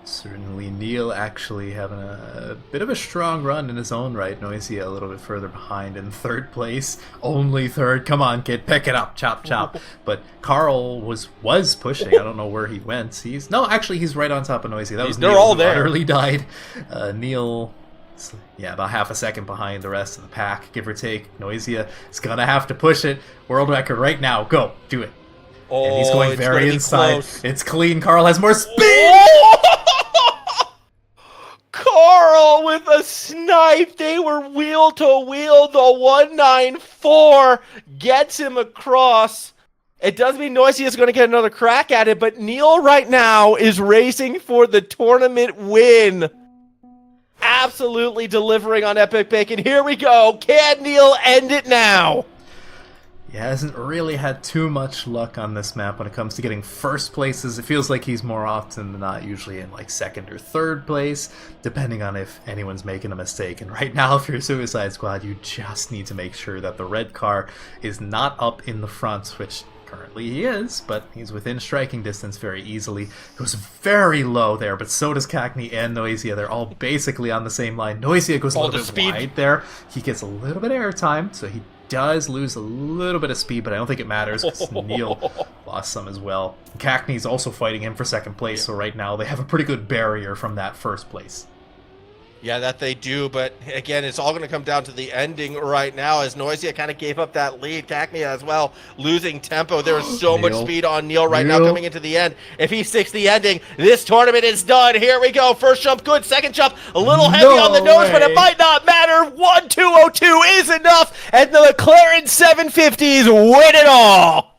Certainly, Neil actually having a bit of a strong run in his own right. Noisia a little bit further behind in third place. Only third. Come on, kid, pick it up. Chop, chop. But Carl was pushing. I don't know where he went. He's right on top of Noisia. That was They're Neil all who there. Utterly died. Neil, about half a second behind the rest of the pack, give or take. Noisia is gonna have to push it. World record right now. Go, do it. And he's going very inside. Close. It's clean. Carl has more speed. Carl with a snipe. They were wheel to wheel. The 194 gets him across. It doesn't mean Noisia is going to get another crack at it, but Neil right now is racing for the tournament win. Absolutely delivering on Epic Bacon. Here we go. Can Neil end it now? He hasn't really had too much luck on this map when it comes to getting first places. It feels like he's more often than not usually in like second or third place, depending on if anyone's making a mistake. And right now, if you're Suicide Squad, you just need to make sure that the red car is not up in the front, which currently he is, but he's within striking distance very easily. Goes very low there, but so does Cackney and Noisia. They're all basically on the same line. Noisia goes a little bit wide there. He gets a little bit of airtime, so he does lose a little bit of speed, but I don't think it matters because Neil lost some as well. Cackney's also fighting him for second place, so right now they have a pretty good barrier from that first place. Yeah, that they do, but again, it's all going to come down to the ending right now as Noisia kind of gave up that lead. Cackney as well, losing tempo. There is so much speed on Neil right now coming into the end. If he sticks the ending, this tournament is done. Here we go. First jump, good. Second jump, a little heavy on the nose, but it might not matter. 1,202 is enough, and the McLaren 750s win it all.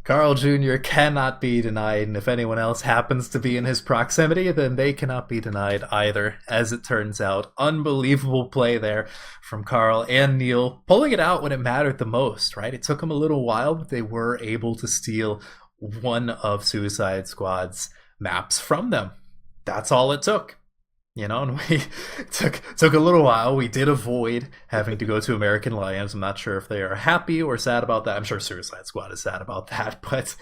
Carl Jr. cannot be denied, and if anyone else happens to be in his proximity, then they cannot be denied either, as it turns out. Unbelievable play there from Carl and Neil, pulling it out when it mattered the most, right? It took them a little while, but they were able to steal one of Suicide Squad's maps from them. That's all it took. You know, and we took a little while. We did avoid having to go to American Lions. I'm not sure if they are happy or sad about that. I'm sure Suicide Squad is sad about that, but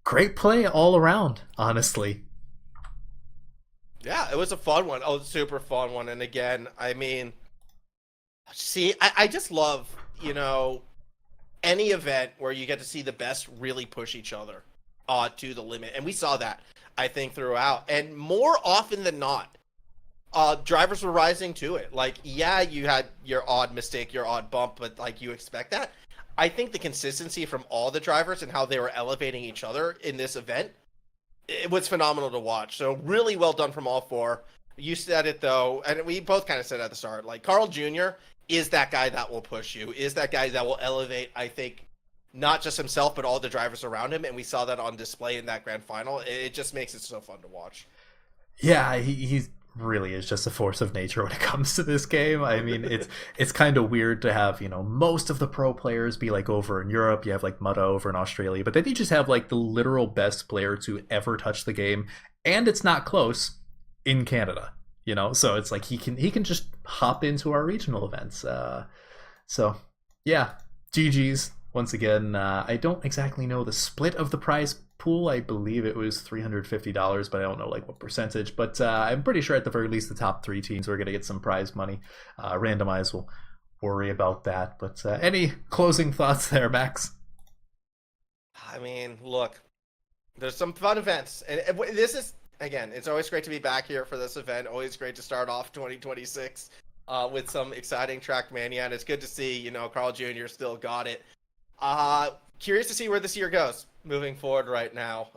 great play all around, honestly. Yeah, it was a fun one. Oh, super fun one. And again, I mean, see, I just love, you know, any event where you get to see the best really push each other to the limit. And we saw that, I think, throughout. And more often than not, drivers were rising to it. Like, yeah, you had your odd mistake, your odd bump, but like you expect that. I think the consistency from all the drivers and how they were elevating each other in this event, it was phenomenal to watch. So really well done from all four. You said it though, and we both kind of said at the start, like Carl Jr. is that guy that will push you, is that guy that will elevate, I think, not just himself, but all the drivers around him. And we saw that on display in that grand final. It just makes it so fun to watch. Yeah, he really is just a force of nature when it comes to this game. I mean, it's kind of weird to have, most of the pro players be like over in Europe. You have like Mutta over in Australia, but then you just have like the literal best player to ever touch the game, and it's not close, in Canada. So it's like he can just hop into our regional events. So yeah, GG's once again. I don't exactly know the split of the prize pool. I believe it was $350, but I don't know like what percentage. But I'm pretty sure at the very least the top 3 teams are going to get some prize money. Randomize will worry about that. But any closing thoughts there, Max? I mean, look, there's some fun events, and this is, again, it's always great to be back here for this event. Always great to start off 2026 with some exciting Trackmania, and it's good to see, Carl Jr. still got it. Curious to see where this year goes moving forward right now.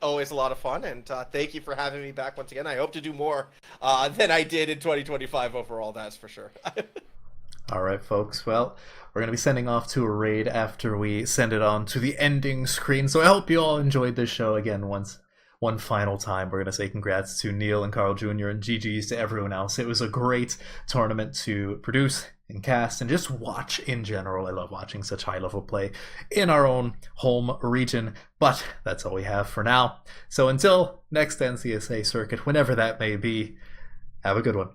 Always a lot of fun, and thank you for having me back once again. I hope to do more than I did in 2025 overall, that's for sure. All right, folks. Well, we're going to be sending off to a raid after we send it on to the ending screen. So I hope you all enjoyed this show again one final time. We're going to say congrats to Neil and Carl Jr. and GG's to everyone else. It was a great tournament to produce and cast and just watch in general. I love watching such high-level play in our own home region, but that's all we have for now. So until next NCSA circuit, whenever that may be, have a good one.